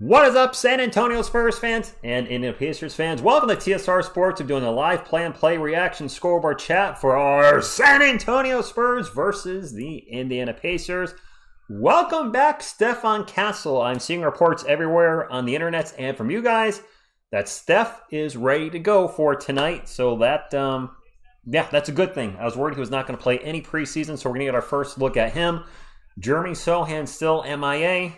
What is up, San Antonio Spurs fans and Indiana Pacers fans? Welcome to TSR Sports. We're doing a live play-and-play reaction scoreboard chat for our San Antonio Spurs versus the Indiana Pacers. Welcome back, Stephon Castle. I'm seeing reports everywhere on the internet and from you guys that Steph is ready to go for tonight. So that, that's a good thing. I was worried he was not going to play any preseason, so we're going to get our first look at him. Jeremy Sochan still MIA.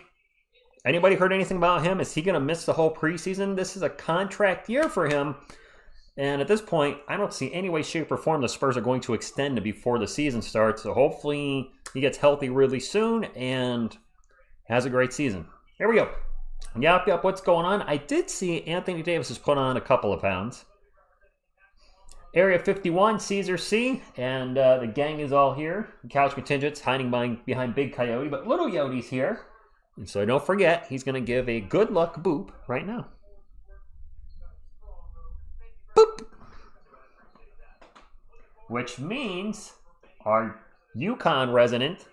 Anybody heard anything about him? Is he going to miss the whole preseason? This is a contract year for him. And at this point, I don't see any way, shape, or form the Spurs are going to extend it before the season starts. So hopefully he gets healthy really soon and has a great season. Here we go. Yep, what's going on? I did see Anthony Davis has put on a couple of pounds. Area 51, Caesar C, and the gang is all here. Couch contingent's hiding behind Big Coyote, but Little Yoti's here. And so don't forget, he's going to give a good luck boop right now. Boop! Which means our Yukon resident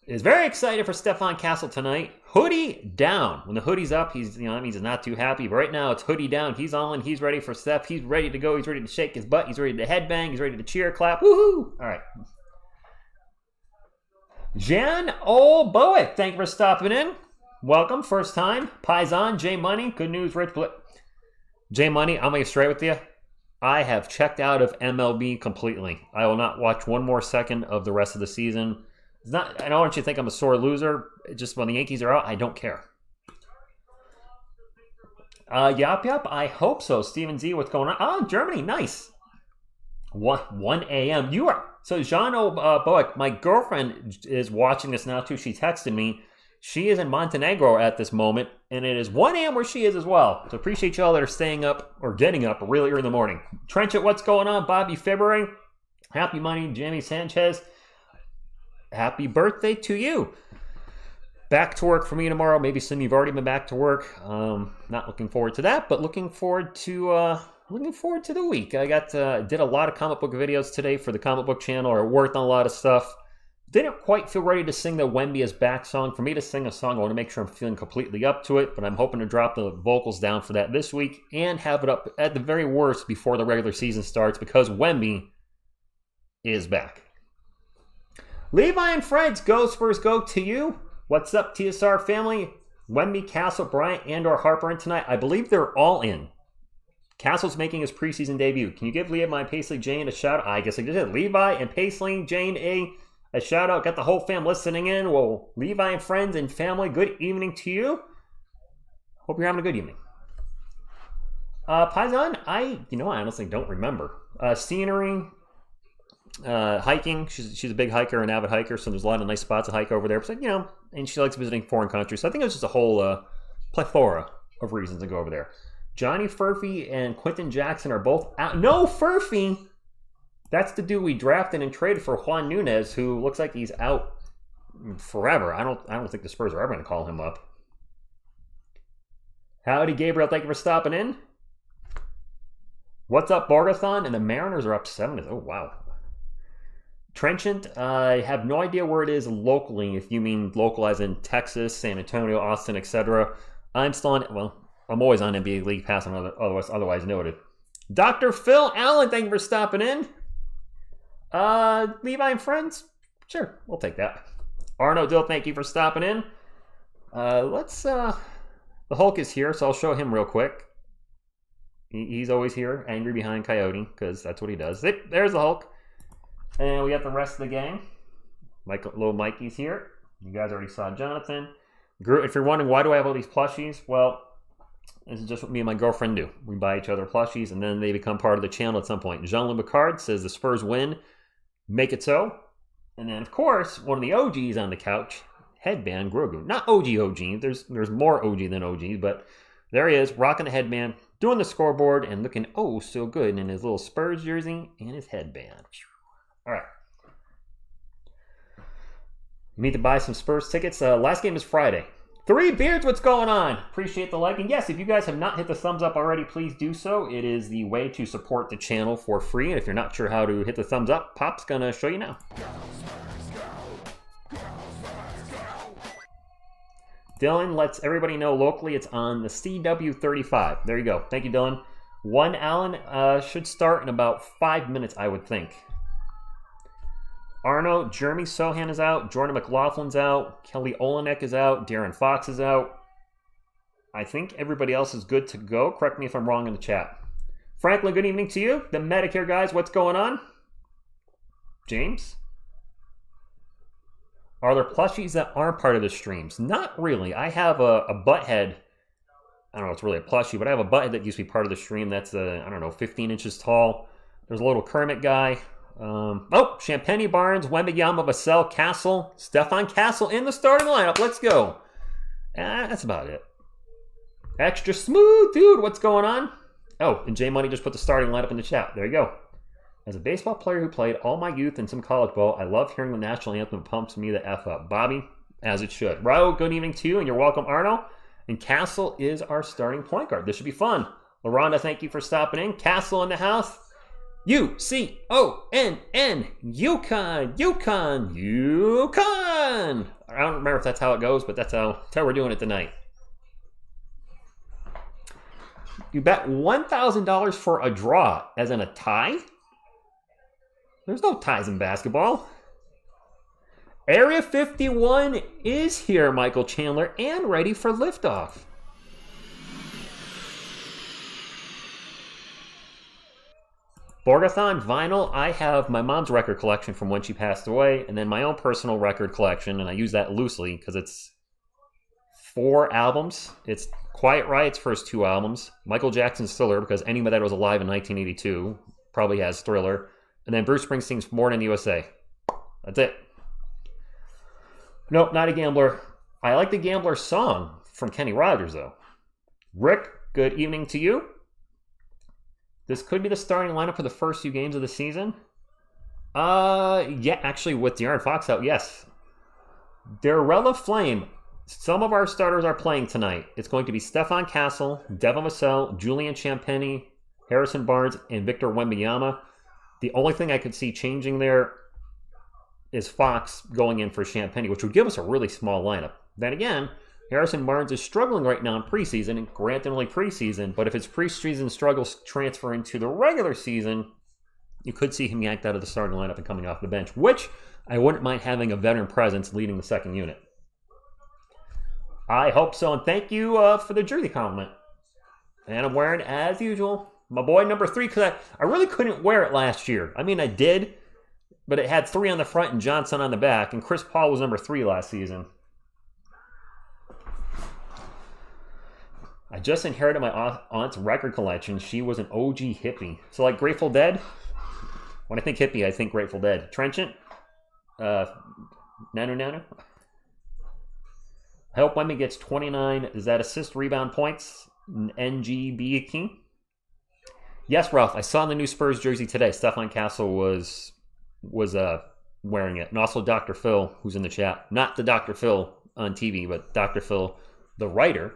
is very excited for Stephon Castle tonight. Hoodie down. When the hoodie's up, that means he's not too happy. But right now, it's hoodie down. He's on. He's ready for Steph. He's ready to go. He's ready to shake his butt. He's ready to headbang. He's ready to cheer, clap. Woohoo! All right. Jan Bowick, thank you for stopping in. Welcome, first time. Paisan, J Money, good news, Rich. J Money, I'm going to get straight with you. I have checked out of MLB completely. I will not watch one more second of the rest of the season. I don't want you to think I'm a sore loser. Just when the Yankees are out, I don't care. Yup, I hope so. Steven Z, what's going on? Oh, Germany, nice. 1 a.m. You are. So, Jean Bowick, my girlfriend is watching this now, too. She texted me. She is in Montenegro at this moment, and it is 1 a.m. where she is as well. So, appreciate y'all that are staying up or getting up really early in the morning. Trenchett, what's going on? Bobby February. Happy money, Jamie Sanchez. Happy birthday to you. Back to work for me tomorrow. Maybe some of you've already been back to work. Not looking forward to that, but looking forward to the week. I did a lot of comic book videos today for the comic book channel. I worked on a lot of stuff. Didn't quite feel ready to sing the Wemby is Back song. For me to sing a song, I want to make sure I'm feeling completely up to it, but I'm hoping to drop the vocals down for that this week and have it up at the very worst before the regular season starts because Wemby is back. Levi and Fred's Go Spurs Go to you. What's up, TSR family? Wemby, Castle, Bryant, and/or Harper in tonight. I believe they're all in. Castle's making his preseason debut. Can you give Levi and Paisley Jane a shout out? I guess I just did. Levi and Paisley Jane a shout out. Got the whole fam listening in. Well, Levi and friends and family, good evening to you. Hope you're having a good evening. Paisan, I honestly don't remember. Scenery, hiking. She's a big hiker, an avid hiker, so there's a lot of nice spots to hike over there. But, and she likes visiting foreign countries. So I think it was just a whole plethora of reasons to go over there. Johnny Furphy and Quentin Jackson are both out. No, Furphy! That's the dude we drafted and traded for Juan Nunez, who looks like he's out forever. I don't think the Spurs are ever going to call him up. Howdy, Gabriel. Thank you for stopping in. What's up, Borgathon? And the Mariners are up 7. Oh, wow. Trenchant, I have no idea where it is locally, if you mean local as in Texas, San Antonio, Austin, etc. I'm still on, I'm always on NBA League Pass, otherwise noted. Dr. Phil Allen, thank you for stopping in. Levi and friends? Sure, we'll take that. Arno Dill, thank you for stopping in. The Hulk is here, so I'll show him real quick. He's always here, angry behind Coyote, because that's what he does. There's the Hulk. And we got the rest of the gang. Little Mikey's here. You guys already saw Jonathan. If you're wondering, why do I have all these plushies? Well, this is just what me and my girlfriend do. We buy each other plushies, and then they become part of the channel at some point. Jean-Louis Picard says the Spurs win. Make it so. And then, of course, one of the OGs on the couch, Headband Grogu. Not OG. There's more OG than OG, but there he is, rocking the headband, doing the scoreboard, and looking so good in his little Spurs jersey and his headband. All right. You need to buy some Spurs tickets. Last game is Friday. 3 Beards, what's going on? Appreciate the like. And yes, if you guys have not hit the thumbs up already, please do so. It is the way to support the channel for free. And if you're not sure how to hit the thumbs up, Pop's going to show you now. Dylan lets everybody know locally it's on the CW35. There you go. Thank you, Dylan. One Allen should start in about 5 minutes, I would think. Arno, Jeremy Sochan is out. Jordan McLaughlin's out. Kelly Olenek is out. Darren Fox is out. I think everybody else is good to go. Correct me if I'm wrong in the chat. Franklin, good evening to you. The Medicare guys, what's going on? James? Are there plushies that aren't part of the streams? Not really. I have a butthead. I don't know if it's really a plushie, but I have a butthead that used to be part of the stream. That's, I don't know, 15 inches tall. There's a little Kermit guy. Champagnie, Barnes, Wembanyama, Vassell, Castle. Stephon Castle in the starting lineup. Let's go. That's about it. Extra smooth, dude. What's going on? Oh, and J Money just put the starting lineup in the chat. There you go. As a baseball player who played all my youth and some college ball, I love hearing the national anthem. It pumps me the F up. Bobby, as it should. Raul, good evening to you, and you're welcome, Arno. And Castle is our starting point guard. This should be fun. LaRonda, thank you for stopping in. Castle in the house. UCONN. UConn. I don't remember if that's how it goes, but that's how we're doing it tonight. You bet $1,000 for a draw, as in a tie? There's no ties in basketball. Area 51 is here, Michael Chandler, and ready for liftoff. Borgathon vinyl, I have my mom's record collection from when she passed away, and then my own personal record collection, and I use that loosely because it's 4 albums. It's Quiet Riot's first 2 albums, Michael Jackson's Thriller, because anybody that was alive in 1982 probably has Thriller, and then Bruce Springsteen's Born in the USA. That's it. Nope, not a gambler. I like the Gambler song from Kenny Rogers, though. Rick, good evening to you. This could be the starting lineup for the first few games of the season. Yeah, actually, with De'Aaron Fox out, yes. Darrella Flame. Some of our starters are playing tonight. It's going to be Stephon Castle, Devin Vassell, Julian Champagnie, Harrison Barnes, and Victor Wembanyama. The only thing I could see changing there is Fox going in for Champagnie, which would give us a really small lineup. Then again, Harrison Barnes is struggling right now in preseason, and granted only preseason, but if his preseason struggles transfer into the regular season, you could see him yanked out of the starting lineup and coming off the bench, which I wouldn't mind having a veteran presence leading the second unit. I hope so, and thank you for the jersey compliment. And I'm wearing, as usual, my boy number 3, because I really couldn't wear it last year. I mean, I did, but it had 3 on the front and Johnson on the back, and Chris Paul was number 3 last season. I just inherited my aunt's record collection. She was an OG hippie. So like Grateful Dead, when I think hippie, I think Grateful Dead. Trenchant, Nanu Nanu. I hope Wemby gets 29. Is that assist, rebound, points? NGB King? Yes, Ralph. I saw the new Spurs jersey today. Stephon Castle was wearing it. And also Dr. Phil, who's in the chat. Not the Dr. Phil on TV, but Dr. Phil, the writer,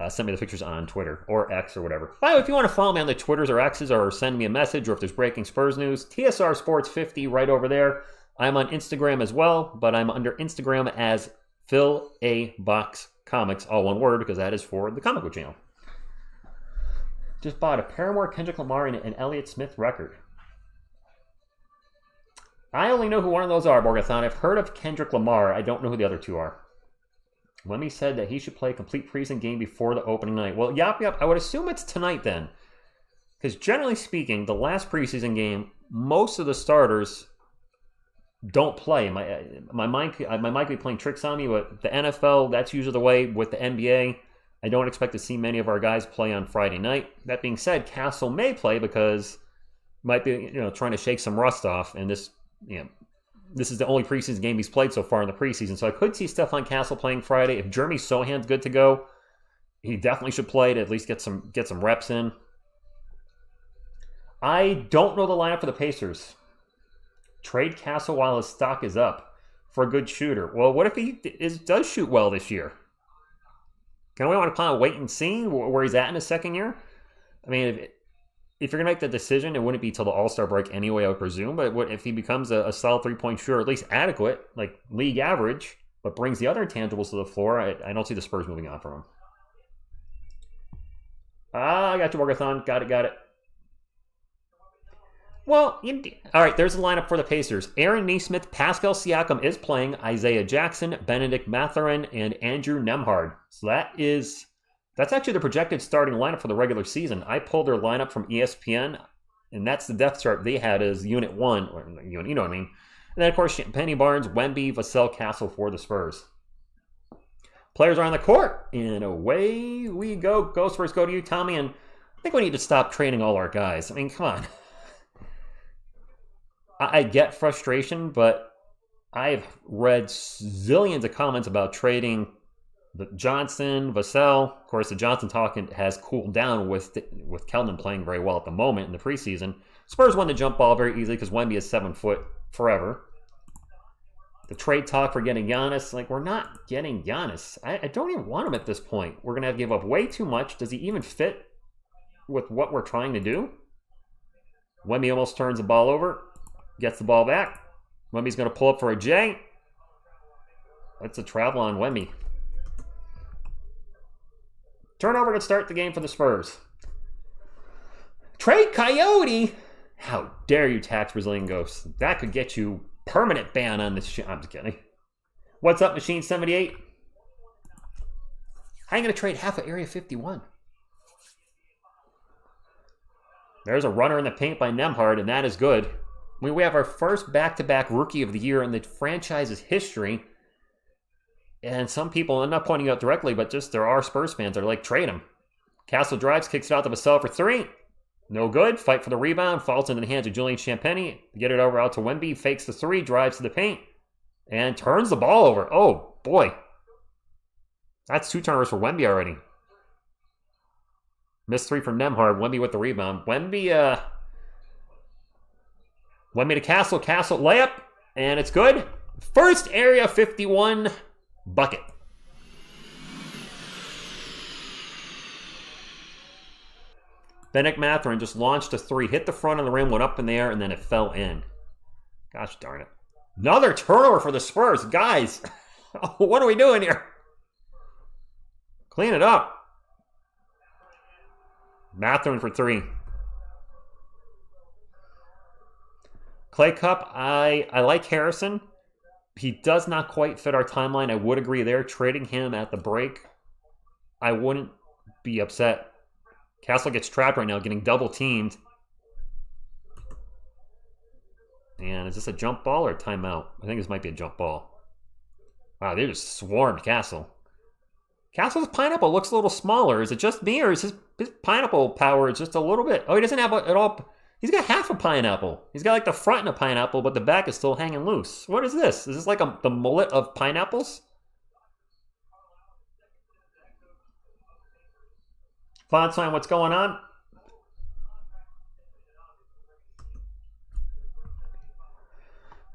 sent me the pictures on Twitter or X or whatever. By the way, if you want to follow me on the Twitters or X's or send me a message or if there's breaking Spurs news, TSR Sports 50 right over there. I'm on Instagram as well, but I'm under Instagram as Phil A. Box Comics, all one word, because that is for the comic book channel. Just bought a Paramore, Kendrick Lamar, and an Elliott Smith record. I only know who one of those are, Borgathon. I've heard of Kendrick Lamar. I don't know who the other 2 are. Wemby said that he should play a complete preseason game before the opening night. Well, yep. I would assume it's tonight then. Because generally speaking, the last preseason game, most of the starters don't play. My mind could be playing tricks on me, but the NFL, that's usually the way. With the NBA, I don't expect to see many of our guys play on Friday night. That being said, Castle may play because might be trying to shake some rust off, and this is the only preseason game he's played so far in the preseason. So I could see Stephon Castle playing Friday. If Jeremy Sochan's good to go, he definitely should play to at least get some reps in. I don't know the lineup for the Pacers. Trade Castle while his stock is up for a good shooter. Well, what if he does shoot well this year? Can we want to kind of wait and see where he's at in his second year? I mean, if you're going to make the decision, it wouldn't be till the All-Star break anyway, I would presume. But if he becomes a solid three-point shooter, at least adequate, like league average, but brings the other intangibles to the floor. I don't see the Spurs moving on from him. I got you, Morgathon. Got it. Well, all right, there's the lineup for the Pacers. Aaron Nesmith, Pascal Siakam is playing, Isaiah Jackson, Benedict Mathurin, and Andrew Nembhard. So that's actually the projected starting lineup for the regular season. I pulled their lineup from ESPN, and that's the depth chart they had as Unit 1. You know what I mean. And then, of course, Champagnie, Barnes, Wemby, Vassell, Castle for the Spurs. Players are on the court, and away we go. Go Spurs, go to you, Tommy. And I think we need to stop trading all our guys. I mean, come on. I get frustration, but I've read zillions of comments about trading Johnson, Vassell. Of course, the Johnson talk has cooled down with Keldon playing very well at the moment in the preseason. Spurs won the jump ball very easily because Wemby is 7 foot forever. The trade talk for getting Giannis, like, we're not getting Giannis. I don't even want him at this point. We're going to have to give up way too much. Does he even fit with what we're trying to do? Wemby almost turns the ball over. Gets the ball back. Wemby's going to pull up for a J. That's a travel on Wemby. Turnover to start the game for the Spurs. Trade Coyote? How dare you tax Brazilian ghosts? That could get you permanent ban on this shit. I'm just kidding. What's up, Machine 78? How are you going to trade half of Area 51? There's a runner in the paint by Nembhard, and that is good. I mean, we have our first back-to-back Rookie of the Year in the franchise's history. And some people, I'm not pointing out directly, but just there are Spurs fans that are like, trade him. Castle drives, kicks it out to Vassell for 3. No good. Fight for the rebound. Falls into the hands of Julian Champagnie. Get it over out to Wemby. Fakes the 3. Drives to the paint. And turns the ball over. Oh, boy. That's 2 turnovers for Wemby already. Missed 3 from Nembhard. Wemby with the rebound. Wemby to Castle. Castle layup. And it's good. First Area 51 bucket. Benedict Mathurin just launched a 3, hit the front of the rim, went up in the air, and then it fell in. Gosh darn it. Another turnover for the Spurs. Guys, what are we doing here? Clean it up. Mathurin for 3. Clay Cup, I like Harrison. He does not quite fit our timeline. I would agree there. Trading him at the break, I wouldn't be upset. Castle gets trapped right now, getting double teamed. And is this a jump ball or a timeout? I think this might be a jump ball. Wow, they just swarmed Castle. Castle's pineapple looks a little smaller. Is it just me, or is his pineapple power just a little bit? Oh, he doesn't have it all. He's got half a pineapple. He's got like the front in a pineapple, but the back is still hanging loose. What is this? Is this like the mullet of pineapples? Font sign, what's going on?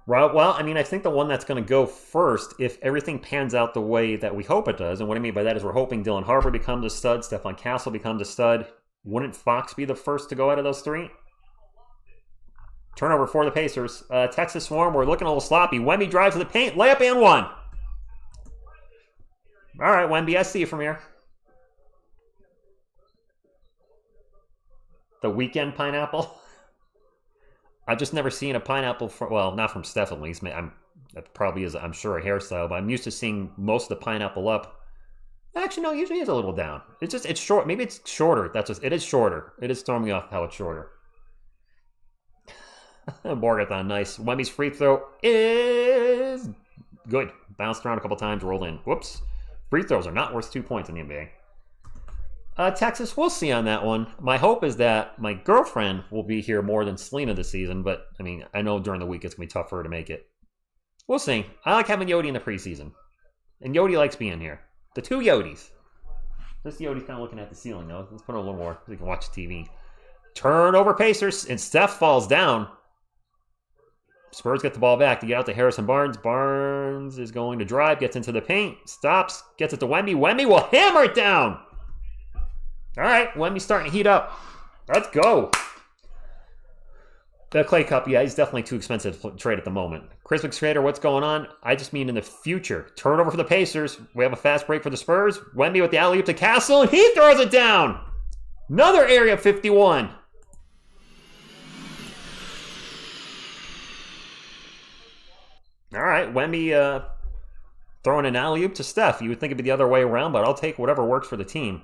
Right, well, I mean, I think the one that's going to go first, if everything pans out the way that we hope it does, and what I mean by that is we're hoping Dylan Harper becomes a stud, Stephon Castle becomes a stud. Wouldn't Fox be the first to go out of those 3? Turnover for the Pacers. Texas Swarm, we're looking a little sloppy. Wemby drives to the paint, layup and 1. All right, Wemby, I see you from here. The weekend pineapple. I've just never seen a pineapple from, well, not from Steph at least. That probably is, I'm sure, a hairstyle, but I'm used to seeing most of the pineapple up. Actually, no, usually it's a little down. It's short. Maybe it's shorter. It is shorter. It is throwing me off how it's shorter. Morgathon, nice. Wemby's free throw is good. Bounced around a couple times, rolled in. Whoops. Free throws are not worth 2 points in the NBA. Texas, we'll see on that one. My hope is that my girlfriend will be here more than Selena this season, but I mean, I know during the week it's going to be tough for her to make it. We'll see. I like having Yodi in the preseason. And Yodi likes being here. The 2 Yodis. This Yodi's kind of looking at the ceiling, though. Let's put on a little more so we can watch TV. Turnover Pacers, and Steph falls down. Spurs get the ball back to get out to Harrison Barnes. Barnes is going to drive, gets into the paint, stops, gets it to Wemby. Wemby will hammer it down. All right, Wemby's starting to heat up. Let's go. The Clay Cup, yeah, he's definitely too expensive to trade at the moment. Chris McStrader, what's going on? I just mean in the future. Turnover for the Pacers. We have a fast break for the Spurs. Wemby with the alley-oop to Castle, and he throws it down. Another area 51. All right, Wemby throwing an alley-oop to Steph. You would think it'd be the other way around, but I'll take whatever works for the team.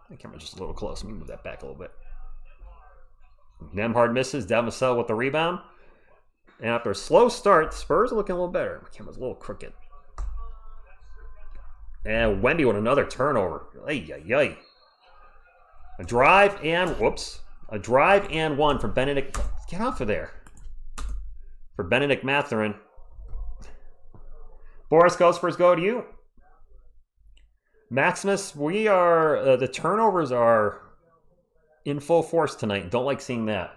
The camera's just a little close. Let me move that back a little bit. Nembhard misses. Devin Vassell with the rebound. And after a slow start, Spurs are looking a little better. My camera's a little crooked. And Wemby with another turnover. Ay, ay, ay. A drive and, whoops. A drive and one for Benedict. Get off of there. For Benedict Mathurin. Boris Go, Spurs go to you. Maximus, we are, the turnovers are in full force tonight. Don't like seeing that.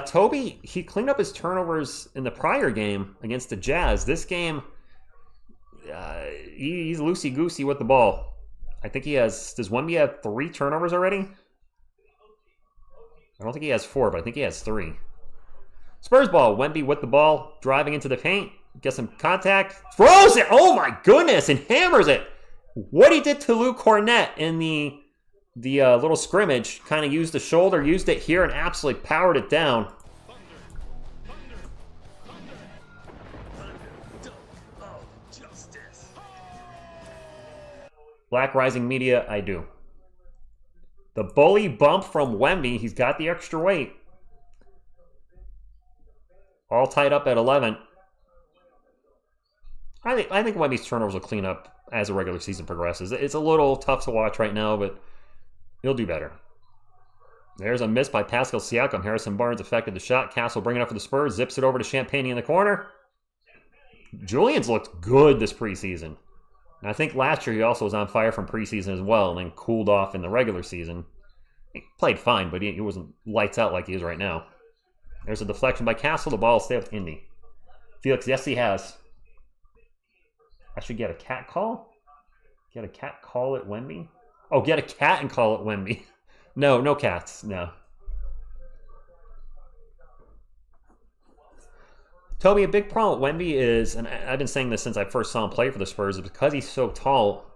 Toby, he cleaned up his turnovers in the prior game against the Jazz. This game, he's loosey-goosey with the ball. I think he has, does Wemby have 3 turnovers already? I don't think he has 4, but I think he has 3. Spurs ball, Wemby with the ball, driving into the paint, gets some contact, throws it, oh my goodness, and hammers it. What he did to Luke Cornett in the little scrimmage, kind of used the shoulder, used it here, and absolutely powered it down. Black Rising Media, I do. The bully bump from Wemby, he's got the extra weight. All tied up at 11. I think Wemby's turnovers will clean up as the regular season progresses. It's a little tough to watch right now, but he'll do better. There's a miss by Pascal Siakam. Harrison Barnes affected the shot. Castle bringing it up for the Spurs. Zips it over to Champagnie in the corner. Julian's looked good this preseason. And I think last year he also was on fire from preseason as well, and then cooled off in the regular season. He played fine, but he wasn't lights out like he is right now. There's a deflection by Castle. The ball will stay with Indy. Felix, yes, he has. I should get a cat call? Get a cat call at Wemby? Oh, get a cat and call it Wemby. No, no cats, no. Toby, a big problem with Wemby is, and I've been saying this since I first saw him play for the Spurs, is because he's so tall,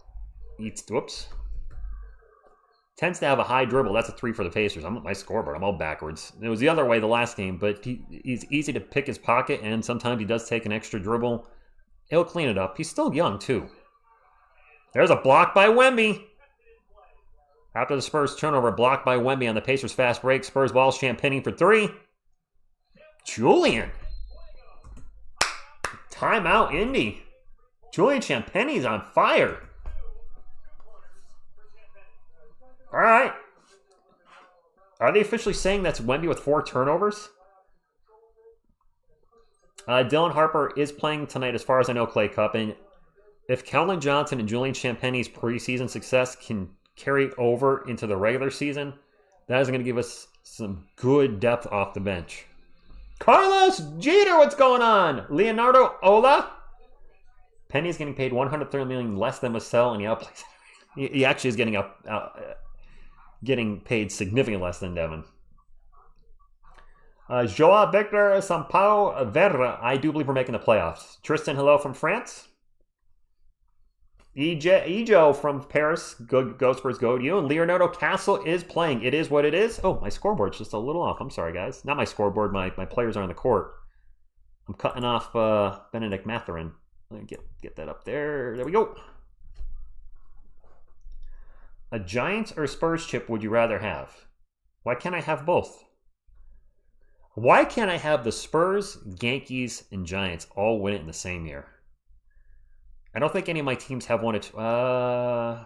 tends to have a high dribble. That's a 3 for the Pacers. I'm at my scoreboard. I'm all backwards. It was the other way the last game, but he's easy to pick his pocket, and sometimes he does take an extra dribble. He'll clean it up. He's still young, too. There's a block by Wemby. After the Spurs turnover, blocked by Wemby on the Pacers fast break. Spurs ball, Champagnie for 3. Julian. Timeout, Indy. Julian Champagnie's on fire. All right. Are they officially saying that's Wemby with 4 turnovers? Dylan Harper is playing tonight, as far as I know, Clay Cup. And if Keldon Johnson and Julian Champagnie's preseason success can carry over into the regular season, that is going to give us some good depth off the bench. Carlos Jeter, what's going on? Leonardo Ola? Penny's getting paid $130 million less than Vassell, and he outplays. He actually is getting paid significantly less than Devin. Joao Victor Sampaio Verra, I do believe we're making the playoffs. Tristan, hello from France. Ejo from Paris, go Spurs, go to you. And Leonardo Castle is playing. It is what it is. Oh, my scoreboard's just a little off. I'm sorry, guys. Not my scoreboard. My players are on the court. I'm cutting off Benedict Mathurin. Let me get that up there. There we go. A Giants or Spurs chip would you rather have? Why can't I have both? Why can't I have the Spurs, Yankees, and Giants all win it in the same year? I don't think any of my teams have won it. The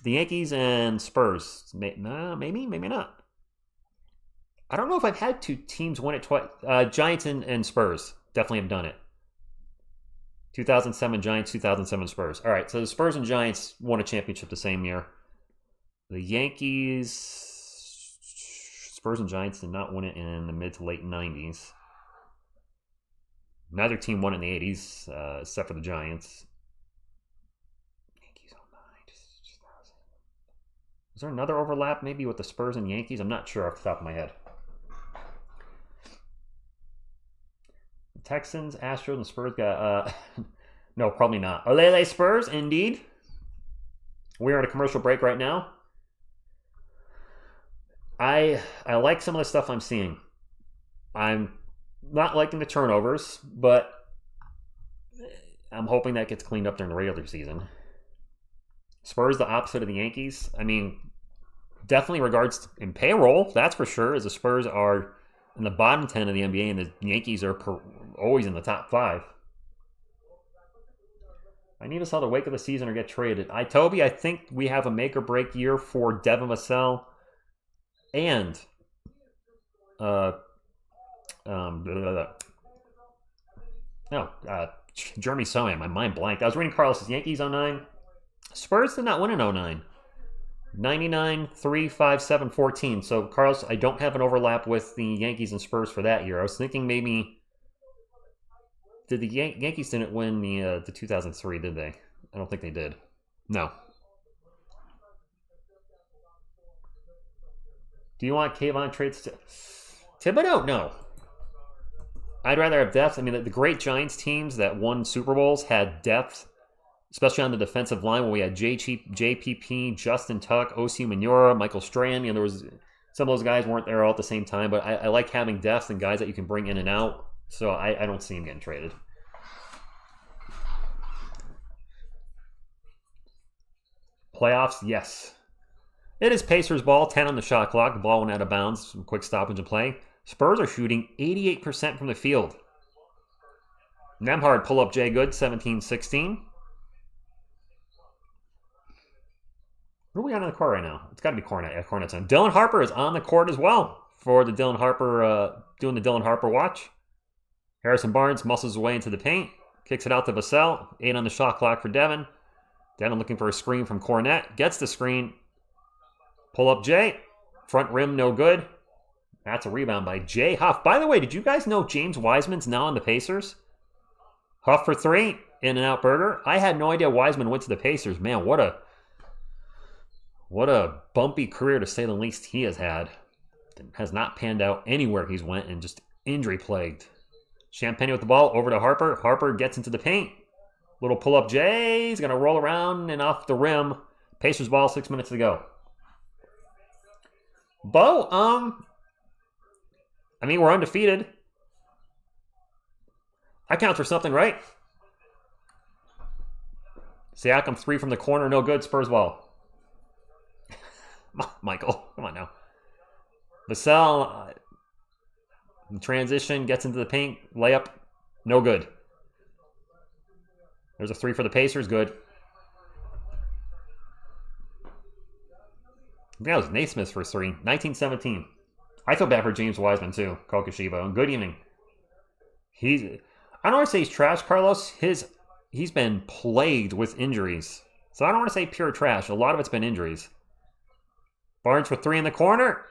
Yankees and Spurs. Maybe, maybe not. I don't know if I've had 2 teams win it twice. Giants and Spurs definitely have done it. 2007 Giants, 2007 Spurs. All right, so the Spurs and Giants won a championship the same year. The Yankees... Spurs and Giants did not win it in the mid to late 90s. Neither team won it in the 80s, except for the Giants. Yankees 09, 2000. Is there another overlap maybe with the Spurs and Yankees? I'm not sure off the top of my head. The Texans, Astros, and Spurs got... no, probably not. Olele Spurs, indeed. We're at a commercial break right now. I like some of the stuff I'm seeing. I'm not liking the turnovers, but I'm hoping that gets cleaned up during the regular season. Spurs, the opposite of the Yankees. I mean, definitely regards in payroll, that's for sure, as the Spurs are in the bottom 10 of the NBA and the Yankees are always in the top 5. I need to saw the wake of the season or get traded. Toby, I think we have a make or break year for Devin Vassell and Jeremy Sohan. My mind blanked. I was reading Carlos's Yankees 09. Spurs did not win in 09. 99, 3, 5, 7, 14. So, Carlos, I don't have an overlap with the Yankees and Spurs for that year. I was thinking maybe... Did the Yankees didn't win the 2003, did they? I don't think they did. No. Do you want Kayvon trades? Thibodeau? No. I'd rather have depth. I mean, the great Giants teams that won Super Bowls had depth, especially on the defensive line when we had JPP, Justin Tuck, Osi Manura, Michael Strahan. There was some of those guys weren't there all at the same time, but I like having depth and guys that you can bring in and out. So I don't see him getting traded. Playoffs, yes. It is Pacers ball, 10 on the shot clock. The ball went out of bounds. Some quick stoppage of play. Spurs are shooting 88% from the field. Nemhard pull up Jay Good, 17-16. Who are we on in the court right now? It's got to be Cornet. Yeah, Cornet's on. Dylan Harper is on the court as well for the Dylan Harper, doing the Dylan Harper watch. Harrison Barnes muscles his way into the paint. Kicks it out to Vassell. 8 on the shot clock for Devin. Devin looking for a screen from Cornet. Gets the screen. Pull up Jay. Front rim, no good. That's a rebound by Jay Huff. By the way, did you guys know James Wiseman's now on the Pacers? Huff for 3. In and out burger. I had no idea Wiseman went to the Pacers. Man, what a bumpy career to say the least he has had. Has not panned out anywhere he's went and just injury plagued. Champagnie with the ball, over to Harper. Harper gets into the paint. Little pull-up Jay. He's going to roll around and off the rim. Pacers ball, 6 minutes to go. Bo, I mean, we're undefeated. I count for something, right? Siakam 3 from the corner, no good. Spurs ball. Michael, come on now. Vassell... transition, gets into the paint, layup, no good. There's a 3 for the Pacers, good. I think that was Naismith's first 3, 1917. I feel bad for James Wiseman too, Kokoshiba. Good evening. I don't want to say he's trash, Carlos. He's been plagued with injuries. So I don't want to say pure trash. A lot of it's been injuries. Barnes for 3 in the corner.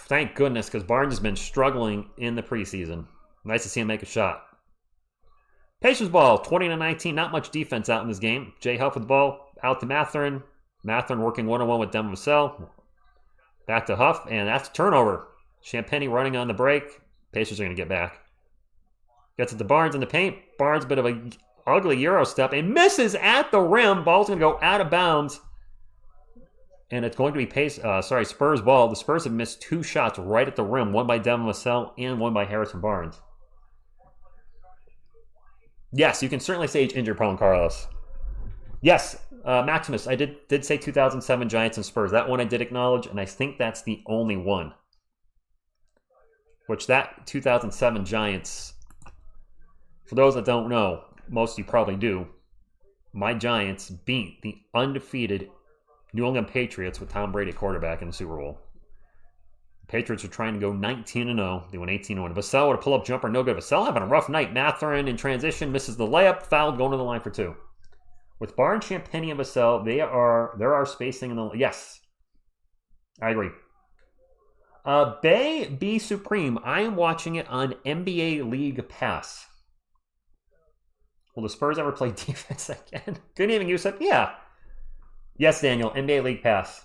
Thank goodness, because Barnes has been struggling in the preseason. Nice to see him make a shot. Pacers ball, 20-19. Not much defense out in this game. Jay Huff with the ball. Out to Mathurin. Mathurin working one-on-one with Devin Vassell. Back to Huff, and that's a turnover. Champagnie running on the break. Pacers are going to get back. Gets it to Barnes in the paint. Barnes, bit of a ugly Euro step, and misses at the rim. Ball's going to go out of bounds. And it's going to be Spurs ball. The Spurs have missed 2 shots right at the rim. One by Devin Vassell and one by Harrison Barnes. Yes, you can certainly say injury prone, Carlos. Yes, Maximus, I did say 2007 Giants and Spurs. That one I did acknowledge, and I think that's the only one. Which that 2007 Giants, for those that don't know, most of you probably do, my Giants beat the undefeated New England Patriots with Tom Brady quarterback in the Super Bowl. The Patriots are trying to go 19-0. They went 18-1. Vassell with a pull-up jumper, no good. Vassell having a rough night. Mathurin in transition, misses the layup. Fouled, going to the line for 2. With Barnes, Champagnie, and Vassell, there are spacing in the... Yes. I agree. Bay Be Supreme. I am watching it on NBA League Pass. Will the Spurs ever play defense again? Good evening, Yusuf. Yeah. Yes, Daniel. NBA League Pass.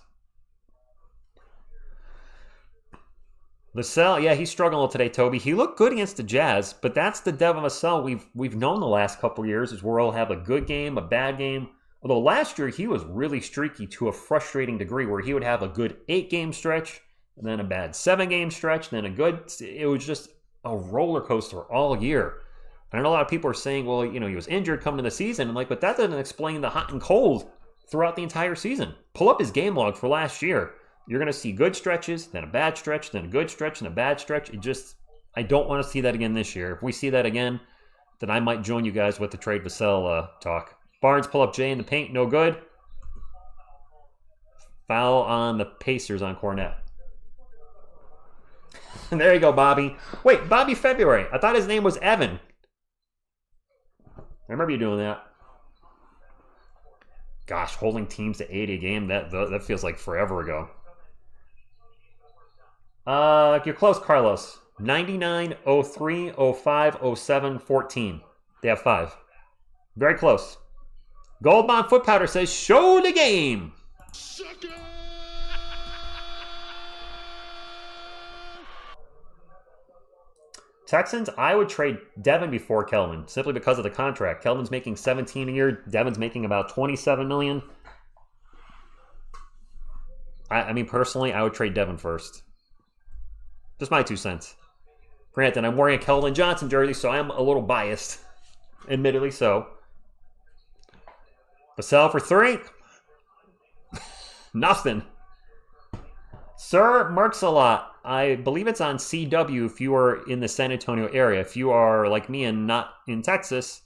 Vassell, yeah, he's struggling today, Toby. He looked good against the Jazz, but that's the Devin Vassell we've known the last couple years, is where he'll have a good game, a bad game. Although last year he was really streaky to a frustrating degree, where he would have a good 8-game stretch, and then a bad 7-game stretch, then a good... It was just a roller coaster all year. I know a lot of people are saying, well, you know, he was injured coming to the season. I'm like, but that doesn't explain the hot and cold throughout the entire season. Pull up his game log for last year. You're going to see good stretches, then a bad stretch, then a good stretch, and a bad stretch. I don't want to see that again this year. If we see that again, then I might join you guys with the trade Vassell talk. Barnes pull up Jay in the paint, no good. Foul on the Pacers on Cornette. There you go, Bobby. Wait, Bobby February. I thought his name was Evan. I remember you doing that. Gosh, holding teams to 80 a game, that feels like forever ago. You're close, Carlos. 99, 03, 05, 07, 14. They have 5. Very close. Gold Bond Foot Powder says, show the game. Sochan! Texans, I would trade Devin before Keldon, simply because of the contract. Keldon's making $17 a year. Devin's making about $27 million. I mean, personally, I would trade Devin first. Just my 2 cents. Granted, I'm wearing a Keldon Johnson jersey, so I'm a little biased. Admittedly so. Vassell for 3. Nothing. Sir Marks-a-Lot. I believe it's on CW if you are in the San Antonio area. If you are like me and not in Texas,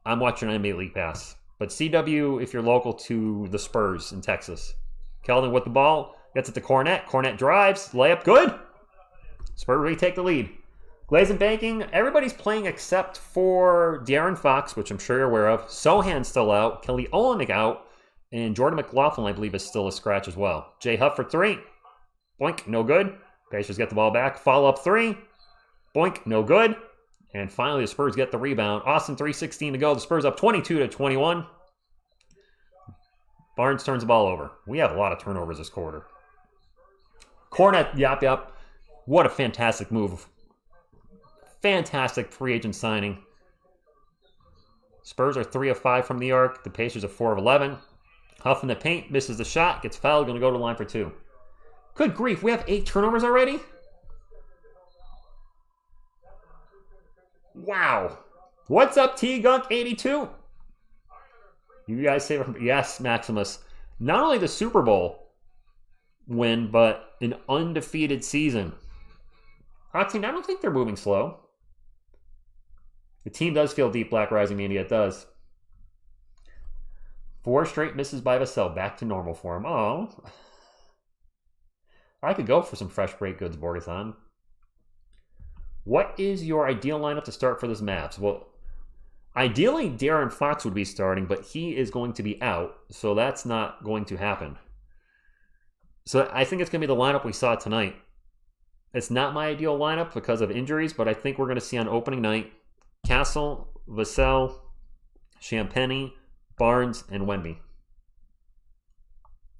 I'm watching NBA League Pass. But CW if you're local to the Spurs in Texas. Keldon with the ball. Gets it to Cornette. Cornette drives. Layup. Good. Spurs retake the lead. Glaze and banking. Everybody's playing except for De'Aaron Fox, which I'm sure you're aware of. Sochan's still out. Kelly Olynyk out. And Jordan McLaughlin, I believe, is still a scratch as well. Jay Huff for 3. Boink. No good. Pacers get the ball back. Follow up 3. Boink. No good. And finally, the Spurs get the rebound. Austin, 3:16 to go. The Spurs up 22-21. Barnes turns the ball over. We have a lot of turnovers this quarter. Cornette, yep. What a fantastic move. Fantastic free agent signing. Spurs are 3 of 5 from the arc. The Pacers are 4 of 11. Huff in the paint. Misses the shot. Gets fouled. Going to go to the line for 2. Good grief, we have 8 turnovers already? Wow. What's up, T-Gunk82? You guys say, yes, Maximus. Not only the Super Bowl win, but an undefeated season. Octane, I don't think they're moving slow. The team does feel deep, Black Rising Media, it does. 4 straight misses by Vassell, back to normal for him. Oh. I could go for some fresh break goods, Borgathon. What is your ideal lineup to start for this Mavs? Well, ideally, De'Aaron Fox would be starting, but he is going to be out, so that's not going to happen. So I think it's going to be the lineup we saw tonight. It's not my ideal lineup because of injuries, but I think we're going to see on opening night Castle, Vassell, Champagnie, Barnes, and Wemby.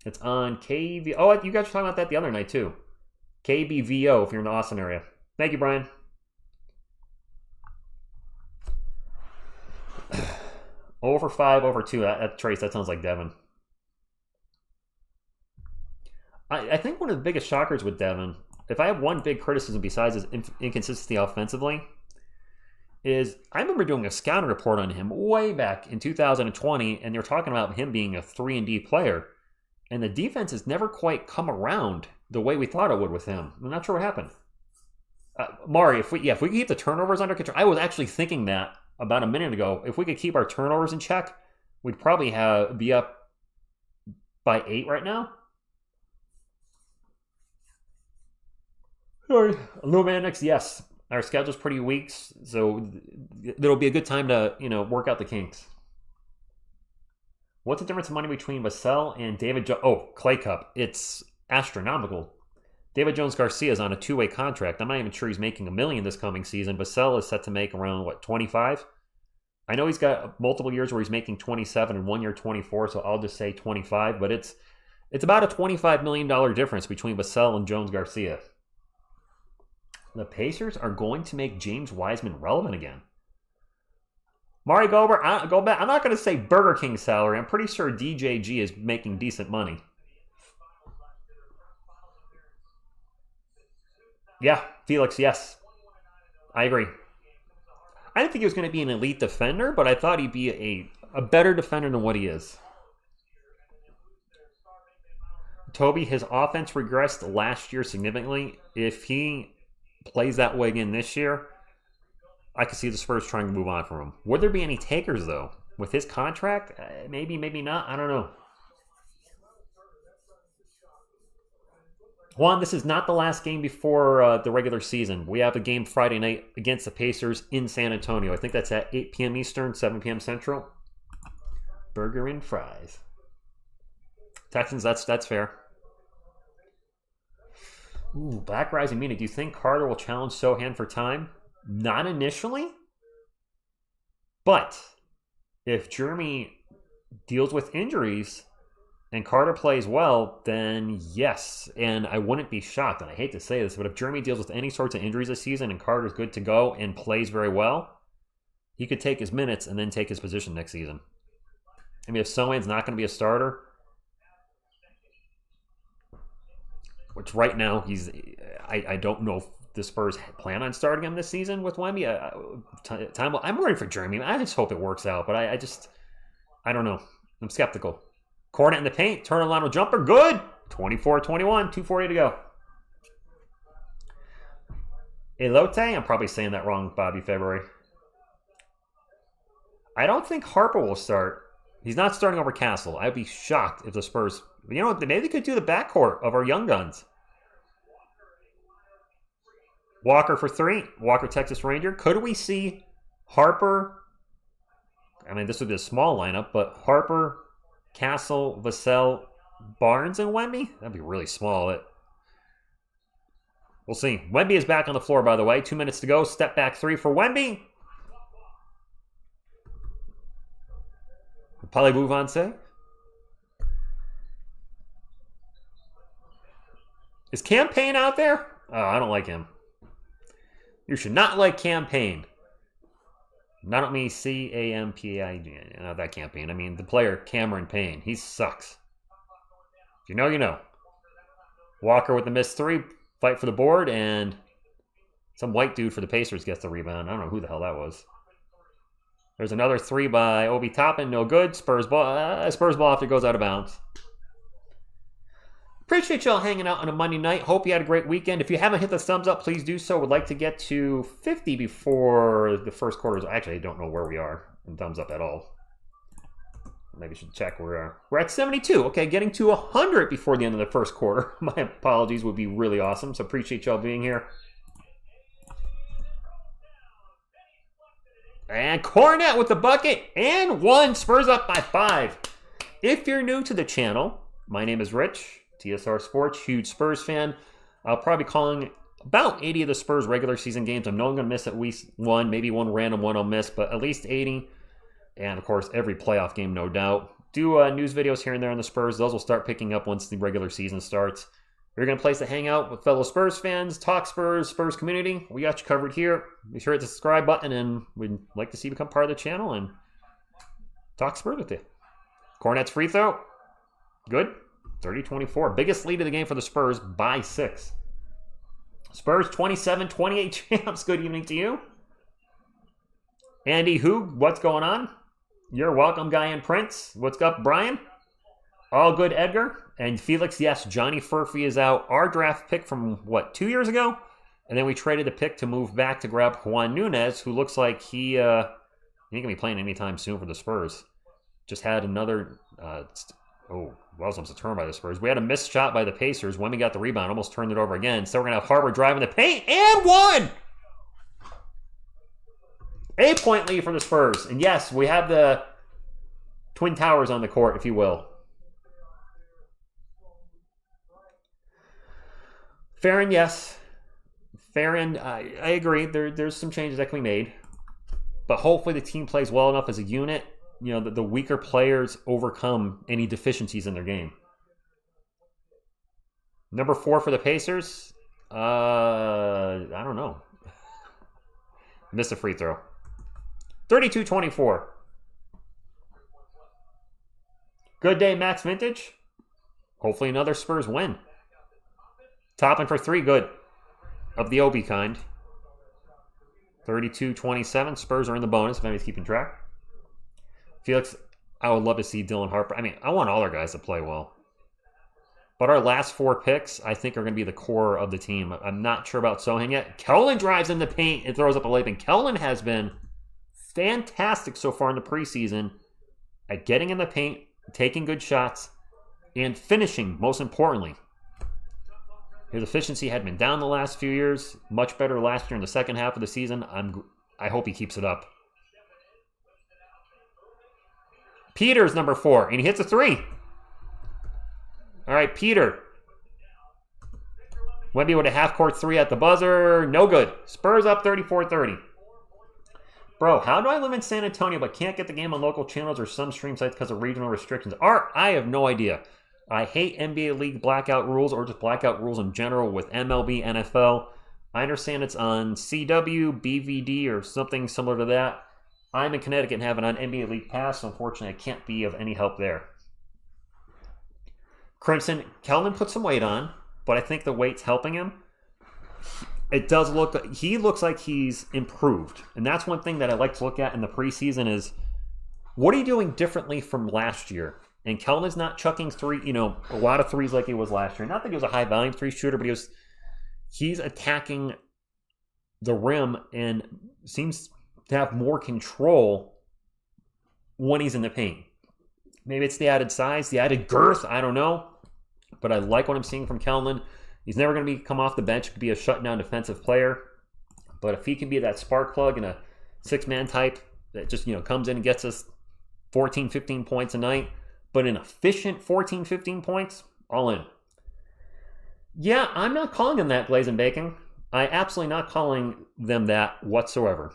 It's on KV. Oh, you guys were talking about that the other night, too. KBVO if you're in the Austin area. Thank you, Brian. Over 5, over 2. Trace, that sounds like Devin. I think one of the biggest shockers with Devin, if I have one big criticism besides his inconsistency offensively, is I remember doing a scouting report on him way back in 2020, and they were talking about him being a 3-and-D player. And the defense has never quite come around the way we thought it would with him. I'm not sure what happened. Mari, if we could keep the turnovers under control. I was actually thinking that about a minute ago. If we could keep our turnovers in check, we'd probably be up by 8 right now. Sorry. Lumanix, yes. Our schedule's pretty weak, so it'll be a good time to, work out the kinks. What's the difference in money between Vassell and David Jones? Oh, Clay Cup. It's astronomical. David Jones-Garcia is on a 2-way contract. I'm not even sure he's making $1 million this coming season. Vassell is set to make around, 25? I know he's got multiple years where he's making 27 and 1 year 24, so I'll just say 25, but it's about a $25 million difference between Vassell and Jones Garcia. The Pacers are going to make James Wiseman relevant again. Mari Gobert, I'm not going to say Burger King salary. I'm pretty sure DJG is making decent money. Yeah, Felix, yes. I agree. I didn't think he was going to be an elite defender, but I thought he'd be a better defender than what he is. Toby, his offense regressed last year significantly. If he plays that way again this year, I could see the Spurs trying to move on from him. Would there be any takers, though? With his contract? Maybe, maybe not. I don't know. Juan, this is not the last game before the regular season. We have a game Friday night against the Pacers in San Antonio. I think that's at 8 p.m. Eastern, 7 p.m. Central. Burger and fries. Texans, that's fair. Ooh, Black Rising Meaning. Do you think Carter will challenge Sochan for time? Not initially. But if Jeremy deals with injuries and Carter plays well, then yes. And I wouldn't be shocked, and I hate to say this, but if Jeremy deals with any sorts of injuries this season and Carter's good to go and plays very well, he could take his minutes and then take his position next season. I mean, if Sochan's not going to be a starter, which right now I don't know if the Spurs plan on starting him this season with Wemby. I'm worried for Jeremy. I just hope it works out, but I don't know. I'm skeptical. Cornet in the paint, turn around jumper, good. 24-21, 2:40 to go. Elote, I'm probably saying that wrong, Bobby February. I don't think Harper will start. He's not starting over Castle. I'd be shocked if the Spurs, you know, maybe they could do the backcourt of our young guns. Walker for 3. Walker, Texas Ranger. Could we see Harper? I mean, this would be a small lineup, but Harper, Castle, Vassell, Barnes, and Wemby? That'd be really small. We'll see. Wemby is back on the floor, by the way. 2 minutes to go. Step back 3 for Wemby. Parlez-vous français? Is Campaign out there? Oh, I don't like him. You should not like Campaign. Not me, C-A-M-P-A-I-G. Not that Campaign. I mean, the player, Cameron Payne. He sucks. If you know, you know. Walker with the missed 3. Fight for the board, and some white dude for the Pacers gets the rebound. I don't know who the hell that was. There's another 3 by Obi Toppin. No good. Spurs ball after it goes out of bounds. Appreciate y'all hanging out on a Monday night. Hope you had a great weekend. If you haven't hit the thumbs up, please do so. Would like to get to 50 before the first quarter. Actually, I don't know where we are in thumbs up at all. Maybe we should check where we are. We're at 72. Okay, getting to 100 before the end of the first quarter. My apologies, would be really awesome. So appreciate y'all being here. And Cornet with the bucket. And 1. Spurs up by 5. If you're new to the channel, my name is Rich, TSR Sports, huge Spurs fan. I'll probably be calling about 80 of the Spurs regular season games. I know I'm going to miss at least one, maybe one random one I'll miss, but at least 80. And, of course, every playoff game, no doubt. Do news videos here and there on the Spurs. Those will start picking up once the regular season starts. We're going to place to hang out with fellow Spurs fans, talk Spurs, Spurs community. We got you covered here. Be sure to hit the subscribe button, and we'd like to see you become part of the channel and talk Spurs with you. Cornet's free throw. Good. 30-24. Biggest lead of the game for the Spurs by 6. Spurs 27-28 champs. Good evening to you. Andy Hoog, what's going on? You're welcome, Guy and Prince. What's up, Brian? All good, Edgar. And Felix, yes, Johnny Furphy is out. Our draft pick from, 2 years ago? And then we traded the pick to move back to grab Juan Nunez, who looks like he ain't going to be playing anytime soon for the Spurs. Just had another, almost a turn by the Spurs. We had a missed shot by the Pacers. When we got the rebound, almost turned it over again. So we're going to have Harper driving the paint, and 1! 8-point lead for the Spurs. And yes, we have the Twin Towers on the court, if you will. Farron, yes. Farron, I agree. There's some changes that can be made. But hopefully the team plays well enough as a unit, the weaker players overcome any deficiencies in their game. Number 4 for the Pacers. I don't know. Missed a free throw. 32-24. Good day, Max Vintage. Hopefully another Spurs win. Topping for 3, good. Of the Obi kind. 32-27. Spurs are in the bonus, if anybody's keeping track. Felix, I would love to see Dylan Harper. I mean, I want all our guys to play well. But our last 4 picks, I think, are going to be the core of the team. I'm not sure about Sochan yet. Keldon drives in the paint and throws up a layup. And Keldon has been fantastic so far in the preseason at getting in the paint, taking good shots, and finishing, most importantly. His efficiency had been down the last few years. Much better last year in the second half of the season. I hope he keeps it up. Peter's number 4, and he hits a 3. All right, Peter. Wemby with a half-court 3 at the buzzer. No good. Spurs up 34-30. Bro, how do I live in San Antonio but can't get the game on local channels or some stream sites because of regional restrictions? I have no idea. I hate NBA League blackout rules or just blackout rules in general with MLB, NFL. I understand it's on CW, BVD, or something similar to that. I'm in Connecticut and have it on NBA League Pass, so unfortunately I can't be of any help there. Crimson, Keldon put some weight on, but I think the weight's helping him. It does look, he looks like he's improved. And that's one thing that I like to look at in the preseason is, what are you doing differently from last year? And Keldon's not chucking a lot of threes like he was last year. Not that he was a high volume 3 shooter, but he's attacking the rim and seems to have more control when he's in the paint. Maybe it's the added size, the added girth, I don't know. But I like what I'm seeing from Keldon. He's never going to come off the bench, could be a shutdown defensive player. But if he can be that spark plug and a 6-man type that just comes in and gets us 14, 15 points a night, but an efficient 14, 15 points, all in. Yeah, I'm not calling them that, Glaze and Bacon. I absolutely not calling them that whatsoever.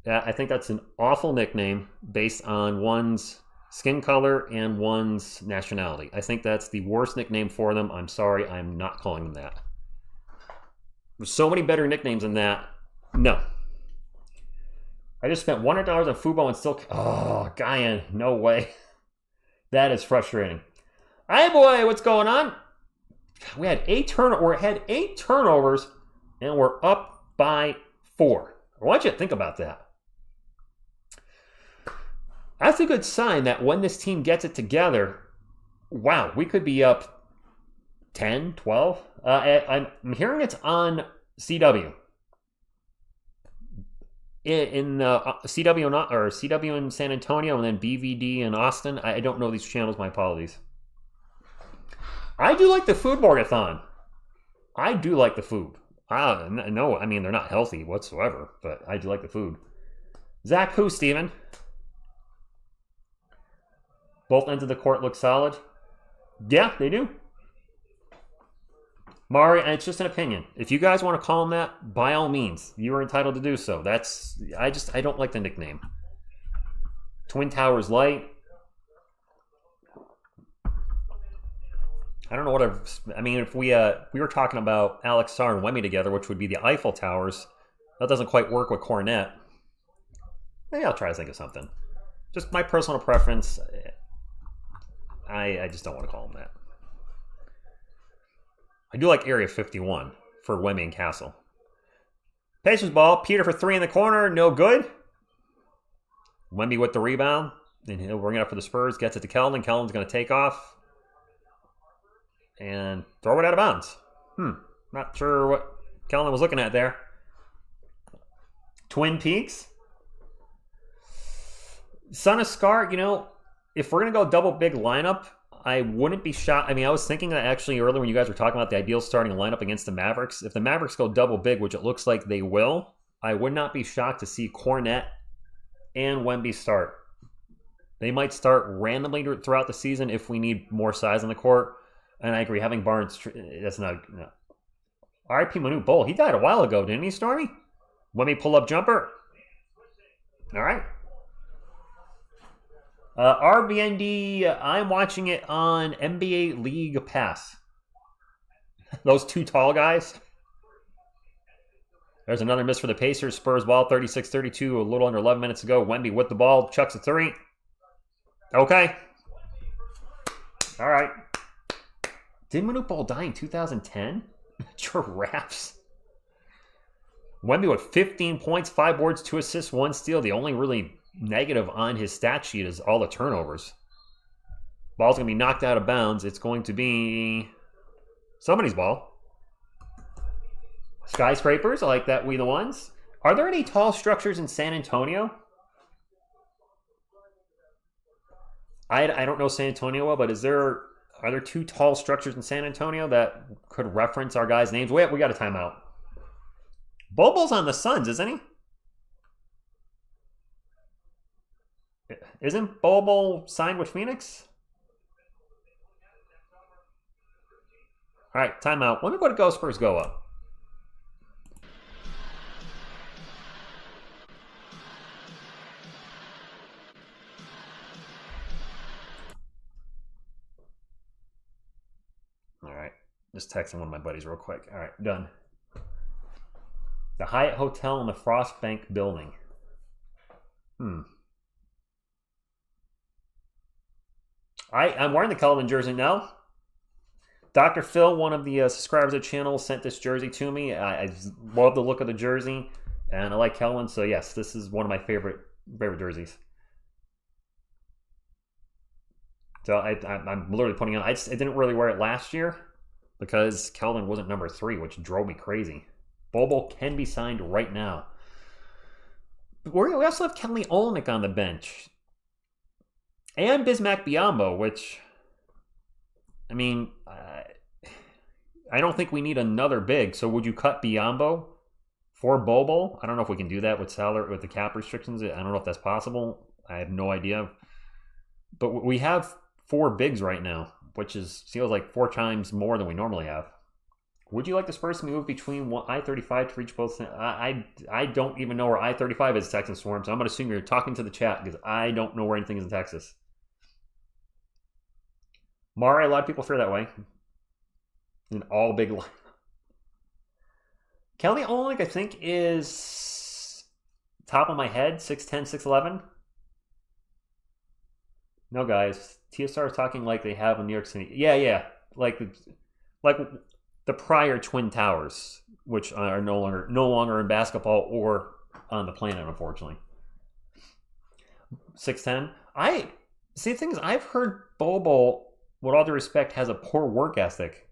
I think that's an awful nickname based on one's skin color and one's nationality. I think that's the worst nickname for them. I'm sorry, I'm not calling them that. There's so many better nicknames than that. No. I just spent $100 on Fubo and still... Oh, Guyan, no way. That is frustrating. Hey, boy, what's going on? We had 8 turnovers, and we're up by 4. I want you to think about that. That's a good sign that when this team gets it together, wow, we could be up 10, 12. I'm hearing it's on CW. In CW in San Antonio, and then BVD in Austin. I don't know these channels. My apologies. I do like the food borgathon. I do like the food. No, I mean, they're not healthy whatsoever, but I do like the food. Zach who, Steven? Both ends of the court look solid. Yeah, they do. Mari, it's just an opinion. If you guys want to call him that, by all means, you are entitled to do so. I don't like the nickname. Twin Towers Light. I don't know if we were talking about Alex Sarr and Wemby together, which would be the Eiffel Towers. That doesn't quite work with Cornet. Maybe I'll try to think of something. Just my personal preference. I just don't want to call him that. I do like Area 51 for Wemby and Castle. Pacers ball. Peter for 3 in the corner. No good. Wemby with the rebound. And he'll bring it up for the Spurs. Gets it to Keldon. Keldon's going to take off. And throw it out of bounds. Not sure what Keldon was looking at there. Twin Peaks. Son of Scar, if we're going to go double big lineup, I wouldn't be shocked. I mean, I was thinking that actually earlier when you guys were talking about the ideal starting lineup against the Mavericks. If the Mavericks go double big, which it looks like they will, I would not be shocked to see Cornet and Wemby start. They might start randomly throughout the season if we need more size on the court. And I agree, having Barnes, that's not... No. R.I.P. Manu Bol, he died a while ago, didn't he, Stormy? Wemby pull-up jumper. All right. RBND, I'm watching it on NBA League Pass. Those two tall guys. There's another miss for the Pacers. Spurs ball, 36-32, a little under 11 minutes ago. Wemby with the ball, chucks a three. Okay. All right. Did Manute Bol die in 2010? Giraffes. Wemby with 15 points, 5 boards, 2 assists, 1 steal. The only really negative on his stat sheet is all the turnovers. Ball's going to be knocked out of bounds. It's going to be somebody's ball. Skyscrapers, I like that. We the ones. Are there any tall structures in San Antonio? I don't know San Antonio well, but are there 2 tall structures in San Antonio that could reference our guys' names? Wait, we got a timeout. Bobo's on the Suns, isn't he? Isn't Bobo signed with Phoenix? All right, timeout. Let me go to Go Spurs Go up. All right, just texting one of my buddies real quick. All right, done. The Hyatt Hotel in the Frostbank building. I'm wearing the Keldon jersey now. Dr. Phil, one of the subscribers of the channel, sent this jersey to me. I love the look of the jersey, and I like Keldon. So yes, this is one of my favorite jerseys. So I'm literally putting on. I didn't really wear it last year because Keldon wasn't number 3, which drove me crazy. Bobo can be signed right now. We also have Kelly Olynyk on the bench. And Bismack Biyombo, which, I mean, I don't think we need another big. So would you cut Biyombo for Bobo? I don't know if we can do that with salary, with the cap restrictions. I don't know if that's possible. I have no idea. But we have 4 bigs right now, which feels like 4 times more than we normally have. Would you like the Spurs to move between I-35 to reach both? I don't even know where I-35 is, Texas Swarm, so I'm going to assume you're talking to the chat because I don't know where anything is in Texas. Mari, a lot of people feel that way. An all big line. Kelly Olynyk, I think, is top of my head, 6'10", 6'11". No, guys. TSR is talking like they have in New York City. Yeah. Like the prior Twin Towers, which are no longer in basketball or on the planet, unfortunately. 6'10". The thing is, I've heard Bobo, with all due respect, has a poor work ethic.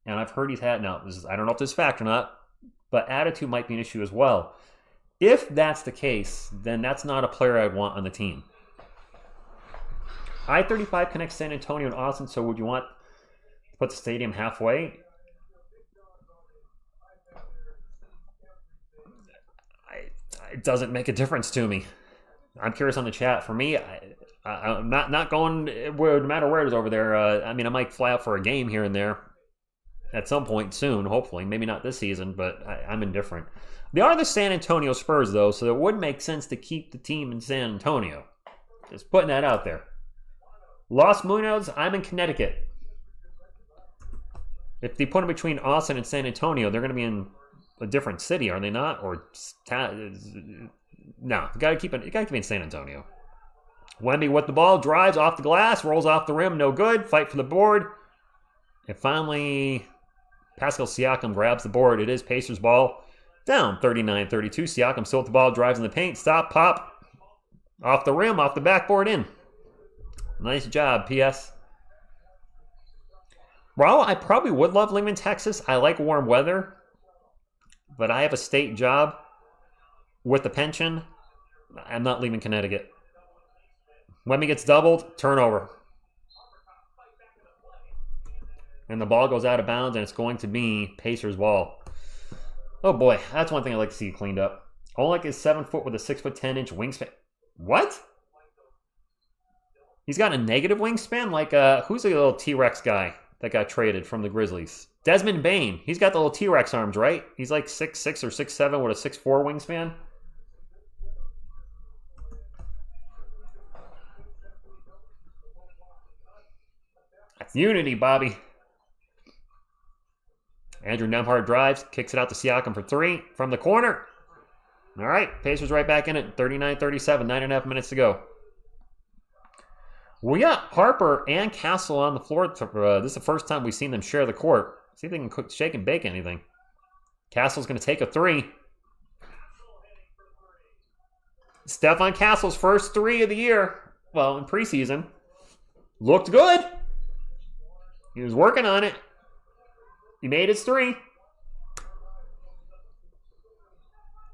And I've heard he's had, now, I don't know if this is fact or not, but attitude might be an issue as well. If that's the case, then that's not a player I'd want on the team. I-35 connects San Antonio and Austin, so would you want to put the stadium halfway? It doesn't make a difference to me. I'm curious on the chat. For me, I'm not going no matter where it is over there. I mean, I might fly out for a game here and there at some point soon, hopefully. Maybe not this season, but I'm indifferent. They are the San Antonio Spurs, though, so it would make sense to keep the team in San Antonio. Just putting that out there. Los Munoz, I'm in Connecticut. If they put them between Austin and San Antonio, they're going to be in a different city, are they not? Or no, you got to keep it in San Antonio. Wemby with the ball, drives off the glass, rolls off the rim, no good. Fight for the board. And finally, Pascal Siakam grabs the board. It is Pacers ball. Down 39-32. Siakam still with the ball, drives in the paint. Stop, pop. Off the rim, off the backboard, in. Nice job, PS. Well, I probably would love living in Texas. I like warm weather. But I have a state job with the pension. I'm not leaving Connecticut. Wemby gets doubled, turnover. And the ball goes out of bounds, and it's going to be Pacers ball. Oh boy, that's one thing I'd like to see cleaned up. Olynyk is 7 foot with a 6'10" wingspan. What? He's got a negative wingspan? Like, who's the little T-Rex guy that got traded from the Grizzlies? Desmond Bane. He's got the little T-Rex arms, right? He's like 6'6" or 6'7" with a 6'4" wingspan. Unity, Bobby. Andrew Nembhard drives, kicks it out to Siakam for 3 from the corner. All right, Pacers right back in it. 39-37, 9.5 minutes to go. We got Harper and Castle on the floor. This is the first time we've seen them share the court. See if they can shake and bake anything. Castle's going to take a 3. Stephon Castle's first 3 of the year. Well, in preseason. Looked good. He was working on it. He made his 3.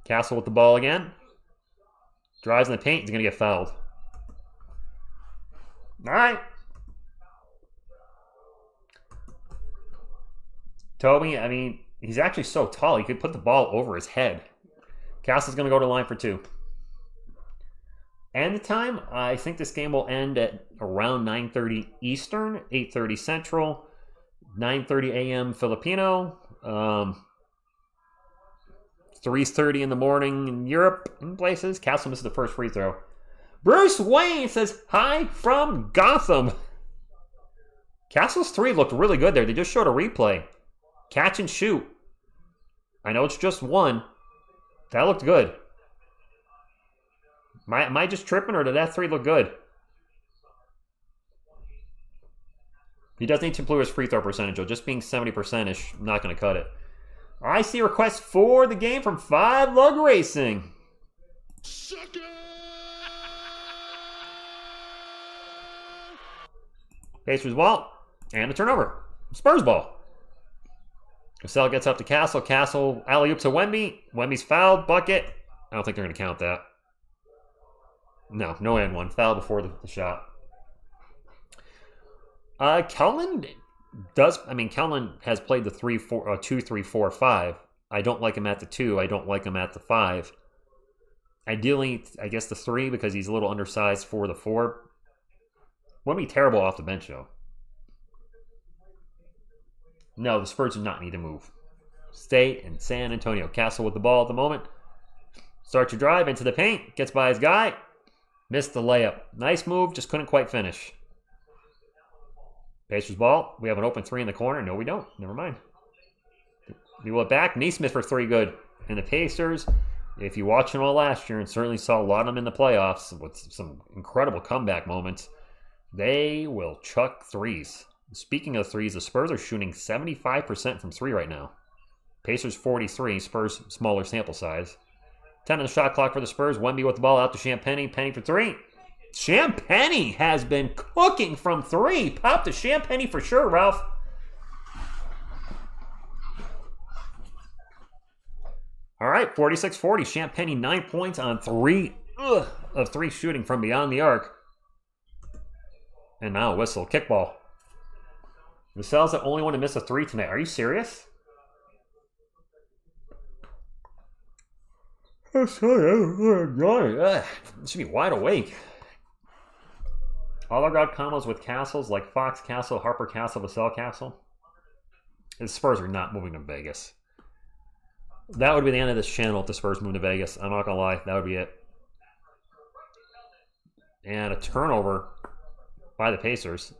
Castle with the ball again. Drives in the paint. He's going to get fouled. All right. Toby, I mean, he's actually so tall, he could put the ball over his head. Castle's going to go to the line for 2. End time, I think this game will end at around 9:30 Eastern, 8:30 Central, 9:30 a.m. Filipino, 3:30 in the morning in Europe and places. Castle misses the first free throw. Bruce Wayne says, hi from Gotham. Castle's 3 looked really good there. They just showed a replay. Catch and shoot. I know it's just 1. That looked good. Am I just tripping, or did that 3 look good? He does need to improve his free throw percentage, though. Just being 70%-ish, I'm not going to cut it. I see a request for the game from 5 Lug Racing. Sochan! Pacers ball, and a turnover. Spurs ball. Vassell gets up to Castle. Castle alley-oop to Wemby. Wemby's fouled. Bucket. I don't think they're going to count that. No and 1. Foul before the shot. Keldon has played the 2-3-4-5. I don't like him at the 2. I don't like him at the 5. Ideally, I guess the 3 because he's a little undersized for the 4. Wouldn't be terrible off the bench, though. No, the Spurs do not need to move. Stay in San Antonio. Castle with the ball at the moment. Starts to drive into the paint. Gets by his guy. Missed the layup. Nice move, just couldn't quite finish. Pacers ball. We have an open 3 in the corner. No, we don't. Never mind. We went back. Neesmith for 3 good. And the Pacers, if you watched them all last year and certainly saw a lot of them in the playoffs with some incredible comeback moments, they will chuck 3s. Speaking of 3s, the Spurs are shooting 75% from 3 right now. Pacers 43. Spurs smaller sample size. 10 on the shot clock for the Spurs. Wemby with the ball out to Champagnie. Penny for 3. Champagnie has been cooking from 3. Pop to Champagnie for sure, Ralph. All right, 46-40. Champagnie 9 points on 3 of 3 shooting from beyond the arc. And now a whistle. Kickball. Vassell's the only one to miss a 3 tonight. Are you serious? Oh, sorry. I should be wide awake. All our god combos with castles like Fox Castle, Harper Castle, Vassell Castle. The Spurs are not moving to Vegas. That would be the end of this channel if the Spurs moved to Vegas. I'm not going to lie. That would be it. And a turnover by the Pacers.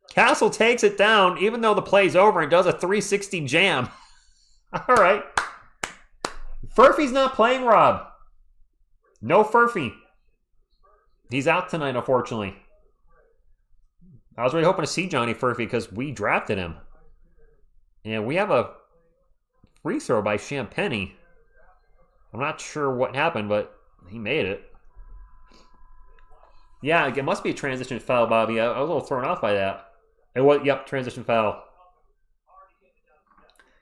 Castle takes it down even though the play's over and does a 360 jam. All right. Furphy's not playing, Rob. No Furphy. He's out tonight, unfortunately. I was really hoping to see Johnny Furphy because we drafted him. And we have a free throw by Champagnie. I'm not sure what happened, but he made it. Yeah, it must be a transition foul, Bobby. I was a little thrown off by that. It was, yep, transition foul.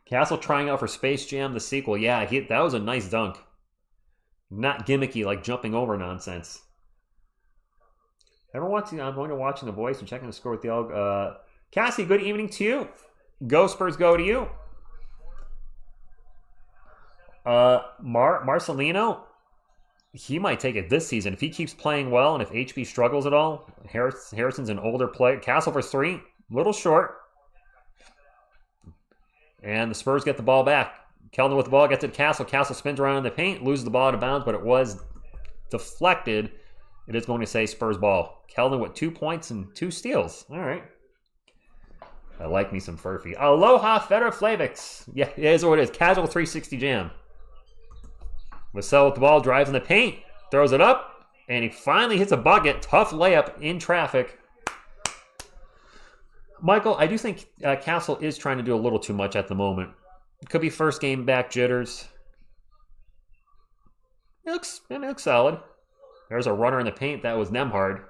Castle trying out for Space Jam, the sequel. Yeah, that was a nice dunk. Not gimmicky like jumping over nonsense. I'm going to watching The Voice and checking the score with the all. Cassie, good evening to you. Go Spurs, go to you. Marcelino, he might take it this season if he keeps playing well and if HB struggles at all. Harrison's an older player. Castle for 3, little short. And the Spurs get the ball back. Keldon with the ball, gets to Castle. Castle spins around in the paint, loses the ball out of bounds, but it was deflected. It is going to say Spurs ball. Keldon with 2 points and 2 steals. All right. like me some Furphy. Aloha Federer Flavix. Yeah, it is what it is. Casual 360 jam. Vassell with the ball, drives in the paint, throws it up, and he finally hits a bucket. Tough layup in traffic. Michael, I do think Castle is trying to do a little too much at the moment. Could be first game back jitters. It looks solid. There's a runner in the paint. That was Nemhard.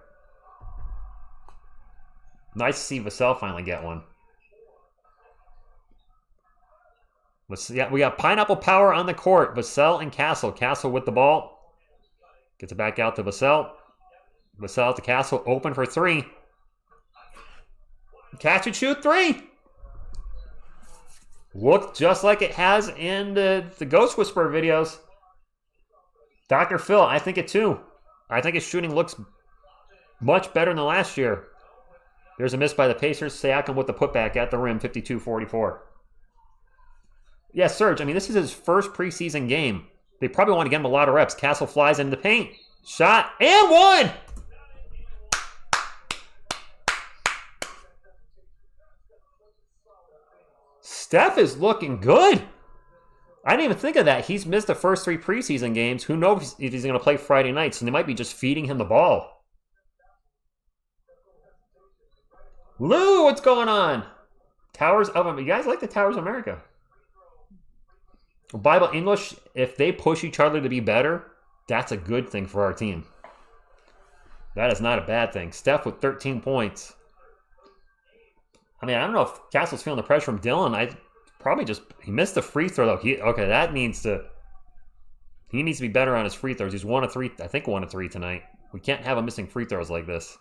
Nice to see Vassell finally get one. We got Pineapple Power on the court. Vassell and Castle. Castle with the ball. Gets it back out to Vassell. Vassell to Castle. Open for three. Catch and shoot three. Looked just like it has in the Ghost Whisperer videos. Dr. Phil, I think it too. I think his shooting looks much better than last year. There's a miss by the Pacers. Siakam with the putback at the rim, 52-44. Yeah, Serge, I mean, this is his first preseason game. They probably want to get him a lot of reps. Castle flies into the paint. Shot, and one! Steph is looking good. I didn't even think of that. He's missed the first 3 preseason games. Who knows if he's going to play Friday nights, and they might be just feeding him the ball. Lou, what's going on? Towers of America. You guys like the Towers of America? Bible English, if they push each other to be better, that's a good thing for our team. That is not a bad thing. Steph with 13 points. I mean, I don't know if Castle's feeling the pressure from Dylan. He missed the free throw, though. He needs to be better on his free throws. He's 1 of 3, I think 1 of 3 tonight. We can't have him missing free throws like this.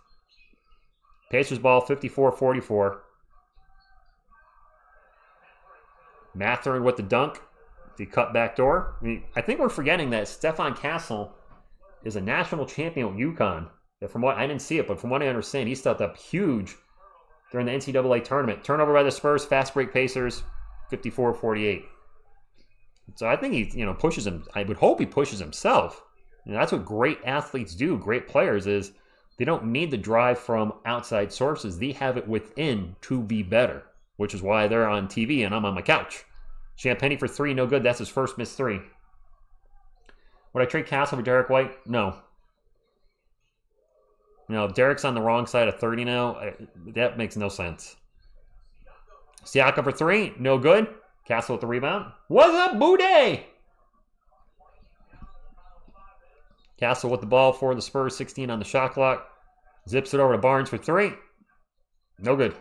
Pacers ball, 54-44. Matherin with the dunk. The cut back door. I think we're forgetting that Stephon Castle is a national champion with UConn. From what I didn't see it, but from what I understand, he stepped up huge during the NCAA tournament. Turnover by the Spurs, fast break Pacers, 54-48. So I think he, pushes him. I would hope he pushes himself. That's what great athletes do. Great players is they don't need the drive from outside sources. They have it within to be better, which is why they're on TV and I'm on my couch. Champagnie for 3, no good. That's his first missed 3. Would I trade Castle for Derek White? No. Derek's on the wrong side of 30 now. That makes no sense. Siakam for 3, no good. Castle with the rebound. What's up, Boudet? Castle with the ball for the Spurs, 16 on the shot clock. Zips it over to Barnes for 3. No good.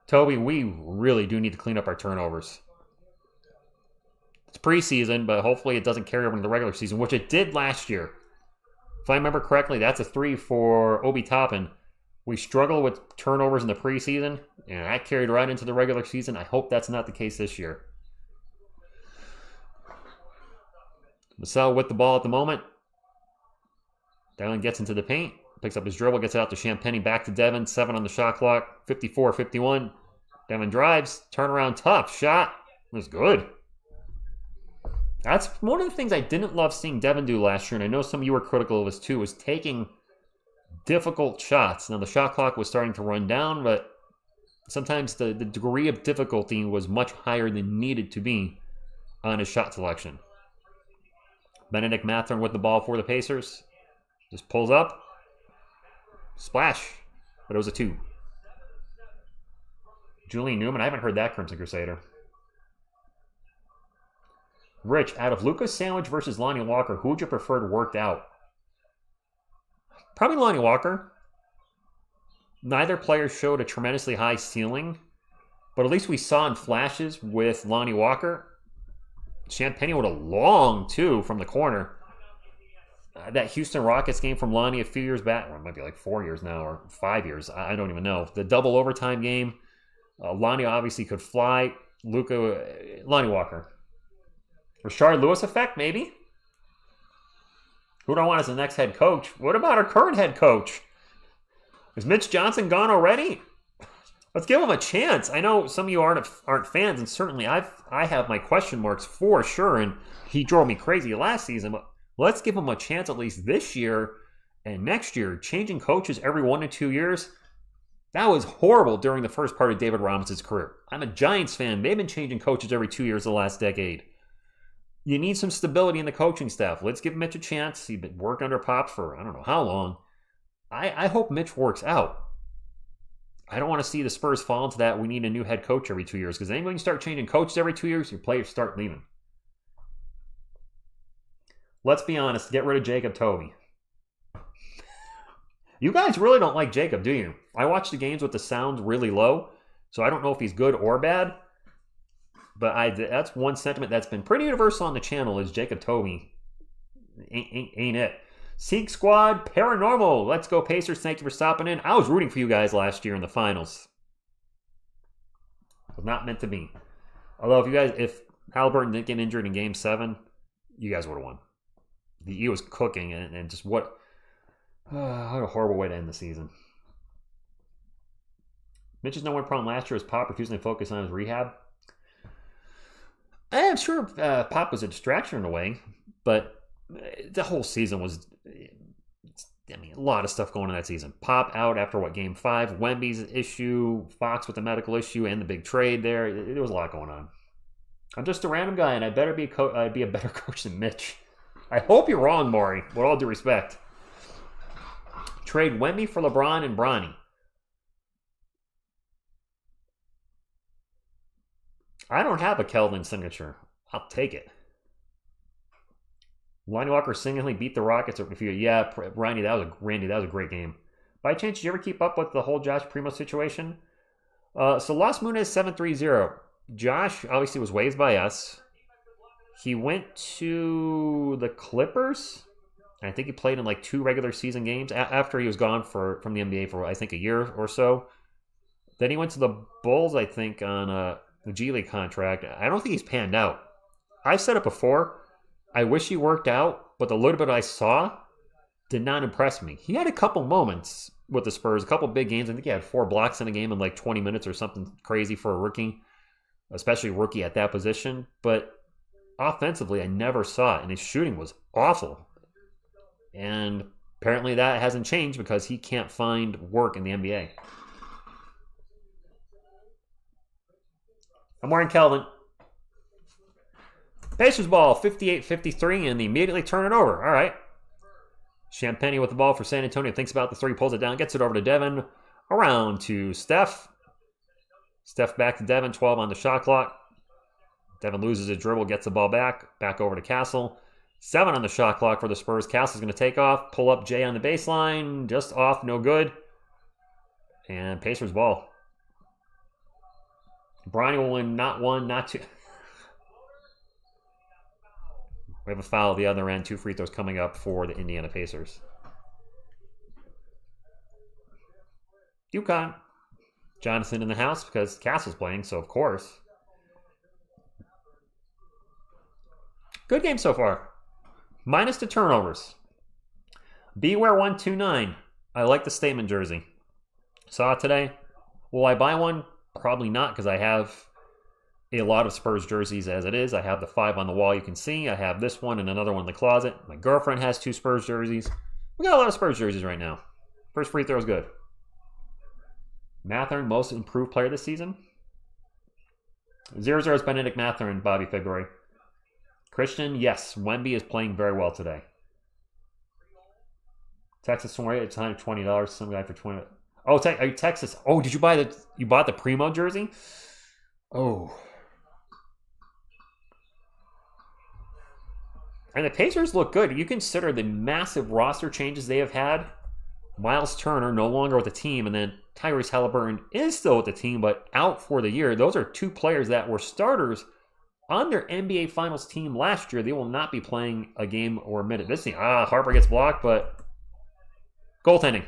Toby, we really do need to clean up our turnovers. It's preseason, but hopefully it doesn't carry over into the regular season, which it did last year. If I remember correctly, that's a 3 for Obi Toppin. We struggled with turnovers in the preseason, and that carried right into the regular season. I hope that's not the case this year. Vassell with the ball at the moment. Dylan gets into the paint. Picks up his dribble, gets it out to Champagnie, back to Devin, 7 on the shot clock, 54-51. Devin drives, turnaround tough, shot, it was good. That's one of the things I didn't love seeing Devin do last year, and I know some of you were critical of this too, was taking difficult shots. Now the shot clock was starting to run down, but sometimes the degree of difficulty was much higher than needed to be on his shot selection. Benedict Mathurin with the ball for the Pacers. Just pulls up. Splash. But it was a 2. Julian Newman. I haven't heard that Crimson Crusader. Rich, out of Lucas Sandwich versus Lonnie Walker, who would you prefer worked out? Probably Lonnie Walker. Neither player showed a tremendously high ceiling, but at least we saw in flashes with Lonnie Walker. Champagnie with a long 2 from the corner. That Houston Rockets game from Lonnie a few years back, or it might be like 4 years now, or 5 years, I don't even know. The double overtime game, Lonnie obviously could fly. Lonnie Walker. Rashard Lewis effect, maybe? Who do I want as the next head coach? What about our current head coach? Is Mitch Johnson gone already? Let's give him a chance. I know some of you aren't fans, and certainly I have my question marks for sure, and he drove me crazy last season, but let's give him a chance at least this year and next year. Changing coaches every 1 to 2 years, That was horrible during the first part of David Robinson's career. I'm a Giants fan. They've been changing coaches every 2 years of the last decade. You need some stability in the coaching staff. Let's give Mitch a chance. He's been working under Pop for I don't know how long. I hope Mitch works out. I don't want to see the Spurs fall into that we need a new head coach every 2 years, because then when you start changing coaches every 2 years, your players start leaving. Let's be honest. Get rid of Jacob Toby. You guys really don't like Jacob, do you? I watch the games with the sound really low, so I don't know if he's good or bad. But that's one sentiment that's been pretty universal on the channel is Jacob Toby. Ain't it? Seek Squad, Paranormal. Let's go Pacers. Thank you for stopping in. I was rooting for you guys last year in the finals. It was not meant to be. Although if Halliburton didn't get injured in Game 7, you guys would have won. He was cooking, and just what a horrible way to end the season. Mitch's number one problem last year was Pop refusing to focus on his rehab. I'm sure Pop was a distraction in a way, but the whole season was, a lot of stuff going on that season. Pop out after, Game 5, Wemby's issue, Fox with the medical issue, and the big trade there. There was a lot going on. I'm just a random guy, and I better be I'd be a better coach than Mitch. I hope you're wrong, Maury, with all due respect. Trade Wemby for LeBron and Bronny. I don't have a Keldon signature. I'll take it. Lonnie Walker singularly beat the Rockets. Yeah, Randy, that was a great game. By chance, did you ever keep up with the whole Josh Primo situation? So Las Munes 7-3-0. Josh obviously was waived by us. He went to the Clippers. I think he played in 2 regular season games after he was gone from the NBA for, I think, a year or so. Then he went to the Bulls, I think, on the G League contract. I don't think he's panned out. I've said it before. I wish he worked out, but the little bit I saw did not impress me. He had a couple moments with the Spurs, a couple big games. I think he had 4 blocks in a game in 20 minutes or something crazy for a rookie, especially a rookie at that position. But offensively, I never saw it, and his shooting was awful. And apparently that hasn't changed because he can't find work in the NBA. I'm wearing Keldon. Pacers ball, 58-53, and they immediately turn it over. All right. Champagnie with the ball for San Antonio. Thinks about the 3, pulls it down, gets it over to Devin. Around to Steph. Steph back to Devin, 12 on the shot clock. Devin loses his dribble, gets the ball back over to Castle. 7 on the shot clock for the Spurs. Castle's going to take off, pull up Jay on the baseline. Just off, no good. And Pacers ball. Bryant will win not 1, not 2. We have a foul at the other end. 2 free throws coming up for the Indiana Pacers. UConn. Jonathan in the house because Castle's playing, so of course. Good game so far. Minus the turnovers. Beware 129. I like the statement jersey. Saw it today. Will I buy one? Probably not, because I have a lot of Spurs jerseys as it is. I have the 5 on the wall you can see. I have this one and another one in the closet. My girlfriend has 2 Spurs jerseys. We got a lot of Spurs jerseys right now. First free throw is good. Mathurin, most improved player this season. 0-0 is Benedict Mathurin, Bobby February. Christian, yes. Wemby is playing very well today. Texas Soria, it's $120. Some guy for $20. Oh, Texas. Oh, did you bought the Primo jersey? Oh. And the Pacers look good. You consider the massive roster changes they have had. Miles Turner no longer with the team, and then Tyrese Halliburton is still with the team, but out for the year. Those are 2 players that were starters on their NBA Finals team last year. They will not be playing a game or a minute this team. Harper gets blocked, but goaltending.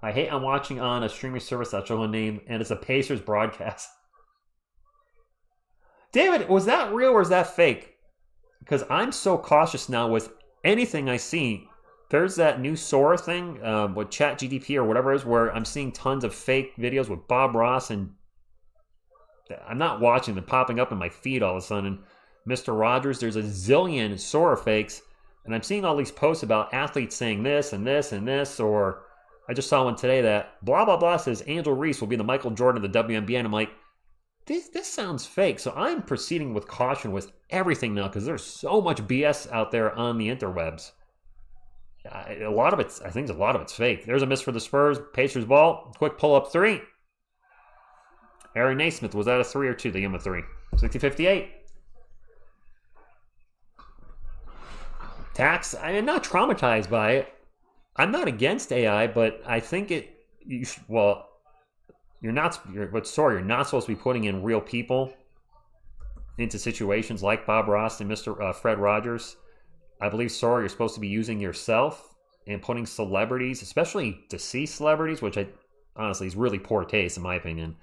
I hate I'm watching on a streaming service that show a name, and it's a Pacers broadcast. David, was that real or is that fake? Because I'm so cautious now with anything I see. There's that new Sora thing with ChatGPT or whatever it is, where I'm seeing tons of fake videos with Bob Ross, and I'm not watching them popping up in my feed all of a sudden. Mr. Rogers, there's a zillion Sora fakes. And I'm seeing all these posts about athletes saying this and this and this, or I just saw one today that blah, blah, blah says Angel Reese will be the Michael Jordan of the WNBA. And I'm like, this sounds fake. So I'm proceeding with caution with everything now because there's so much BS out there on the interwebs. I think a lot of it's fake. There's a miss for the Spurs. Pacers ball. Quick pull-up three. Harry Naismith, was that a 3 or 2? They gave him a 3. 60-58. Tax, I'm not traumatized by it. I'm not against AI, but I think you're not supposed to be putting in real people into situations like Bob Ross and Mr. Fred Rogers. I believe, you're supposed to be using yourself and putting celebrities, especially deceased celebrities, which honestly is really poor taste in my opinion.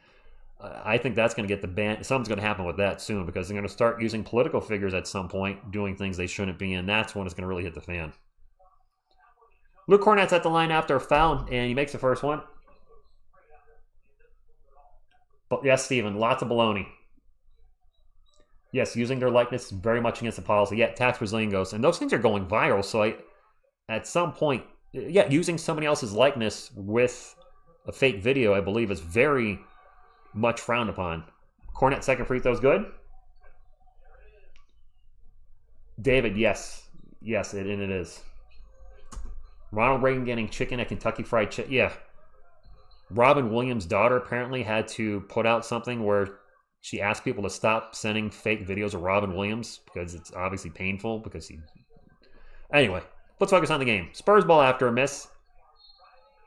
I think that's going to get the ban. Something's going to happen with that soon because they're going to start using political figures at some point doing things they shouldn't be, and that's when it's going to really hit the fan. Luke Cornett's at the line after a foul, and he makes the first one. But yes, Steven, lots of baloney. Yes, using their likeness is very much against the policy. Yeah, tax Brazilian ghosts. And those things are going viral. So at some point, using somebody else's likeness with a fake video, I believe, is very much frowned upon. Cornett second free throw's good. David, yes. Yes, it is. Ronald Reagan getting chicken at Kentucky Fried Chicken. Yeah. Robin Williams' daughter apparently had to put out something where she asked people to stop sending fake videos of Robin Williams because it's obviously painful because he... Anyway, let's focus on the game. Spurs ball after a miss.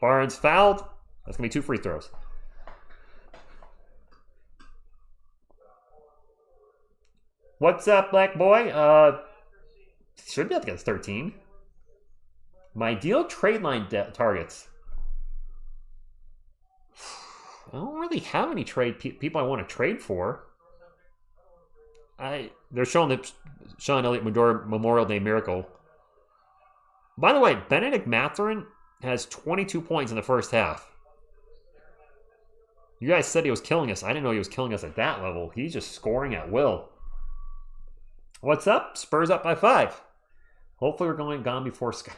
Barnes fouled. That's going to be 2 free throws. What's up, black boy? Should be able to get 13. My ideal trade line targets. I don't really have any trade people I want to trade for. They're showing the Sean Elliott Memorial Day Miracle. By the way, Benedict Mathurin has 22 points in the first half. You guys said he was killing us. I didn't know he was killing us at that level. He's just scoring at will. What's up? Spurs up by 5. Hopefully we're gone before Sky.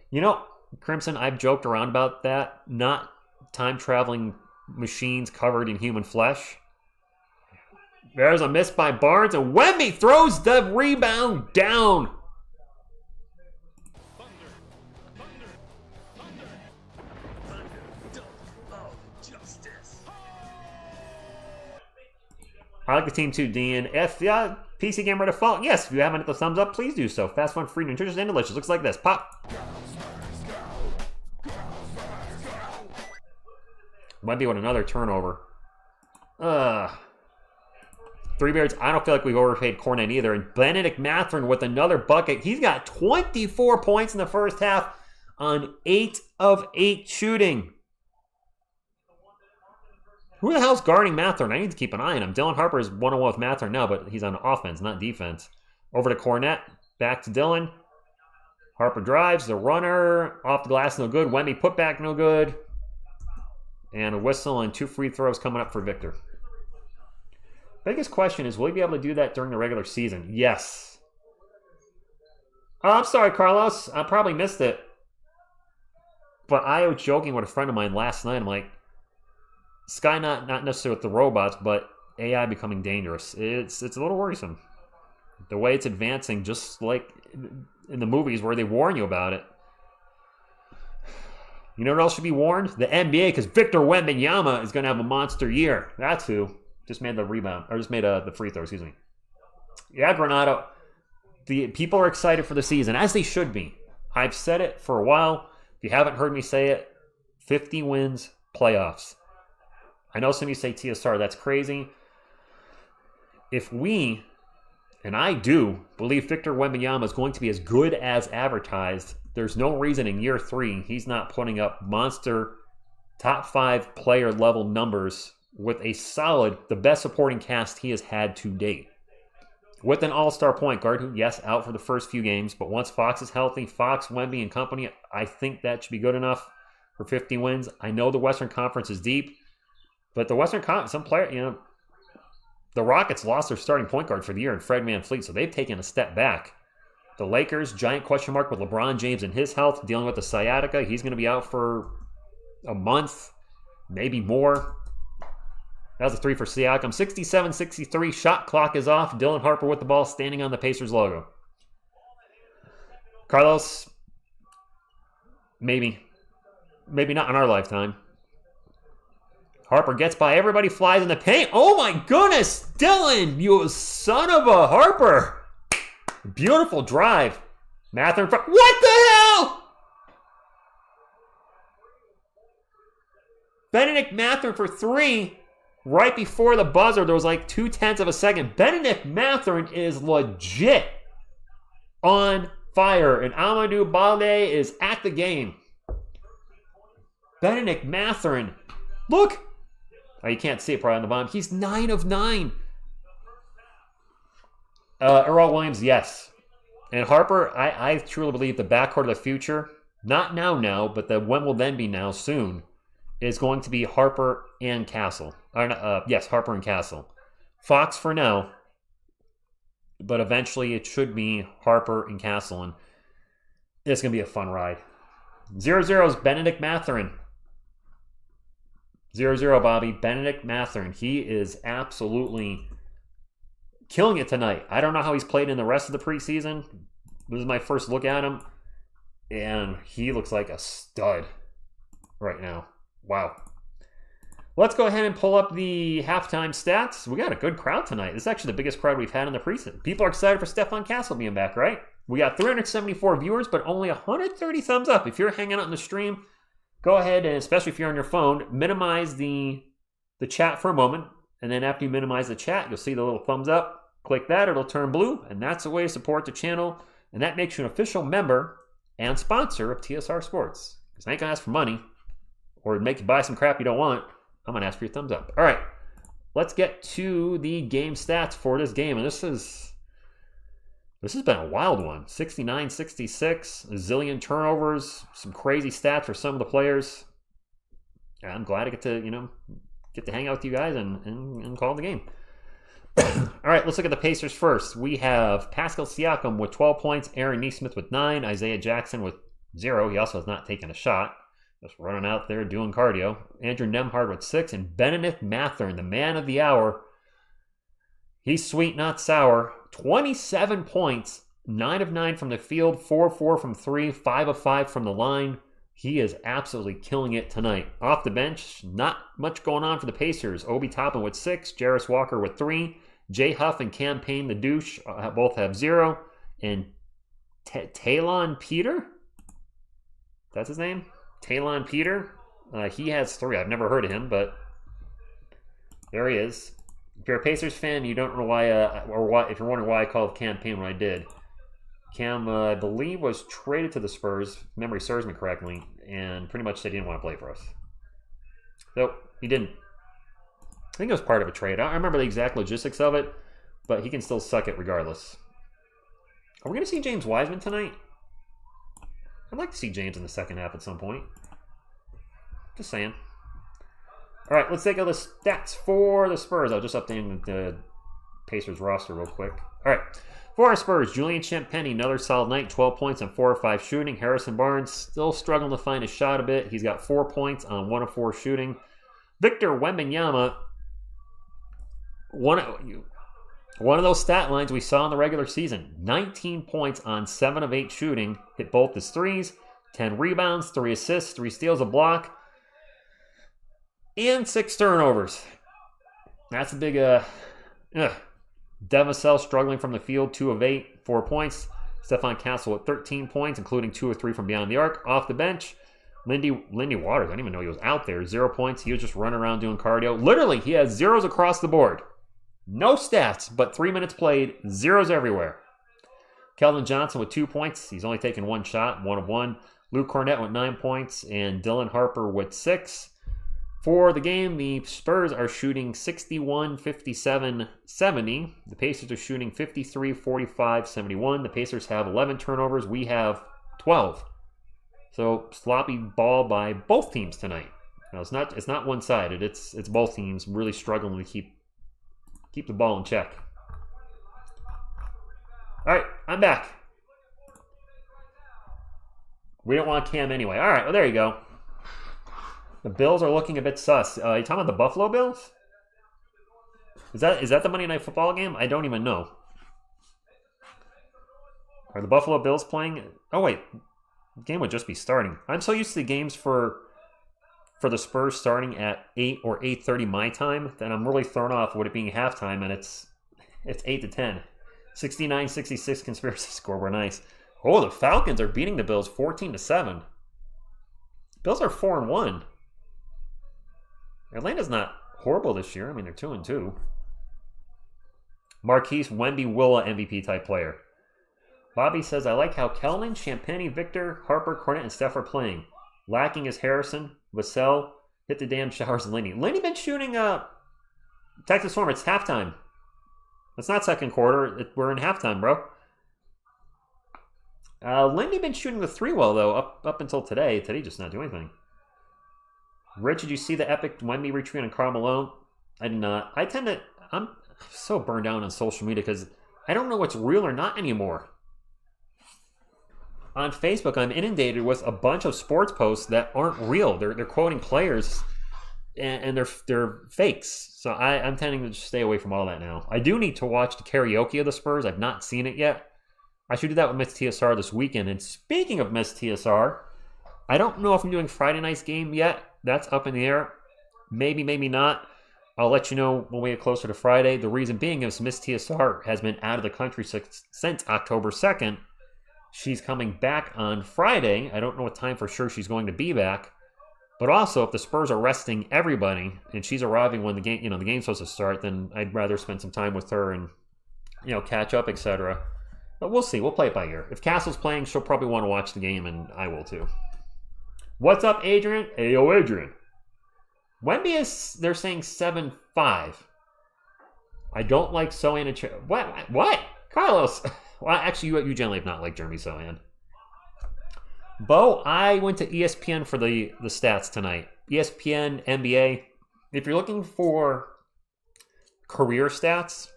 You know, Crimson, I've joked around about that. Not time-traveling machines covered in human flesh. There's a miss by Barnes, and Wemby throws the rebound down. I like the team too, Dean. If the PC gamer default, yes, if you haven't hit the thumbs up, please do so. Fast, fun, free, nutritious, and delicious. Looks like this. Pop. Might be with another turnover. 3 Beards, I don't feel like we've overpaid Cornet either. And Benedict Mathurin with another bucket. He's got 24 points in the first half on 8 of 8 shooting. Who the hell's guarding Mathurin? I need to keep an eye on him. Dylan Harper is one-on-one with Mathurin now, but he's on offense, not defense. Over to Cornet. Back to Dylan. Harper drives. The runner. Off the glass, no good. Wemby put back, no good. And a whistle and 2 free throws coming up for Victor. Biggest question is, will he be able to do that during the regular season? Yes. Oh, I'm sorry, Carlos. I probably missed it. But I was joking with a friend of mine last night. I'm like, Sky not necessarily with the robots, but AI becoming dangerous. It's a little worrisome. The way it's advancing, just like in the movies where they warn you about it. You know what else should be warned? The NBA, because Victor Wembanyama is going to have a monster year. That's who. Just made the rebound, or just made the free throw, excuse me. Yeah, Granado. The people are excited for the season, as they should be. I've said it for a while. If you haven't heard me say it, 50 wins, playoffs. I know some of you say TSR, that's crazy. If we, and I do, believe Victor Wembanyama is going to be as good as advertised, there's no reason in year 3 he's not putting up monster top 5 player level numbers with a solid, the best supporting cast he has had to date. With an all-star point guard who, yes, out for the first few games, but once Fox is healthy, Fox, Wemby, and company, I think that should be good enough for 50 wins. I know the Western Conference is deep, but the Western Conference, some player, the Rockets lost their starting point guard for the year in Fred VanVleet, so they've taken a step back. The Lakers, giant question mark with LeBron James and his health, dealing with the sciatica. He's going to be out for a month, maybe more. That was a 3 for Siakam. 67-63. Shot clock is off. Dylan Harper with the ball, standing on the Pacers logo. Carlos, maybe. Maybe not in our lifetime. Harper gets by. Everybody flies in the paint. Oh my goodness. Dylan, you son of a Harper. Beautiful drive. Mather in front. What the hell? Benedict Mather for 3. Right before the buzzer, there was like 0.2 of a second. Benedict Mathurin is legit on fire. And Amadou Balde is at the game. Benedict Mathurin. Look. Oh, you can't see it probably on the bottom. He's 9 of 9. Earl Williams, yes. And Harper, I truly believe the backcourt of the future, not now, but the when will then be now soon, is going to be Harper and Castle. Yes, Harper and Castle. Fox for now, but eventually it should be Harper and Castle, and it's going to be a fun ride. 0-0 is Benedict Mathurin. 0-0, Bobby. Benedict Mathurin. He is absolutely killing it tonight. I don't know how he's played in the rest of the preseason. This is my first look at him, and he looks like a stud right now. Wow. Let's go ahead and pull up the halftime stats. We got a good crowd tonight. This is actually the biggest crowd we've had in the preseason. People are excited for Stephon Castle being back, right? We got 374 viewers, but only 130 thumbs up. If you're hanging out in the stream, go ahead, and especially if you're on your phone, minimize the chat for a moment. And then after you minimize the chat, you'll see the little thumbs up. Click that, it'll turn blue, and that's a way to support the channel. And that makes you an official member and sponsor of TSR Sports. Because I ain't gonna ask for money or make you buy some crap you don't want. I'm gonna ask for your thumbs up. All right, let's get to the game stats for this game. And this has been a wild one. 69-66, a zillion turnovers, some crazy stats for some of the players. And I'm glad to get to hang out with you guys and call the game. All right, let's look at the Pacers first. We have Pascal Siakam with 12 points, Aaron Nesmith with 9, Isaiah Jackson with 0. He also has not taken a shot. Just running out there doing cardio. Andrew Nembhard with 6, and Benedict Mathurin, the man of the hour. He's sweet, not sour. 27 points, 9 of 9 from the field, 4 of 4 from 3, 5 of 5 from the line. He is absolutely killing it tonight. Off the bench, not much going on for the Pacers. Obi Toppin with 6, Jarris Walker with 3, Jay Huff and Cam Payne, the douche, both have 0, and Talon Peter? That's his name? Talon Peter? He has 3. I've never heard of him, but there he is. If you're a Pacers fan, you don't know why, if you're wondering why I called Cam Payne when I did. Cam, I believe, was traded to the Spurs, if memory serves me correctly, and pretty much said he didn't want to play for us. So, he didn't. I think it was part of a trade. I don't remember the exact logistics of it, but he can still suck it regardless. Are we going to see James Wiseman tonight? I'd like to see James in the second half at some point. Just saying. All right, let's take a look at the stats for the Spurs. I'll just update the Pacers roster real quick. All right. For our Spurs, Julian Champagnie, another solid night, 12 points on 4 of 5 shooting. Harrison Barnes still struggling to find his shot a bit. He's got 4 points on 1 of 4 shooting. Victor Wembanyama, one of those stat lines we saw in the regular season. 19 points on 7 of 8 shooting. Hit both his threes, 10 rebounds, 3 assists, 3 steals, a block, and 6 turnovers. That's a big Devin Vassell struggling from the field, 2 of 8, 4 points. Stephon Castle with 13 points, including 2 of 3 from beyond the arc. Off the bench, Lindy Waters, I didn't even know he was out there. 0 points. He was just running around doing cardio. Literally, he has zeros across the board. No stats, but 3 minutes played, zeros everywhere. Keldon Johnson with 2 points. He's only taken 1 shot, 1 of 1. Luke Cornett with 9 points, and Dylan Harper with 6. For the game, the Spurs are shooting 61, 57, 70. The Pacers are shooting 53, 45, 71. The Pacers have 11 turnovers. We have 12. So sloppy ball by both teams tonight. Now, it's not one-sided. It's both teams really struggling to keep the ball in check. All right, I'm back. We don't want Cam anyway. All right, well, there you go. The Bills are looking a bit sus. You talking about the Buffalo Bills? Is that the Monday Night Football game? I don't even know. Are the Buffalo Bills playing? Oh, wait. The game would just be starting. I'm so used to the games for the Spurs starting at 8 or 8:30 my time that I'm really thrown off with it being halftime, and it's 8 to 10. 69-66 conspiracy score. We're nice. Oh, the Falcons are beating the Bills 14-7. Bills are 4-1. Atlanta's not horrible this year. I mean, they're 2-2. Marquise Wemby Willa MVP type player. Bobby says, I like how Keldon, Champagnie, Victor, Harper, Cornette, and Steph are playing. Lacking is Harrison, Vassell, hit the damn showers, and Lindy. Lindy been shooting Texas Storm. It's halftime. It's not second quarter. We're in halftime, bro. Lindy been shooting the 3 well, though, up until today. Today just not doing anything. Rich, did you see the epic Wemby retweet on Karl Malone? I did not. I'm so burned down on social media because I don't know what's real or not anymore. On Facebook, I'm inundated with a bunch of sports posts that aren't real. They're quoting players, and they're fakes. So I'm tending to just stay away from all that now. I do need to watch the karaoke of the Spurs. I've not seen it yet. I should do that with Miss TSR this weekend. And speaking of Miss TSR, I don't know if I'm doing Friday night's game yet. That's up in the air. Maybe, maybe not. I'll let you know when we get closer to Friday. The reason being is Miss TSR has been out of the country since October 2nd. She's coming back on Friday. I don't know what time for sure she's going to be back. But also, if the Spurs are resting everybody and she's arriving when the game's supposed to start, then I'd rather spend some time with her and, catch up, etc. But we'll see. We'll play it by ear. If Castle's playing, she'll probably want to watch the game, and I will too. What's up, Adrian? Ayo, Adrian. Wemby they're saying 7-5. I don't like Sochan and What? Carlos? Well, actually, you generally have not liked Jeremy Sochan. Bo, I went to ESPN for the stats tonight. ESPN, NBA. If you're looking for career stats,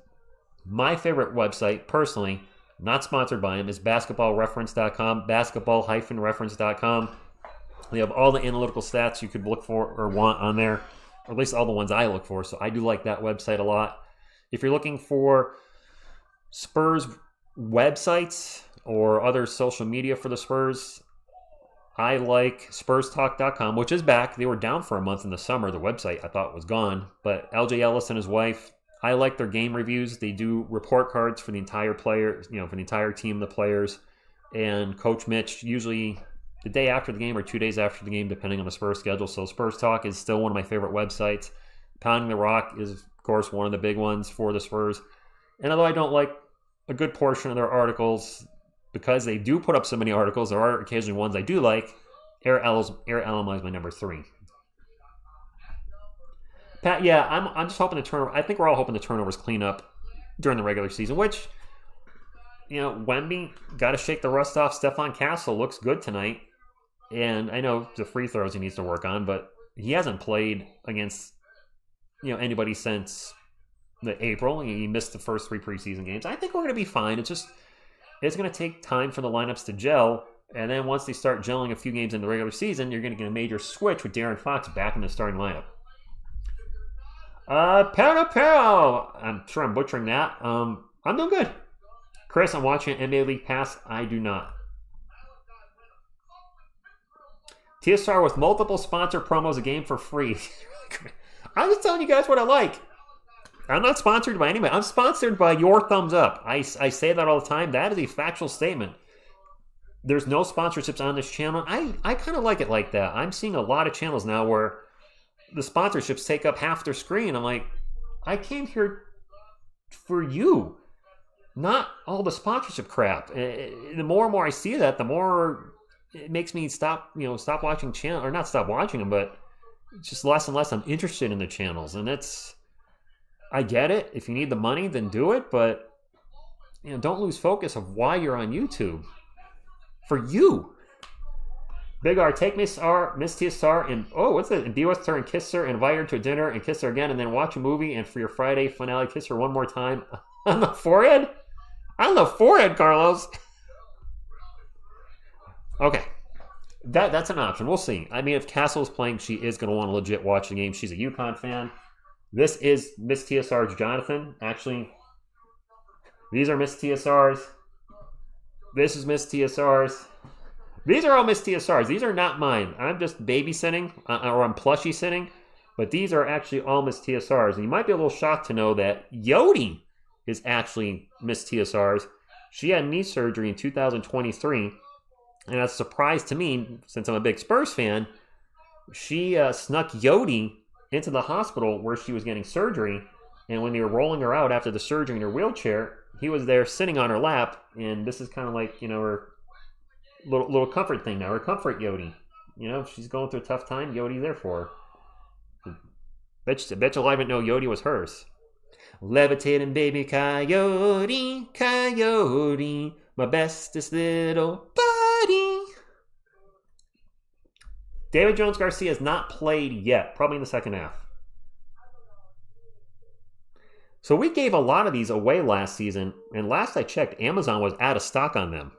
my favorite website, personally, not sponsored by him, is basketballreference.com, basketball-reference.com. They have all the analytical stats you could look for or want on there, or at least all the ones I look for, so I do like that website a lot. If you're looking for Spurs websites or other social media for the Spurs, I like SpursTalk.com, which is back. They were down for a month in the summer. The website I thought was gone, but LJ Ellis and his wife, I like their game reviews. They do report cards for the entire player, for the entire team, the players, and Coach Mitch usually the day after the game or 2 days after the game, depending on the Spurs schedule. So Spurs Talk is still one of my favorite websites. Pounding the Rock is, of course, one of the big ones for the Spurs. And although I don't like a good portion of their articles, because they do put up so many articles, there are occasionally ones I do like. Air Alamo is my number 3. Pat, yeah, I'm just hoping I think we're all hoping the turnovers clean up during the regular season, which, Wemby got to shake the rust off. Stephon Castle looks good tonight. And I know the free throws he needs to work on, but he hasn't played against, anybody since April. He missed the first 3 preseason games. I think we're going to be fine. It's going to take time for the lineups to gel. And then once they start gelling a few games in the regular season, you're going to get a major switch with De'Aaron Fox back in the starting lineup. Pow. I'm sure I'm butchering that. I'm doing good. Chris, I'm watching NBA League Pass. I do not. TSR with multiple sponsor promos, a game for free. I'm just telling you guys what I like. I'm not sponsored by anybody. I'm sponsored by your thumbs up. I say that all the time. That is a factual statement. There's no sponsorships on this channel. I kind of like it like that. I'm seeing a lot of channels now where the sponsorships take up half their screen. I'm like, I came here for you, not all the sponsorship crap. The more and more I see that, the more it makes me stop watching channel, or not stop watching them, but just less and less I'm interested in the channels. And I get it. If you need the money, then do it. But don't lose focus of why you're on YouTube. For you. Big R, take Miss TSR and what's it? And be with her and kiss her, invite her to dinner and kiss her again, and then watch a movie. And for your Friday finale, kiss her one more time on the forehead. On the forehead, Carlos. Okay. That's an option. We'll see. I mean, if Castle's playing, she is going to want to legit watch the game. She's a UConn fan. This is Miss TSR's Jonathan. Actually, these are Miss TSR's. This is Miss TSR's. These are all Miss TSR's. These are not mine. I'm just babysitting, or I'm plushie sitting. But these are actually all Miss TSR's. And you might be a little shocked to know that Yodi is actually Miss TSR's. She had knee surgery in 2023. And that's a surprise to me, since I'm a big Spurs fan. She snuck Yodi into the hospital where she was getting surgery. And when they were rolling her out after the surgery in her wheelchair, he was there sitting on her lap. And this is kind of like, her little comfort thing now. Her comfort Yodi. If she's going through a tough time, Yodi's there for her. Bet you'll even know Yodi was hers. Levitating baby coyote, coyote, my bestest little buddy. David Jones Garcia has not played yet, probably in the second half. So we gave a lot of these away last season, and last I checked, Amazon was out of stock on them.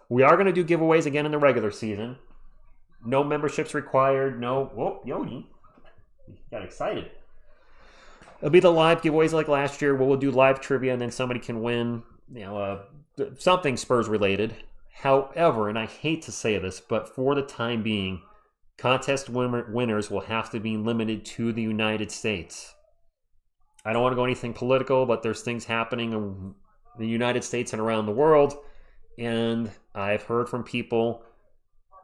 We are going to do giveaways again in the regular season. No memberships required. No. Oh, Yodi. He got excited. It'll be the live giveaways like last year where we'll do live trivia and then somebody can win, something Spurs related. However, and I hate to say this, but for the time being, contest winners will have to be limited to the United States. I don't want to go anything political, but there's things happening in the United States and around the world. And I've heard from people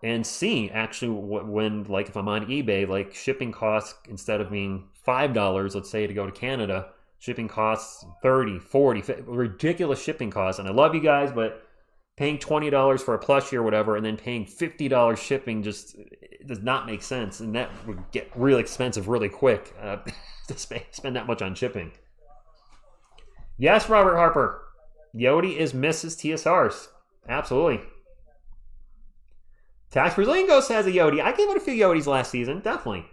and see actually when, like if I'm on eBay, like shipping costs, instead of being $5, let's say to go to Canada, shipping costs $30, $40, $50, ridiculous shipping costs. And I love you guys, but paying $20 for a plushie or whatever and then paying $50 shipping just does not make sense. And that would get really expensive really quick to spend that much on shipping. Yes, Robert Harper. Yodi is Mrs. TSR's. Absolutely. Tax Brazilian Ghost has a Yodi. I gave it a few Yodis last season. Definitely.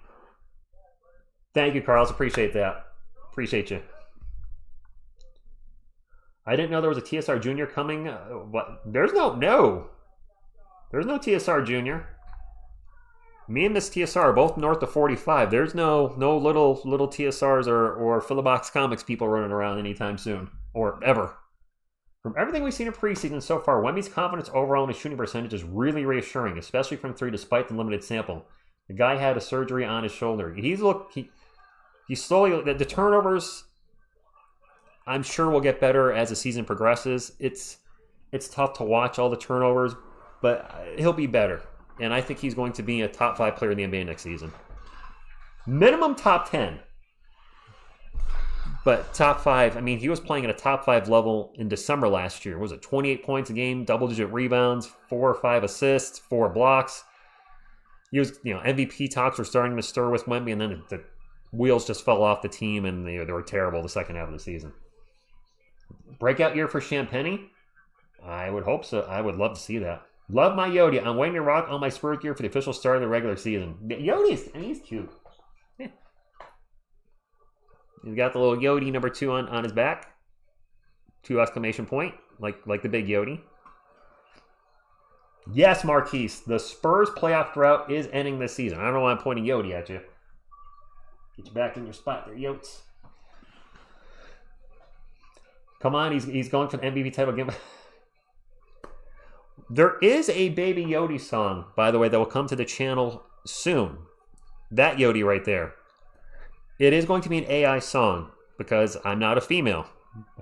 Thank you, Carlos. Appreciate that. Appreciate you. I didn't know there was a TSR Junior coming. What? There's no. There's no TSR Junior. Me and Miss TSR are both north of 45. There's no little TSRs or Philobox Comics people running around anytime soon. Or ever. From everything we've seen in preseason so far, Wemby's confidence overall in his shooting percentage is really reassuring, especially from three despite the limited sample. The guy had a surgery on his shoulder. He's slowly, the turnovers, I'm sure will get better as the season progresses. It's tough to watch all the turnovers, but he'll be better. And I think he's going to be a top 5 player in the NBA next season. Minimum top 10. But top 5, I mean, he was playing at a top 5 level in December last year. Was it 28 points a game, double-digit rebounds, 4 or 5 assists, 4 blocks? He was, MVP talks were starting to stir with Wemby, and then the wheels just fell off the team, and they were terrible the second half of the season. Breakout year for Champagnie? I would hope so. I would love to see that. Love my Yodi. I'm waiting to rock on my Spurs gear for the official start of the regular season. Yodi he's cute. Yeah. He's got the little Yodi number 2 on his back. 2 exclamation point, like the big Yodi. Yes, Marquise, the Spurs playoff drought is ending this season. I don't know why I'm pointing Yodi at you. Get you back in your spot there, Yotes. Come on, he's going for the MVP title again. There is a Baby Yodi song, by the way, that will come to the channel soon. That Yodi right there. It is going to be an AI song because I'm not a female.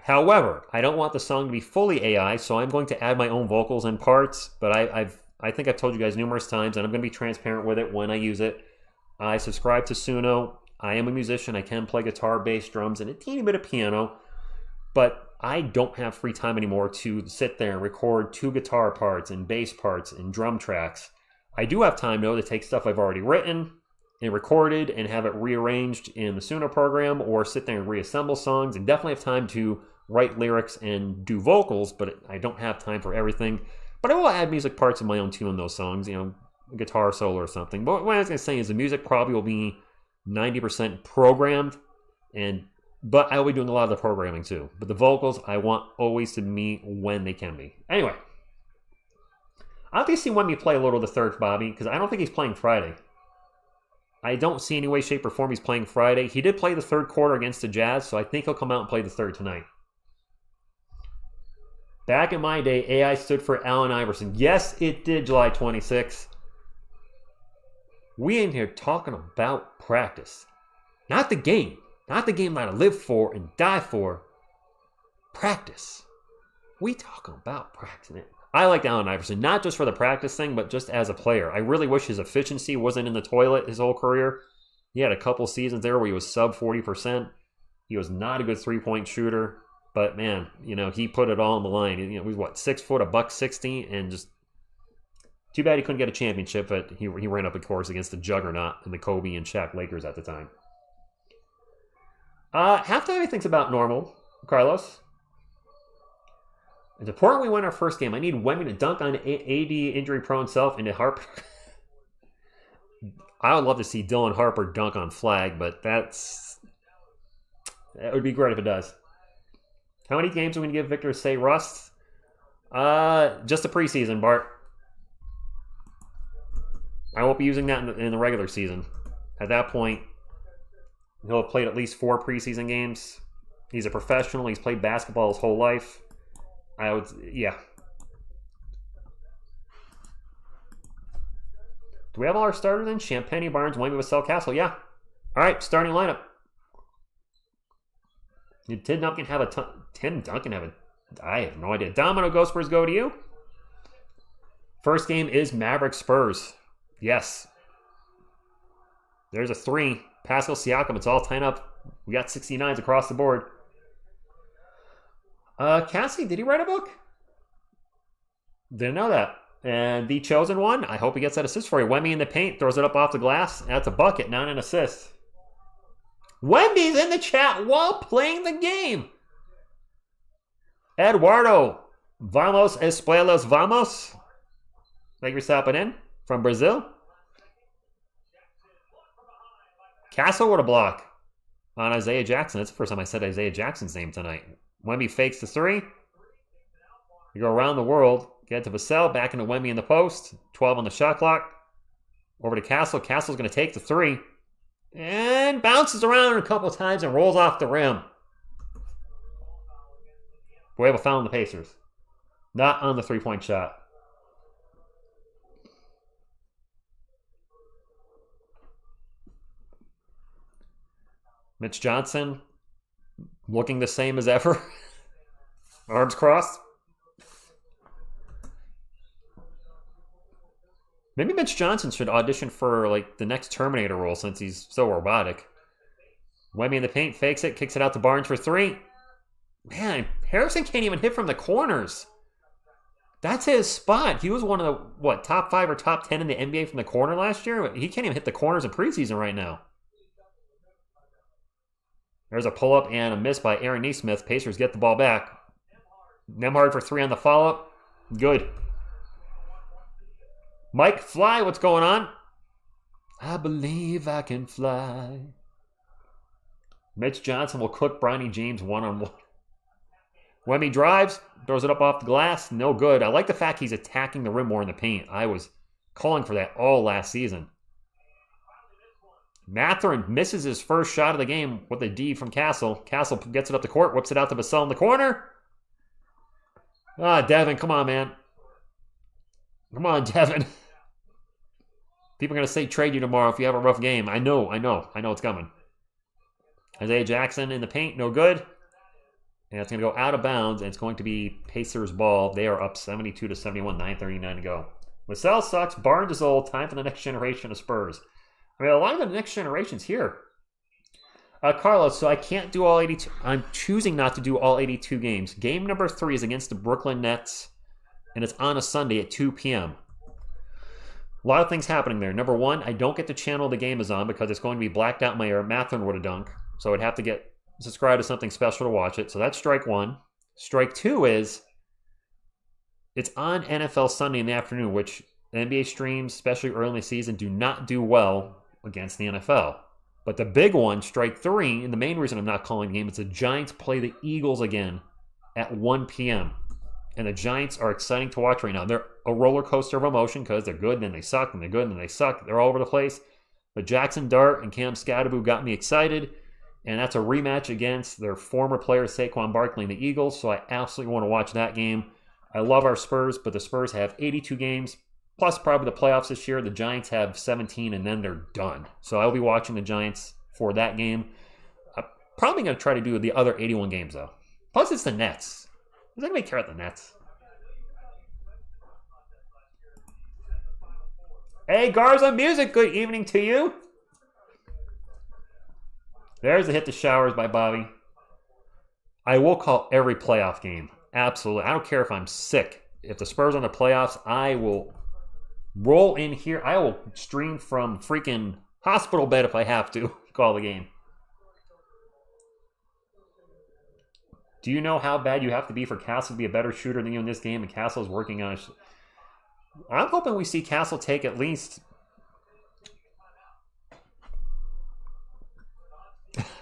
However, I don't want the song to be fully AI, so I'm going to add my own vocals and parts. But I think I've told you guys numerous times, and I'm going to be transparent with it when I use it. I subscribe to Suno. I am a musician. I can play guitar, bass, drums, and a teeny bit of piano. But I don't have free time anymore to sit there and record 2 guitar parts and bass parts and drum tracks. I do have time, though, to take stuff I've already written and recorded and have it rearranged in the Suno program, or sit there and reassemble songs, and definitely have time to write lyrics and do vocals, but I don't have time for everything. But I will add music parts of my own tune in those songs, a guitar solo or something. But what I was going to say is the music probably will be 90% programmed, but I will be doing a lot of the programming too. But the vocals, I want always to be when they can be. Anyway, I'll have to see Wemby play a little the third, Bobby, because I don't think he's playing Friday. I don't see any way, shape, or form he's playing Friday. He did play the third quarter against the Jazz, so I think he'll come out and play the third tonight. Back in my day, AI stood for Allen Iverson. Yes, it did, July 26th. We in here talking about practice. Not the game. Not the game that I live for and die for. Practice. We talking about practice. I like Allen Iverson, not just for the practice thing, but just as a player. I really wish his efficiency wasn't in the toilet his whole career. He had a couple seasons there where he was sub 40%. He was not a good three-point shooter. But, man, he put it all on the line. He was, 6 foot, $160, and just too bad he couldn't get a championship, but he ran up, of course, against the juggernaut in the Kobe and Shaq Lakers at the time. Halftime, I think's about normal, Carlos. It's important we win our first game. I need Wemby to dunk on AD injury-prone self into Harper. I would love to see Dylan Harper dunk on Flag, but that would be great if it does. How many games are we going to give Victor Say Rust? Just the preseason, Bart. I won't be using that in the regular season. At that point, he'll have played at least 4 preseason games. He's a professional. He's played basketball his whole life. Yeah. Do we have all our starters in? Champagnie, Barnes, Wemby, Vassell, Castle. Yeah. All right, starting lineup. Did Tim Duncan have a ton? Tim Duncan have a... I have no idea. Domino, go Spurs, go to you. First game is Mavericks Spurs. Yes. There's a 3. Pascal Siakam. It's all tied up. We got 69s across the board. Cassie, did he write a book? Didn't know that. And the chosen one, I hope he gets that assist for you. Wemby in the paint, throws it up off the glass. That's a bucket, not an assist. Wemby's in the chat while playing the game. Eduardo, vamos, espuelas, vamos. Thank you for stopping in from Brazil. Castle with a block on Isaiah Jackson. That's the first time I said Isaiah Jackson's name tonight. Wemby fakes the 3. We go around the world. Get to Vassell. Back into Wemby in the post. 12 on the shot clock. Over to Castle. Castle's going to take the 3. And bounces around a couple of times and rolls off the rim. We have a foul on the Pacers. Not on the 3-point shot. Mitch Johnson looking the same as ever. Arms crossed. Maybe Mitch Johnson should audition for the next Terminator role since he's so robotic. Wemby in the paint, fakes it, kicks it out to Barnes for 3. Man, Harrison can't even hit from the corners. That's his spot. He was one of the, top 5 or top 10 in the NBA from the corner last year? He can't even hit the corners in preseason right now. There's a pull-up and a miss by Aaron Nesmith. Pacers get the ball back. Nembhard for 3 on the follow-up. Good. Mike Fly, what's going on? I believe I can fly. Mitch Johnson will cook Bronny James one-on-one. Wemby drives, throws it up off the glass. No good. I like the fact he's attacking the rim more in the paint. I was calling for that all last season. Mathurin misses his first shot of the game with a D from Castle. Castle gets it up the court, whips it out to Vassell in the corner. Devin, come on, man. Come on, Devin. People are going to say trade you tomorrow if you have a rough game. I know it's coming. Isaiah Jackson in the paint, no good. And it's going to go out of bounds, and it's going to be Pacers ball. They are up 72-71, 9:39 to go. Vassell sucks. Barnes is old. Time for the next generation of Spurs. I mean, a lot of the next generation's here. Carlos, so I can't do all 82. I'm choosing not to do all 82 games. Game number 3 is against the Brooklyn Nets, and it's on a Sunday at 2 p.m. A lot of things happening there. Number 1, I don't get to channel the game is on because it's going to be blacked out in my ear. Mathurin would have dunk, so I'd have to get subscribed to something special to watch it. So that's strike 1. Strike 2 is it's on NFL Sunday in the afternoon, which NBA streams, especially early in the season, do not do well against the NFL. But the big one, strike 3, and the main reason I'm not calling the game, is the Giants play the Eagles again at 1 p.m. And the Giants are exciting to watch right now. They're a roller coaster of emotion because they're good, and then they suck, and they're good, and then they suck. They're all over the place. But Jackson Dart and Cam Scadaboo got me excited. And that's a rematch against their former player, Saquon Barkley, and the Eagles. So I absolutely want to watch that game. I love our Spurs, but the Spurs have 82 games, plus probably the playoffs this year. The Giants have 17, and then they're done. So I'll be watching the Giants for that game. I'm probably going to try to do the other 81 games, though. Plus, it's the Nets. Does anybody care about the Nets? Hey, Garza Music, good evening to you. There's a hit to showers by Bobby. I will call every playoff game. Absolutely. I don't care if I'm sick. If the Spurs are in the playoffs, I will roll in here. I will stream from freaking hospital bed if I have to call the game. Do you know how bad you have to be for Castle to be a better shooter than you in this game? And Castle is working on it. I'm hoping we see Castle take at least...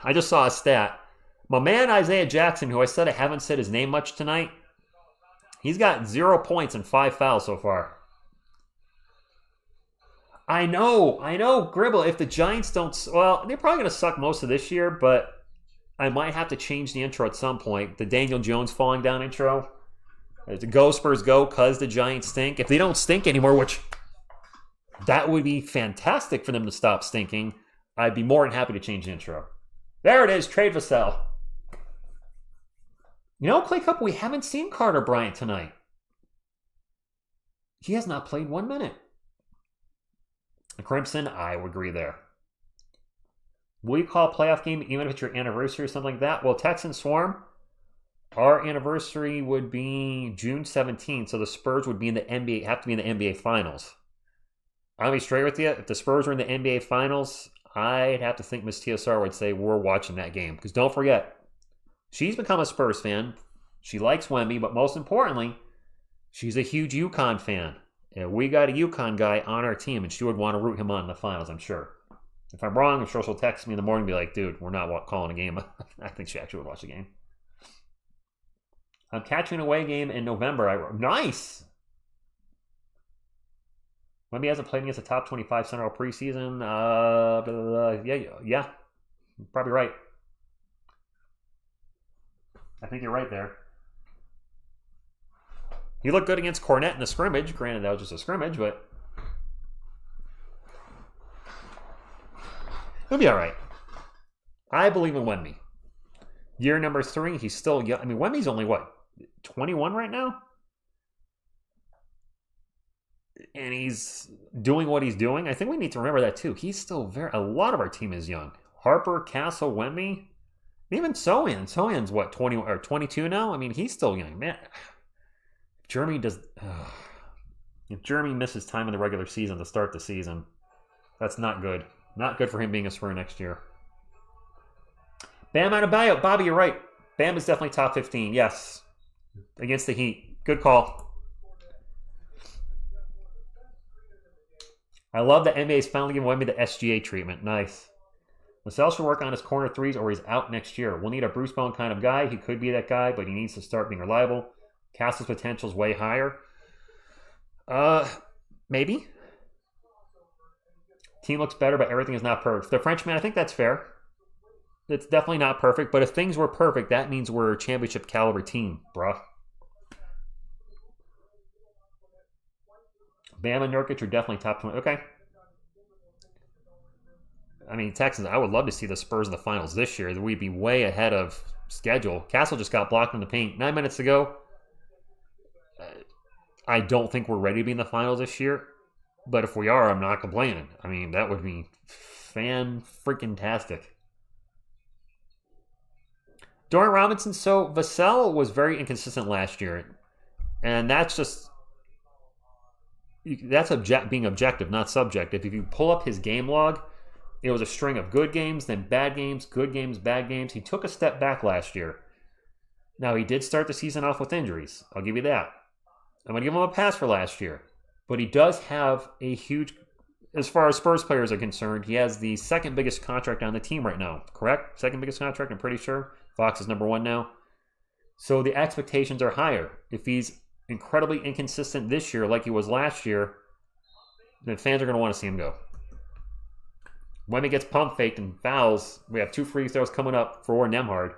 I just saw a stat. My man Isaiah Jackson, who I said I haven't said his name much tonight, he's got 0 points and 5 fouls so far. I know, Gribble. If the Giants don't... Well, they're probably going to suck most of this year, but I might have to change the intro at some point. The Daniel Jones falling down intro. To go Spurs go because the Giants stink. If they don't stink anymore, which that would be fantastic for them to stop stinking, I'd be more than happy to change the intro. There it is, trade Vassell. You know, Clay Cup, we haven't seen Carter Bryant tonight. He has not played 1 minute. Crimson, I would agree there. Will you call a playoff game even if it's your anniversary or something like that? Well, Texan Swarm, our anniversary would be June 17th, so the Spurs would be in the NBA, have to be in the NBA Finals. I'll be straight with you. If the Spurs were in the NBA Finals, I'd have to think Miss TSR would say we're watching that game. Because don't forget, she's become a Spurs fan. She likes Wemby, but most importantly, she's a huge UConn fan. And we got a UConn guy on our team, and she would want to root him on in the finals, I'm sure. If I'm wrong, I'm sure she'll text me in the morning and be like, dude, we're not calling a game. I think she actually would watch the game. I'm catching an away game in November. Nice! Wemby hasn't played against a top 25 center all preseason. Yeah. Probably right. I think you're right there. He looked good against Cornette in the scrimmage. Granted, that was just a scrimmage, but he'll be all right. I believe in Wemby. Year number 3, he's still young. I mean, Wemby's only, 21 right now? And he's doing what he's doing. I think we need to remember that, too. He's still a lot of our team is young. Harper, Castle, Wemby, even Sochan. Sochan's, 20 or 22 now? I mean, he's still young. Man, if Jeremy misses time in the regular season to start the season, that's not good. Not good for him being a Spur next year. Bam Adebayo. Bobby, you're right. Bam is definitely top 15. Yes. Against the Heat. Good call. I love that NBA's finally giving Wemby the SGA treatment. Nice. Vassell should work on his corner threes or he's out next year. We'll need a Bruce Bowen kind of guy. He could be that guy, but he needs to start being reliable. Castle's potential is way higher. Maybe. Team looks better, but everything is not perfect. The Frenchman, I think that's fair. It's definitely not perfect, but if things were perfect, that means we're a championship caliber team, bruh. Bam and Nurkic are definitely top 20. Okay. I mean, Texans, I would love to see the Spurs in the finals this year. We'd be way ahead of schedule. Castle just got blocked in the paint 9 minutes ago. I don't think we're ready to be in the finals this year. But if we are, I'm not complaining. I mean, that would be fan-freaking-tastic. Dorian Robinson, so Vassell was very inconsistent last year. And that's just... That's being objective, not subjective. If you pull up his game log, it was a string of good games, then bad games, good games, bad games. He took a step back last year. Now, he did start the season off with injuries. I'll give you that. I'm going to give him a pass for last year. But he does have a huge, as far as Spurs players are concerned, he has the second biggest contract on the team right now. Correct? Second biggest contract, I'm pretty sure. Fox is number 1 now. So the expectations are higher. If he's incredibly inconsistent this year like he was last year, then fans are going to want to see him go. Wemby gets pump faked and fouls. We have 2 free throws coming up for Nembhard.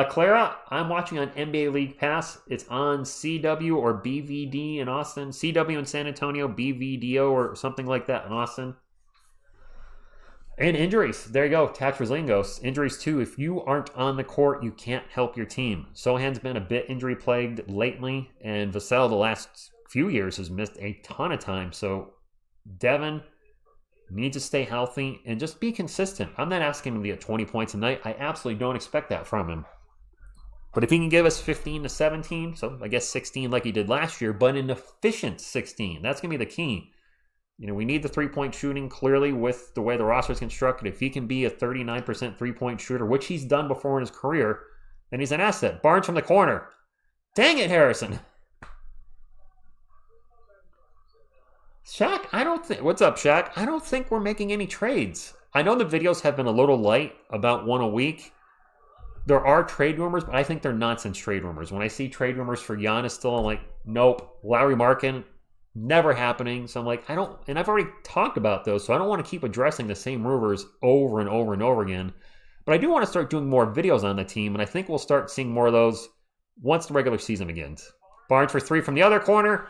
Clara, I'm watching on NBA League Pass. It's on CW or BVD in Austin. CW in San Antonio, BVDO or something like that in Austin. And injuries. There you go. Tax Roslingos. Injuries too. If you aren't on the court, you can't help your team. Sochan's been a bit injury plagued lately, and Vassell the last few years has missed a ton of time. So Devin needs to stay healthy and just be consistent. I'm not asking him to get 20 points a night. I absolutely don't expect that from him. But if he can give us 15 to 17, so I guess 16 like he did last year, but an efficient 16, that's going to be the key. You know, we need the three-point shooting clearly with the way the roster is constructed. If he can be a 39% three-point shooter, which he's done before in his career, then he's an asset. Barnes from the corner. Dang it, Harrison. Shaq, I don't think... What's up, Shaq? I don't think we're making any trades. I know the videos have been a little light, about one a week. There are trade rumors, but I think they're nonsense trade rumors. When I see trade rumors for Giannis still, I'm like, nope. Lowry Markin, never happening. So I'm like, I don't... And I've already talked about those, so I don't want to keep addressing the same rumors over and over and over again. But I do want to start doing more videos on the team, and I think we'll start seeing more of those once the regular season begins. Barnes for 3 from the other corner.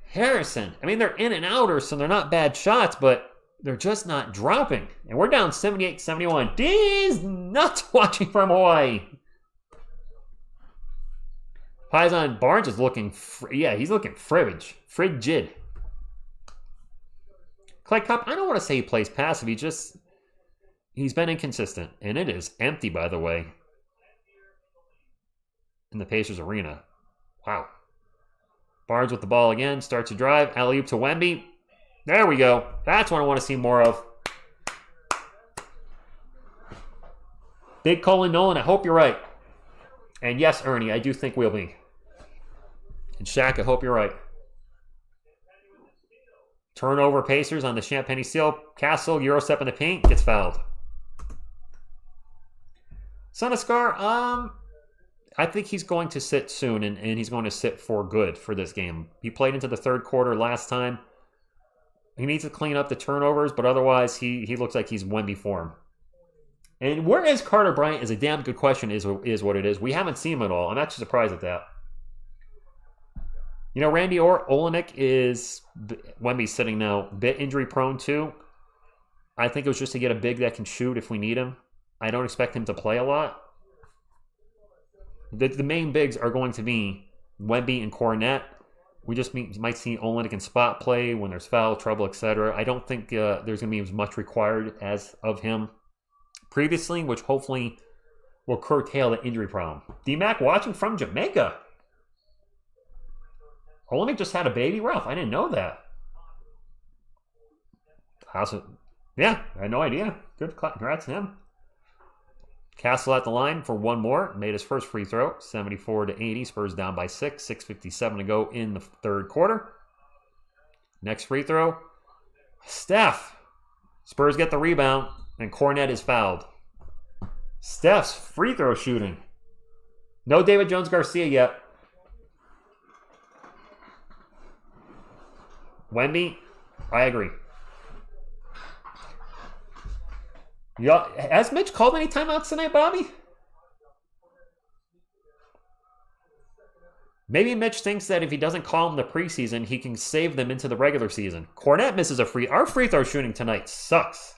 Harrison. I mean, they're in and outers, so they're not bad shots, but they're just not dropping. And we're down 78-71. D's nuts watching from Hawaii. Paisan Barnes is looking... he's looking frigid. Clay Cup, I don't want to say he plays passive. He's been inconsistent. And it is empty, by the way, in the Pacers arena. Wow. Barnes with the ball again. Starts to drive. Alley-oop to Wemby. There we go. That's what I want to see more of. Big Colin Nolan, I hope you're right. And yes, Ernie, I do think we'll be. And Shaq, I hope you're right. Turnover Pacers on the Champagnie seal. Castle, Euro step in the paint, gets fouled. Son of Scar, I think he's going to sit soon, and he's going to sit for good for this game. He played into the third quarter last time. He needs to clean up the turnovers, but otherwise he looks like he's Wemby form. And where is Carter Bryant is a damn good question, is what it is. We haven't seen him at all. I'm actually surprised at that. You know, Randy Olenek is Wemby's sitting now, bit injury prone too. I think it was just to get a big that can shoot if we need him. I don't expect him to play a lot. The main bigs are going to be Wemby and Cornette. We just might see Olenek in spot play when there's foul trouble, etc. I don't think there's going to be as much required as of him previously, which hopefully will curtail the injury problem. D-Mac watching from Jamaica. Olenek just had a baby, Ralph. I didn't know that. Awesome. Yeah, I had no idea. Good, congrats to him. Castle at the line for one more. Made his first free throw. 74-80. Spurs down by 6. 6:57 to go in the third quarter. Next free throw. Steph. Spurs get the rebound. And Cornette is fouled. Steph's free throw shooting. No David Jones-Garcia yet. Wemby. I agree. Has Mitch called any timeouts tonight, Bobby? Maybe Mitch thinks that if he doesn't call them the preseason, he can save them into the regular season. Cornette misses a free... Our free throw shooting tonight sucks.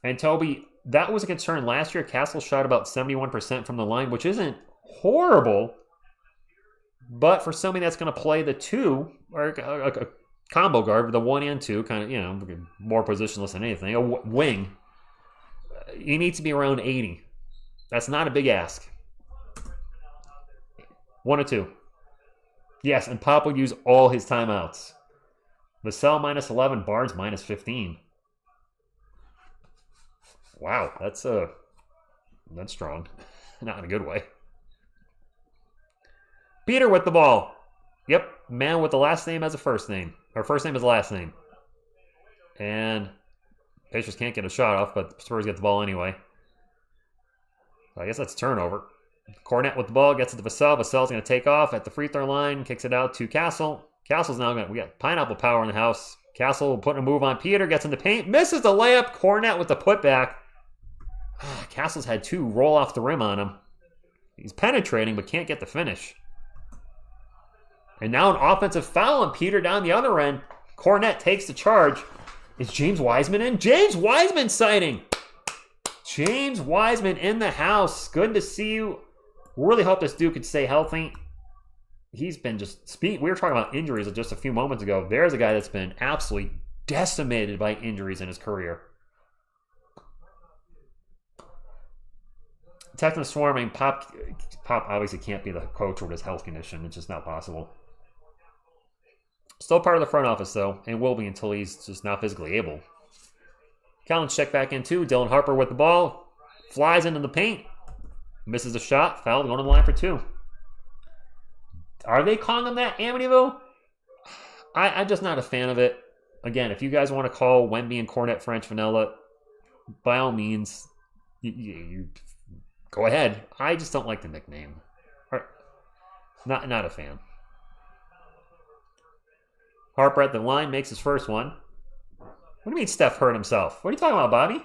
And Toby, that was a concern last year. Castle shot about 71% from the line, which isn't horrible. But for somebody that's going to play the 2, or a combo guard, the 1 and 2, kind of, you know, more positionless than anything, a wing, he needs to be around 80. That's not a big ask. 1 or 2. Yes, and Pop will use all his timeouts. Vassell minus 11, Barnes minus 15. Wow, that's strong. Not in a good way. Peter with the ball. Yep, man with the last name as a first name. Or first name as a last name. And Pacers can't get a shot off, but the Spurs get the ball anyway. So I guess that's turnover. Cornet with the ball, gets it to Vassell. Vassell's going to take off at the free throw line, kicks it out to Castle. Castle's now going to, we got pineapple power in the house. Castle putting a move on Peter, gets in the paint, misses the layup. Cornet with the putback. Castle's had 2 roll off the rim on him. He's penetrating, but can't get the finish. And now an offensive foul on Peter down the other end. Cornet takes the charge. Is James Wiseman in? James Wiseman sighting. James Wiseman in the house. Good to see you. Really hope this dude could stay healthy. He's been just... We were talking about injuries just a few moments ago. There's a guy that's been absolutely decimated by injuries in his career. Texans swarming. Pop obviously can't be the coach with his health condition. It's just not possible. Still part of the front office, though, and will be until he's just not physically able. Collins check back in, too. Dylan Harper with the ball. Flies into the paint. Misses the shot. Foul, going to the line for 2. Are they calling him that, Amityville? I'm just not a fan of it. Again, if you guys want to call Wemby and Cornet French Vanilla, by all means, you go ahead. I just don't like the nickname. Not a fan. Harper at the line makes his first one. What do you mean Steph hurt himself? What are you talking about, Bobby?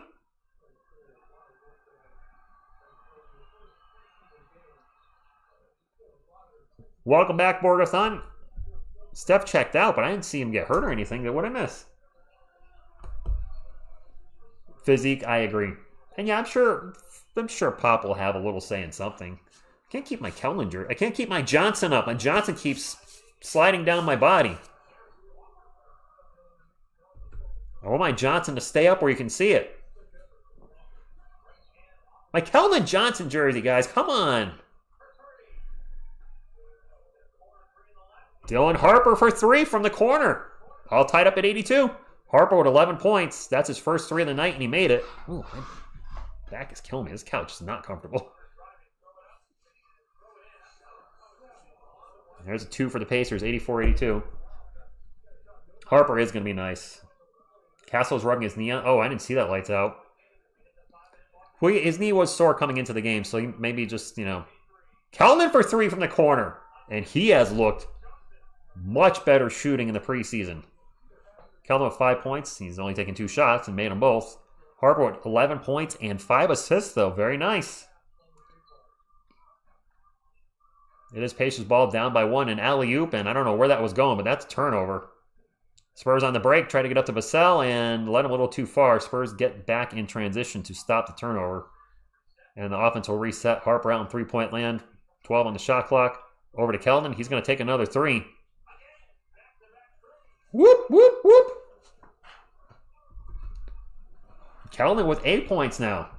Welcome back, Borgathon. Steph checked out, but I didn't see him get hurt or anything. What did I miss? Physique, I agree. And yeah, I'm sure Pop will have a little say in something. I can't keep my Kellinger. I can't keep my Johnson up. My Johnson keeps sliding down my body. I want my Johnson to stay up where you can see it. My Keldon Johnson jersey, guys. Come on. Dylan Harper for 3 from the corner. All tied up at 82. Harper with 11 points. That's his first 3 of the night, and he made it. Ooh, my back is killing me. This couch is not comfortable. There's a 2 for the Pacers, 84-82. Harper is going to be nice. Castle's rubbing his knee on. Oh, I didn't see that lights out. Well, his knee was sore coming into the game, so he maybe just, Keldon for 3 from the corner. And he has looked much better shooting in the preseason. Keldon with 5 points. He's only taken 2 shots and made them both. Harper with 11 points and 5 assists, though. Very nice. It is Pacers ball down by 1 in alley-oop, and I don't know where that was going, but that's a turnover. Spurs on the break, try to get up to Vassell and led him a little too far. Spurs get back in transition to stop the turnover. And the offense will reset. Harper out in three-point land. 12 on the shot clock. Over to Keldon. He's going to take another 3. Whoop, whoop, whoop. Keldon with 8 points now.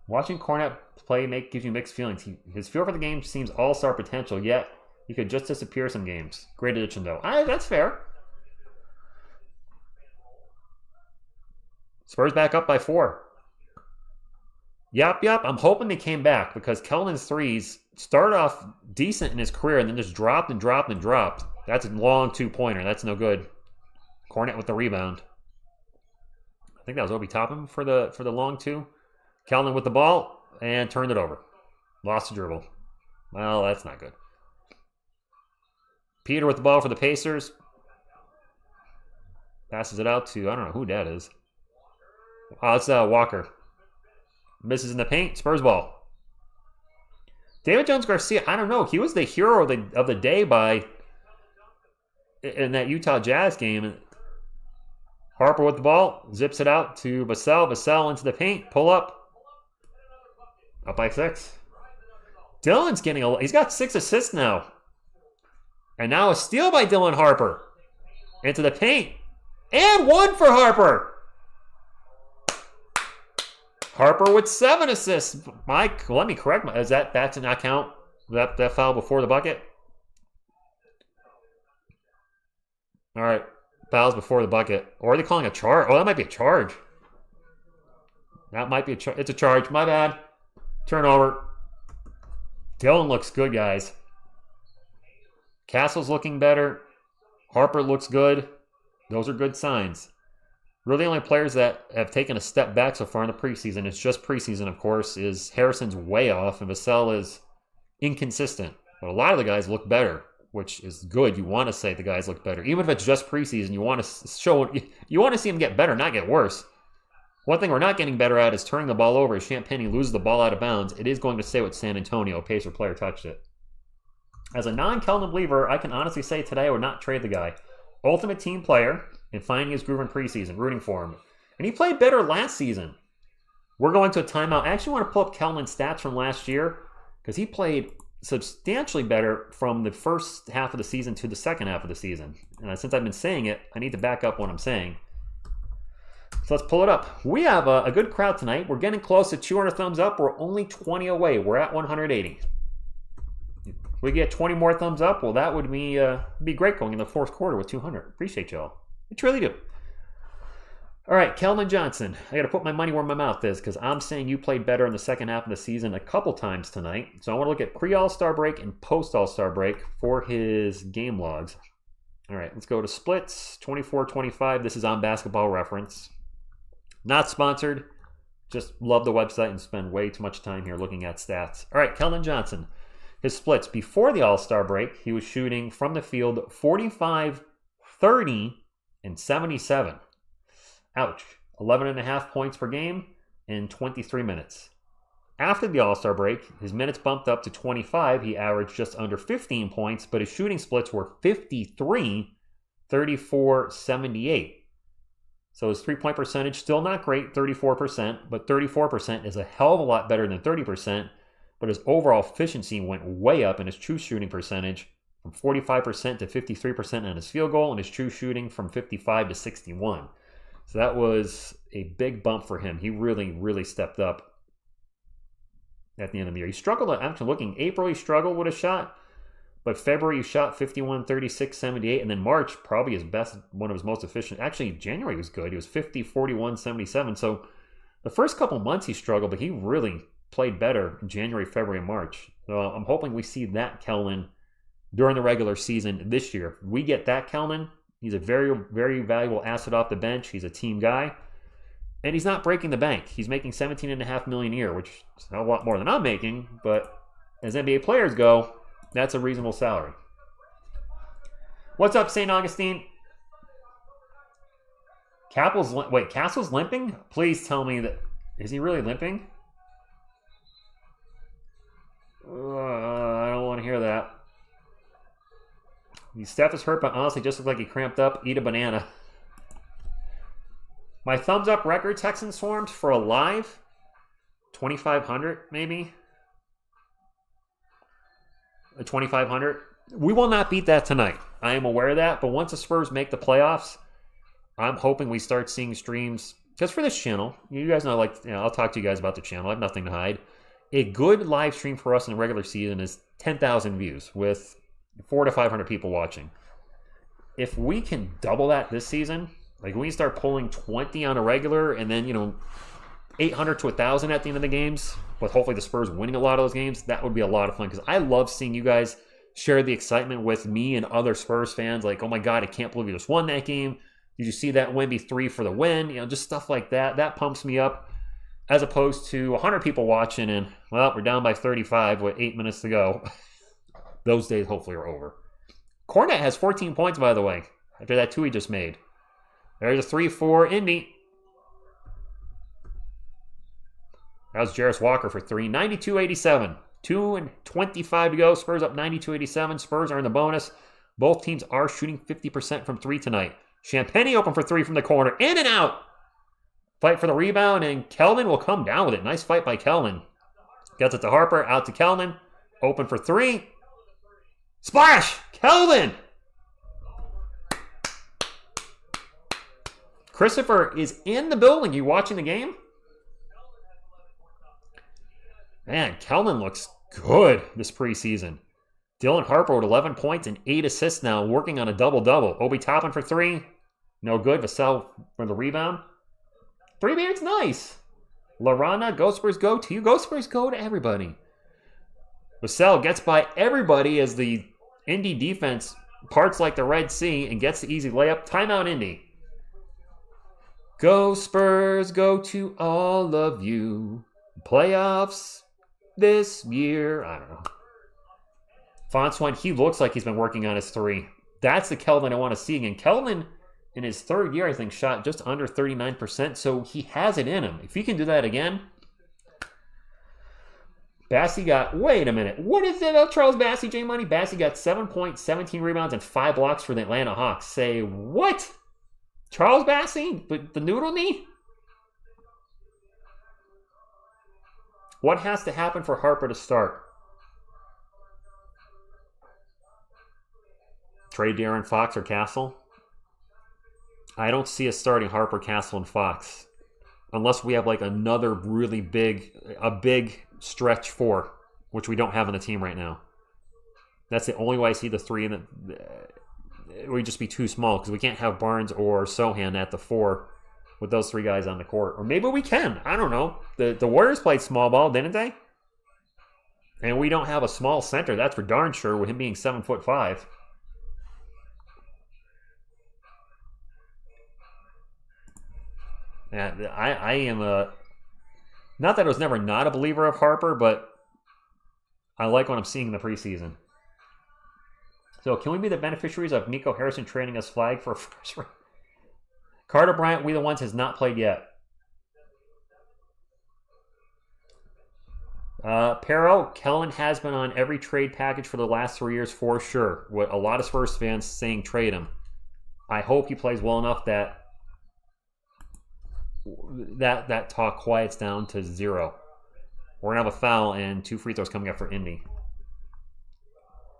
Watching Cornet play gives you mixed feelings. His feel for the game seems all-star potential, yet he could just disappear some games. Great addition, though. That's fair. Spurs back up by 4. Yep. I'm hoping they came back because Keldon's threes started off decent in his career and then just dropped and dropped and dropped. That's a long 2-pointer. That's no good. Cornet with the rebound. I think that was Obi Toppin for the long 2. Keldon with the ball and turned it over. Lost the dribble. Well, that's not good. Peter with the ball for the Pacers. Passes it out to, I don't know who that is. Oh, it's Walker. Misses in the paint. Spurs ball. David Jones-Garcia, I don't know. He was the hero of the day in that Utah Jazz game. Harper with the ball. Zips it out to Vassell. Vassell into the paint. Pull up. Up by 6. Dylan's getting he's got 6 assists now. And now a steal by Dylan Harper. Into the paint. And 1 for Harper. Harper with 7 assists. Mike, let me correct my. Is that did not count? That foul before the bucket? All right. Fouls before the bucket. Or are they calling a charge? Oh, that might be a charge. That might be a charge. It's a charge. My bad. Turnover. Dylan looks good, guys. Castle's looking better. Harper looks good. Those are good signs. Really, the only players that have taken a step back so far in the preseason, it's just preseason, of course, is Harrison's way off, and Vassell is inconsistent. But a lot of the guys look better, which is good. You want to say the guys look better. Even if it's just preseason, you want to show, you want to see them get better, not get worse. One thing we're not getting better at is turning the ball over. As Champagnie loses the ball out of bounds, it is going to stay with San Antonio. Pacer player touched it. As a non-Keldon believer, I can honestly say today I would not trade the guy. Ultimate team player and finding his groove in preseason, rooting for him. And he played better last season. We're going to a timeout. I actually want to pull up Keldon's stats from last year because he played substantially better from the first half of the season to the second half of the season. And since I've been saying it, I need to back up what I'm saying. So let's pull it up. We have a good crowd tonight. We're getting close to 200 thumbs up. We're only 20 away. We're at 180. If we get 20 more thumbs up, well, that would be great going in the fourth quarter with 200. Appreciate y'all. I truly do. All right, Keldon Johnson. I got to put my money where my mouth is because I'm saying you played better in the second half of the season a couple times tonight. So I want to look at pre-All-Star break and post-All-Star break for his game logs. All right, let's go to splits, 24-25. This is on Basketball Reference. Not sponsored. Just love the website and spend way too much time here looking at stats. All right, Keldon Johnson. His splits before the All-Star break, he was shooting from the field 45, 30, and 77. Ouch. 11.5 points per game in 23 minutes. After the All-Star break, his minutes bumped up to 25. He averaged just under 15 points, but his shooting splits were 53, 34, 78. So his three-point percentage, still not great, 34%, but 34% is a hell of a lot better than 30%, but his overall efficiency went way up in his true shooting percentage from 45% to 53% on his field goal, and his true shooting from 55 to 61. So that was a big bump for him. He really, really stepped up at the end of the year. He struggled, actually looking, April he struggled with a shot, but February he shot 51, 36, 78, and then March probably his best, one of his most efficient. Actually, January was good. He was 50, 41, 77. So the first couple months he struggled, but he really played better in January, February, and March. So I'm hoping we see that Keldon during the regular season this year. If we get that Keldon, he's a very, very valuable asset off the bench. He's a team guy. And he's not breaking the bank. He's making $17.5 million a year, which is a lot more than I'm making. But as NBA players go, that's a reasonable salary. What's up, St. Augustine? Castle's limping? Please tell me that. Is he really limping? I don't want to hear that. Steph is hurt, but honestly just looked like he cramped up. Eat a banana. My thumbs up record, Texans Swarms, for a live 2,500 maybe. 2,500. We will not beat that tonight. I am aware of that. But once the Spurs make the playoffs, I'm hoping we start seeing streams just for this channel. You guys know, I'll talk to you guys about the channel. I have nothing to hide. A good live stream for us in the regular season is 10,000 views with 400 to 500 people watching. If we can double that this season, like we start pulling 20 on a regular and then, 800 to 1,000 at the end of the games, with hopefully the Spurs winning a lot of those games, that would be a lot of fun because I love seeing you guys share the excitement with me and other Spurs fans. Like, oh my God, I can't believe you just won that game. Did you see that Wemby 3 for the win? Just stuff like that. That pumps me up as opposed to 100 people watching and, well, we're down by 35 with 8 minutes to go. Those days hopefully are over. Cornet has 14 points, by the way, after that 2 he just made. There's a 3 for Indy. That was Jarris Walker for 3. 92-87. 2:25 to go. Spurs up 92-87. Spurs are in the bonus. Both teams are shooting 50% from 3 tonight. Champagnie open for 3 from the corner. In and out. Fight for the rebound, and Keldon will come down with it. Nice fight by Keldon. Gets it to Harper. Out to Keldon. Open for 3. Splash! Keldon! Christopher is in the building. You watching the game? Man, Keldon looks good this preseason. Dylan Harper with 11 points and 8 assists now, working on a double-double. Obi Toppin for 3. No good. Vassell for the rebound. 3 minutes, nice. Larana, Go Spurs go to you. Go Spurs go to everybody. Vassell gets by everybody as the Indy defense parts like the Red Sea and gets the easy layup. Timeout, Indy. Go Spurs, go to all of you. Playoffs this year. I don't know. Fontswine, he looks like he's been working on his three. That's the Keldon I want to see again. Keldon, in his third year, I think, shot just under 39%, so he has it in him. If he can do that again. Bassey got, wait a minute, what is it about Charles Bassey, J Money? Bassey got 7 points, 17 rebounds, and 5 blocks for the Atlanta Hawks. Say what? Charles Bassey? The noodle knee? What has to happen for Harper to start? Trade De'Aaron Fox or Castle? I don't see us starting Harper, Castle, and Fox. Unless we have like another really big stretch four, which we don't have on the team right now. That's the only way I see the three, and it would just be too small because we can't have Barnes or Sochan at the four with those three guys on the court. Or maybe we can. I don't know. The Warriors played small ball, didn't they? And we don't have a small center. That's for darn sure with him being 7'5". Yeah, I am not that I was never not a believer of Harper, but I like what I'm seeing in the preseason. So can we be the beneficiaries of Nico Harrison trading us flag for a first round? Carter Bryant, we the ones, has not played yet. Perro, Kellen has been on every trade package for the last 3 years for sure. With a lot of Spurs fans saying trade him. I hope he plays well enough that talk quiets down to 0. We're going to have a foul and 2 free throws coming up for Indy.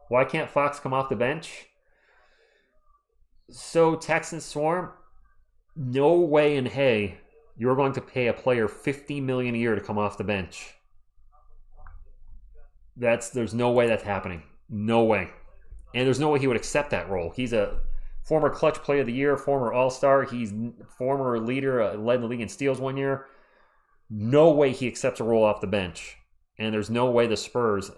Why can't Fox come off the bench? So, Texans Swarm, no way in hay you're going to pay a player $50 million a year to come off the bench. There's no way that's happening. No way. And there's no way he would accept that role. He's a former clutch player of the year, former all-star. He's former leader, led the league in steals 1 year. No way he accepts a role off the bench. And there's no way the Spurs,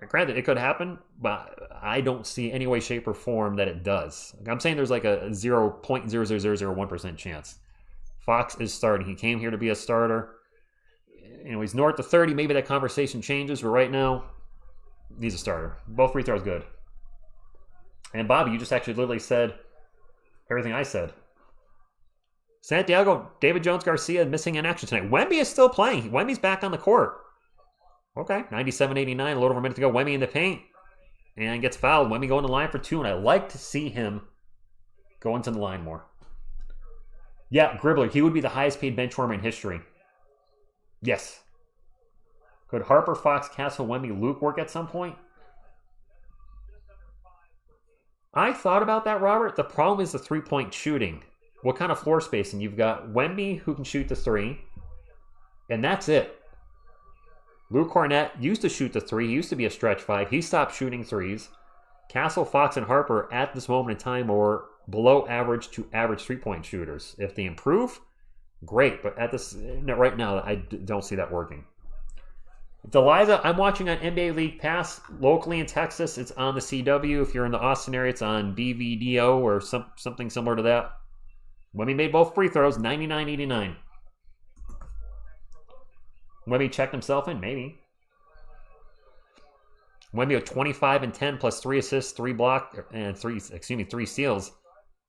granted, it could happen, but I don't see any way, shape, or form that it does. I'm saying there's like a 0.00001% chance. Fox is starting. He came here to be a starter. He's north of 30. Maybe that conversation changes, but right now, he's a starter. Both free throws good. And Bobby, you just actually literally said everything I said. Santiago, David Jones Garcia missing in action tonight. Wemby is still playing. Wemby's back on the court. Okay, 97-89, a little over a minute to go. Wemby in the paint and gets fouled. Wemby going to the line for 2, and I like to see him go into the line more. Yeah, Gribbler, he would be the highest paid bench warmer in history. Yes. Could Harper, Fox, Castle, Wemby, Luke work at some point? I thought about that, Robert. The problem is the three-point shooting. What kind of floor spacing? You've got Wemby, who can shoot the 3, and that's it. Luke Cornett used to shoot the 3. He used to be a stretch 5. He stopped shooting 3s. Castle, Fox, and Harper at this moment in time are below average to average three-point shooters. If they improve, great. But at this right now, I don't see that working. Deliza, I'm watching on NBA League Pass locally in Texas. It's on the CW. If you're in the Austin area, it's on BVDO or something similar to that. Wemby made both free throws, 99-89. Wemby checked himself in, maybe. Wemby with 25 and 10 plus 3 assists, 3 blocks, and 3 steals.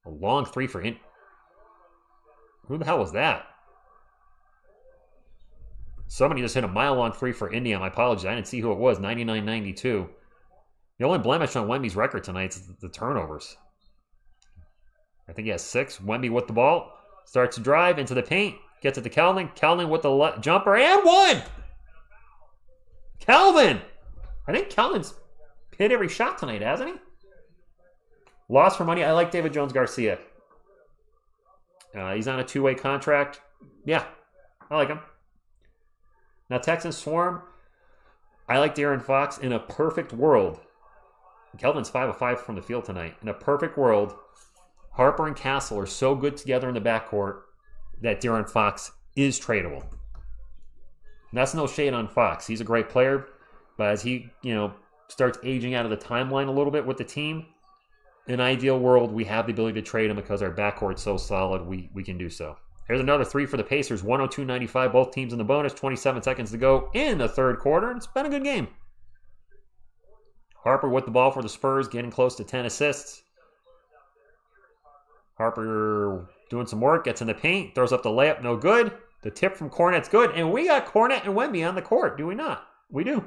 A long 3 for him. Who the hell was that? Somebody just hit a mile-long 3 for India. My apologies. I didn't see who it was. 99-92. The only blemish on Wemby's record tonight is the turnovers. I think he has 6. Wemby with the ball. Starts to drive into the paint. Gets it to Keldon. Keldon with the jumper. And 1! Keldon! I think Keldon's hit every shot tonight, hasn't he? Loss for money. I like David Jones Garcia. He's on a 2-way contract. Yeah, I like him. Now, Texans Swarm. I like De'Aaron Fox. In a perfect world, Keldon's 5 of 5 from the field tonight. In a perfect world, Harper and Castle are so good together in the backcourt that De'Aaron Fox is tradable. And that's no shade on Fox. He's a great player, but as he, starts aging out of the timeline a little bit with the team, in an ideal world, we have the ability to trade him because our backcourt's so solid, we can do so. Here's another 3 for the Pacers, 102-95, both teams in the bonus, 27 seconds to go in the third quarter, and it's been a good game. Harper with the ball for the Spurs, getting close to 10 assists. Harper doing some work, gets in the paint, throws up the layup, no good. The tip from Cornet's good, and we got Cornet and Wemby on the court, do we not? We do.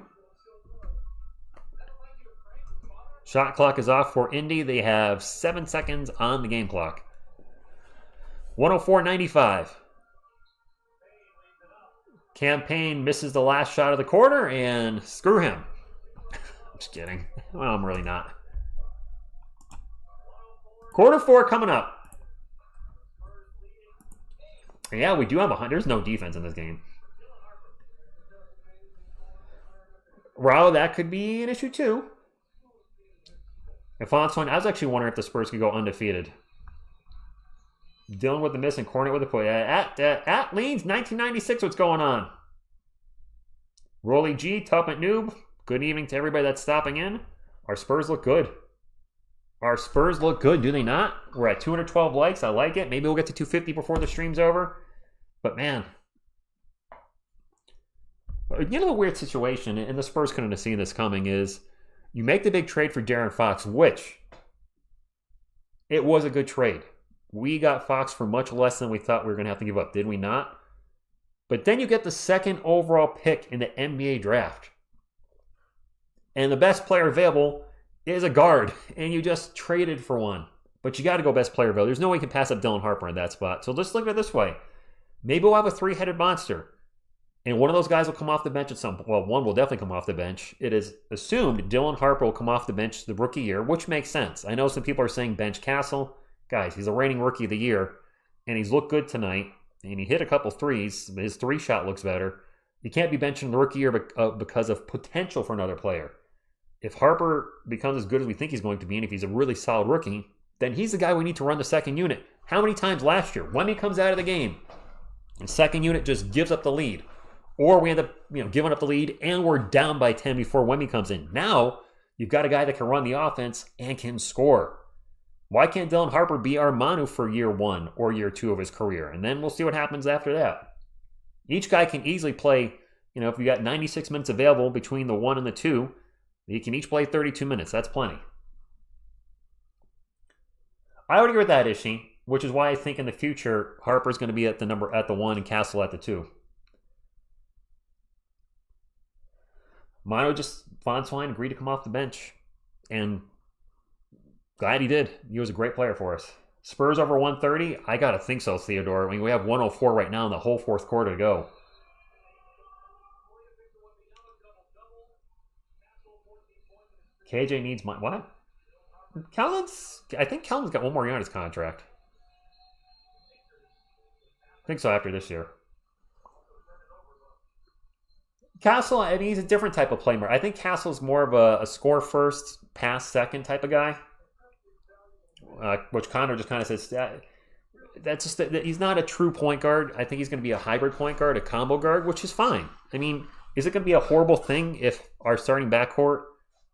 Shot clock is off for Indy. They have 7 seconds on the game clock. 104-95. Champagnie misses the last shot of the quarter, and screw him. I'm just kidding. Well, I'm really not. Quarter 4 coming up. Yeah, we do have there's no defense in this game. Wow, that could be an issue too. If on I was actually wondering if the Spurs could go undefeated. Dylan with the miss and Cornet with the play. At Leans, 1996, what's going on? Rolly G, Tuppent Noob. Good evening to everybody that's stopping in. Our Spurs look good. Our Spurs look good, do they not? We're at 212 likes. I like it. Maybe we'll get to 250 before the stream's over. But man, you know the weird situation, and the Spurs couldn't have seen this coming, is you make the big trade for De'Aaron Fox, which it was a good trade. We got Fox for much less than we thought we were going to have to give up, did we not? But then you get the second overall pick in the NBA draft. And the best player available is a guard, and you just traded for one. But you got to go best player available. There's no way you can pass up Dylan Harper in that spot. So let's look at it this way. Maybe we'll have a three-headed monster. And one of those guys will come off the bench at some point. Well, one will definitely come off the bench. It is assumed Dylan Harper will come off the bench the rookie year, which makes sense. I know some people are saying bench Castle. Guys, he's a reigning rookie of the year, and he's looked good tonight. And he hit a couple threes. His three-shot looks better. You can't be benching the rookie year because of potential for another player. If Harper becomes as good as we think he's going to be, and if he's a really solid rookie, then he's the guy we need to run the second unit. How many times last year, when he comes out of the game, and second unit just gives up the lead, or we end up giving up the lead and we're down by 10 before Wemby comes in. Now, you've got a guy that can run the offense and can score. Why can't Dylan Harper be our Manu for year 1 or year 2 of his career? And then we'll see what happens after that. Each guy can easily play, if you got 96 minutes available between the 1 and the 2, you can each play 32 minutes. That's plenty. I would agree with that, Ishi, which is why I think in the future, Harper's going to be at the 1 and Castle at the 2. Mono Von Swine agreed to come off the bench. And glad he did. He was a great player for us. Spurs over 130? I got to think so, Theodore. I mean, we have 104 right now in the whole fourth quarter to go. KJ needs money. What? I think Keldon's got one more year on his contract. I think so after this year. Castle, I mean, he's a different type of playmaker. I think Castle's more of a score first, pass second type of guy. Which Connor just kind of says, that's just he's not a true point guard. I think he's going to be a hybrid point guard, a combo guard, which is fine. I mean, is it going to be a horrible thing if our starting backcourt,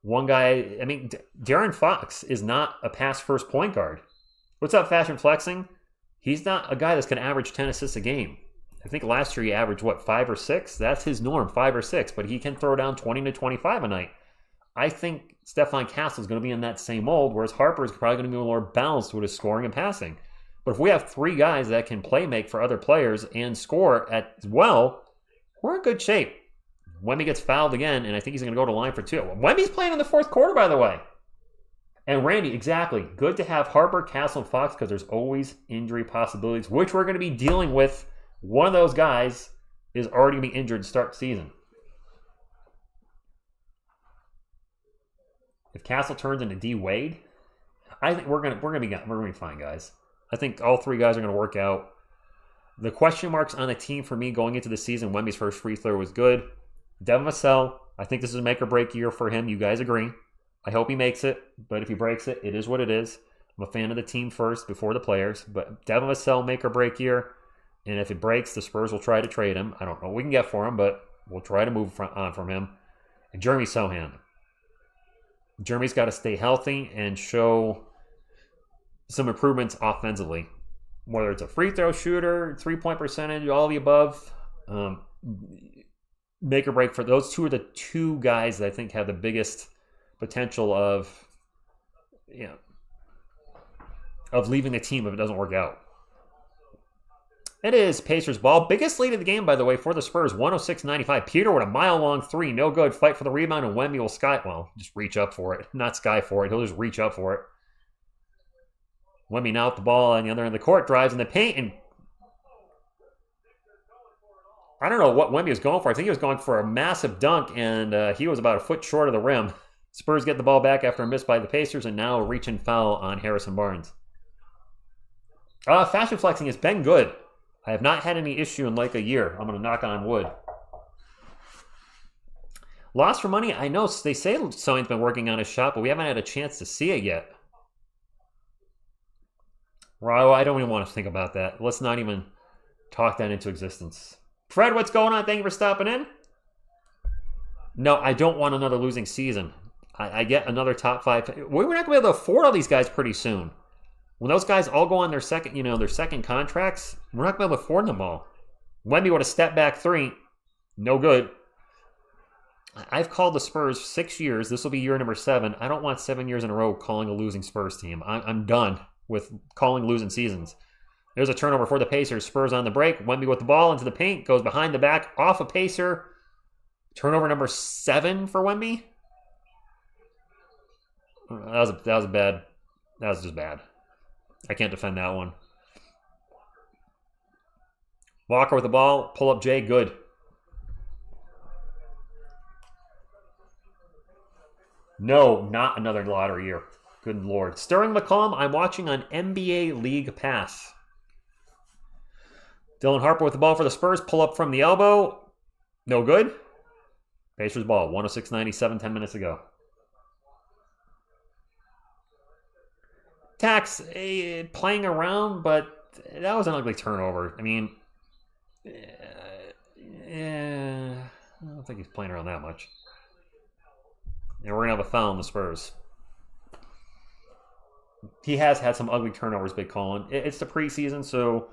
one guy, De'Aaron Fox is not a pass first point guard. What's up, Fashion Flexing? He's not a guy that's going to average 10 assists a game. I think last year he averaged, 5 or 6? That's his norm, 5 or 6. But he can throw down 20 to 25 a night. I think Stephon Castle is going to be in that same mold, whereas Harper is probably going to be more balanced with his scoring and passing. But if we have 3 guys that can play make for other players and score as well, we're in good shape. Wemby gets fouled again, and I think he's going to go to line for 2. Wemby's playing in the fourth quarter, by the way. And Randy, exactly. Good to have Harper, Castle, and Fox because there's always injury possibilities, which we're going to be dealing with. One of those guys is already going to be injured to start the season. If Castle turns into D Wade, I think we're gonna be fine, guys. I think all 3 guys are gonna work out. The question marks on the team for me going into the season, Wemby's first free throw was good. Devin Vassell, I think this is a make or break year for him. You guys agree? I hope he makes it, but if he breaks it, it is what it is. I'm a fan of the team first before the players, but Devin Vassell, make or break year. And if it breaks, the Spurs will try to trade him. I don't know what we can get for him, but we'll try to move on from him. And Jeremy Sochan. Jeremy's got to stay healthy and show some improvements offensively. Whether it's a free throw shooter, 3-point percentage, all the above. Make or break for those 2 are the 2 guys that I think have the biggest potential of, you know, of leaving the team if it doesn't work out. It is Pacers ball. Biggest lead of the game, by the way, for the Spurs, 106-95. Peter with a mile-long three. No good. Fight for the rebound, and Wemby will just reach up for it. Not sky for it. He'll just reach up for it. Wemby now with the ball on the other end of the court. Drives in the paint, and I don't know what Wemby was going for. I think he was going for a massive dunk, and he was about a foot short of the rim. Spurs get the ball back after a miss by the Pacers, and now a reach and foul on Harrison Barnes. Fashion flexing has been good. I have not had any issue in like a year. I'm going to knock on wood. Lost for money? I know they say Sonny's been working on his shot, but we haven't had a chance to see it yet. Well, I don't even want to think about that. Let's not even talk that into existence. Fred, what's going on? Thank you for stopping in. No, I don't want another losing season. I get another top 5. We're not going to be able to afford all these guys pretty soon. When those guys all go on their second contracts, we're not going to be able to afford them all. Wemby with a step back three, no good. I've called the Spurs 6 years. This will be year number 7. I don't want 7 years in a row calling a losing Spurs team. I'm done with calling losing seasons. There's a turnover for the Pacers. Spurs on the break. Wemby with the ball into the paint, goes behind the back, off a Pacer. Turnover number 7 for Wemby. That was just bad. I can't defend that one. Walker with the ball. Pull up Jay. Good. No, not another lottery year. Good Lord. Sterling McCollum, I'm watching on NBA League Pass. Dylan Harper with the ball for the Spurs. Pull up from the elbow. No good. Pacers ball. 106-97, 10 minutes ago. Tax playing around, but that was an ugly turnover. I mean, I don't think he's playing around that much. And we're going to have a foul on the Spurs. He has had some ugly turnovers, Big Colin. It's the preseason, so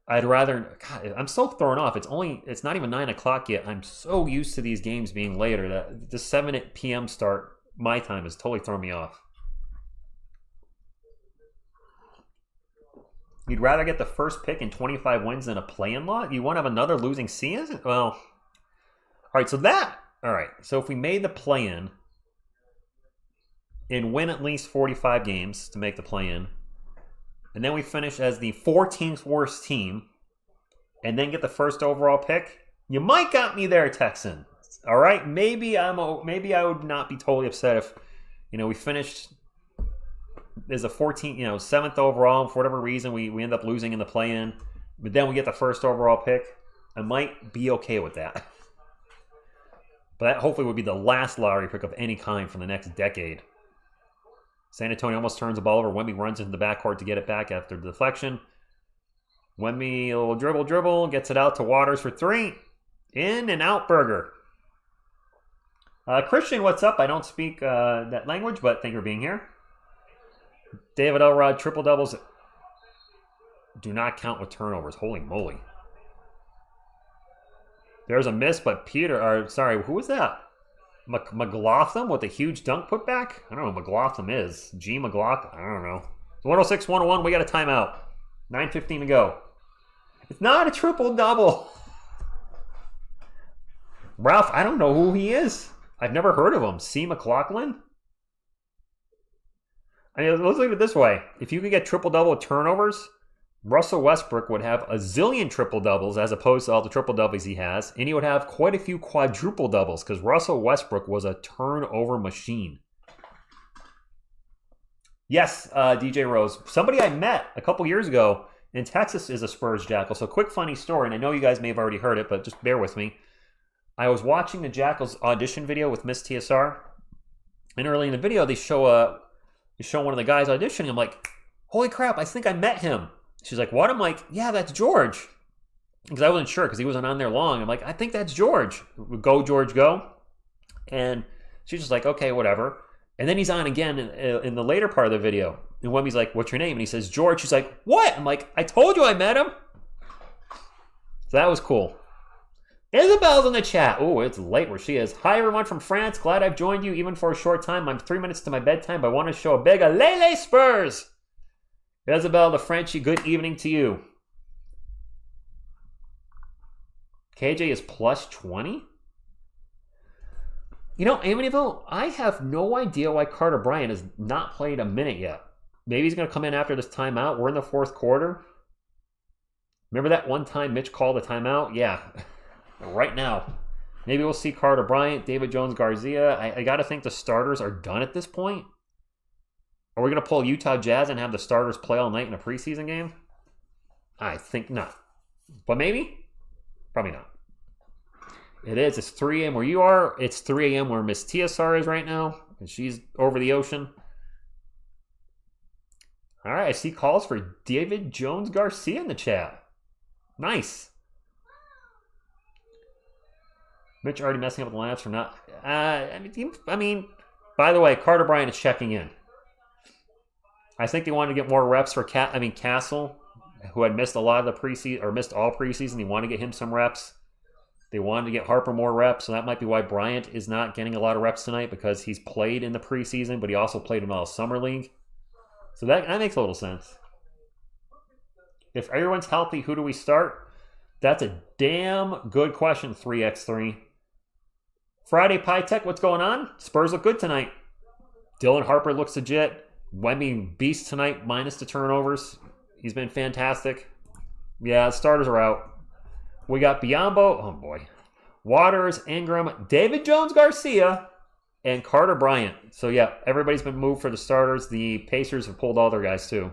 I'd rather... God, I'm so thrown off. It's not even 9 o'clock yet. I'm so used to these games being later that the 7 p.m. start, my time, has totally thrown me off. You'd rather get the first pick in 25 wins than a play-in lot? You want to have another losing season? Well, all right, so if we made the play-in and win at least 45 games to make the play-in, and then we finish as the 14th worst team, and then get the first overall pick, you might got me there, Texan. All right, maybe I would not be totally upset if, we finished as a 14th, 7th overall, and for whatever reason we end up losing in the play-in, but then we get the first overall pick. I might be okay with that. But that hopefully would be the last lottery pick of any kind for the next decade. San Antonio almost turns the ball over. Wemby runs into the backcourt to get it back after the deflection. Wemby, a little dribble, gets it out to Waters for 3. In and out burger. Christian, what's up? I don't speak that language, but thank you for being here. David Elrod, triple doubles do not count with turnovers. Holy moly. There's a miss, but who was that? McLaughlin with a huge dunk put back? I don't know who McLaughlin is. G. McLaughlin? I don't know. 106-101, we got a timeout. 9:15 to go. It's not a triple-double. Ralph, I don't know who he is. I've never heard of him. C. McLaughlin? I mean, let's leave it this way. If you could get triple-double with turnovers, Russell Westbrook would have a zillion triple-doubles as opposed to all the triple-doubles he has, and he would have quite a few quadruple-doubles because Russell Westbrook was a turnover machine. Yes, DJ Rose. Somebody I met a couple years ago in Texas is a Spurs Jackal. So quick funny story, and I know you guys may have already heard it, but just bear with me. I was watching the Jackals audition video with Miss TSR, and early in the video they show one of the guys auditioning. I'm like, holy crap, I think I met him. She's like, what? I'm like, yeah, that's George. Because I wasn't sure because he wasn't on there long. I'm like, I think that's George. Go, George, go. And she's just like, okay, whatever. And then he's on again in the later part of the video. And Wemby's like, what's your name? And he says, George. She's like, what? I'm like, I told you I met him. So that was cool. Isabel's in the chat. Oh, it's late where she is. Hi, everyone from France. Glad I've joined you, even for a short time. I'm 3 minutes to my bedtime, but I want to show a big Lele Spurs. Isabel, the Frenchie, good evening to you. KJ is plus 20? You know, Amityville, I have no idea why Carter Bryant has not played a minute yet. Maybe he's going to come in after this timeout. We're in the fourth quarter. Remember that one time Mitch called a timeout? Yeah. Right now. Maybe we'll see Carter Bryant, David Jones, Garza. I got to think the starters are done at this point. Are we going to pull Utah Jazz and have the starters play all night in a preseason game? I think not. But maybe? Probably not. It is. It's 3 a.m. where you are. It's 3 a.m. where Miss TSR is right now. And she's over the ocean. All right. I see calls for David Jones Garcia in the chat. Nice. Mitch already messing up with the lineups for not... I mean, by the way, Carter Bryant is checking in. I think they wanted to get more reps for Castle, who had missed a lot of the preseason, or missed all preseason. They wanted to get him some reps. They wanted to get Harper more reps, so that might be why Bryant is not getting a lot of reps tonight, because he's played in the preseason, but he also played in all summer league. So that makes a little sense. If everyone's healthy, who do we start? That's a damn good question, 3x3. Friday Pie Tech, what's going on? Spurs look good tonight. Dylan Harper looks legit. Wemby beast tonight, minus the turnovers. He's been fantastic. Yeah, the starters are out. We got Biombo, oh boy. Waters, Ingram, David Jones Garcia, and Carter Bryant. So yeah, everybody's been moved for the starters. The Pacers have pulled all their guys too.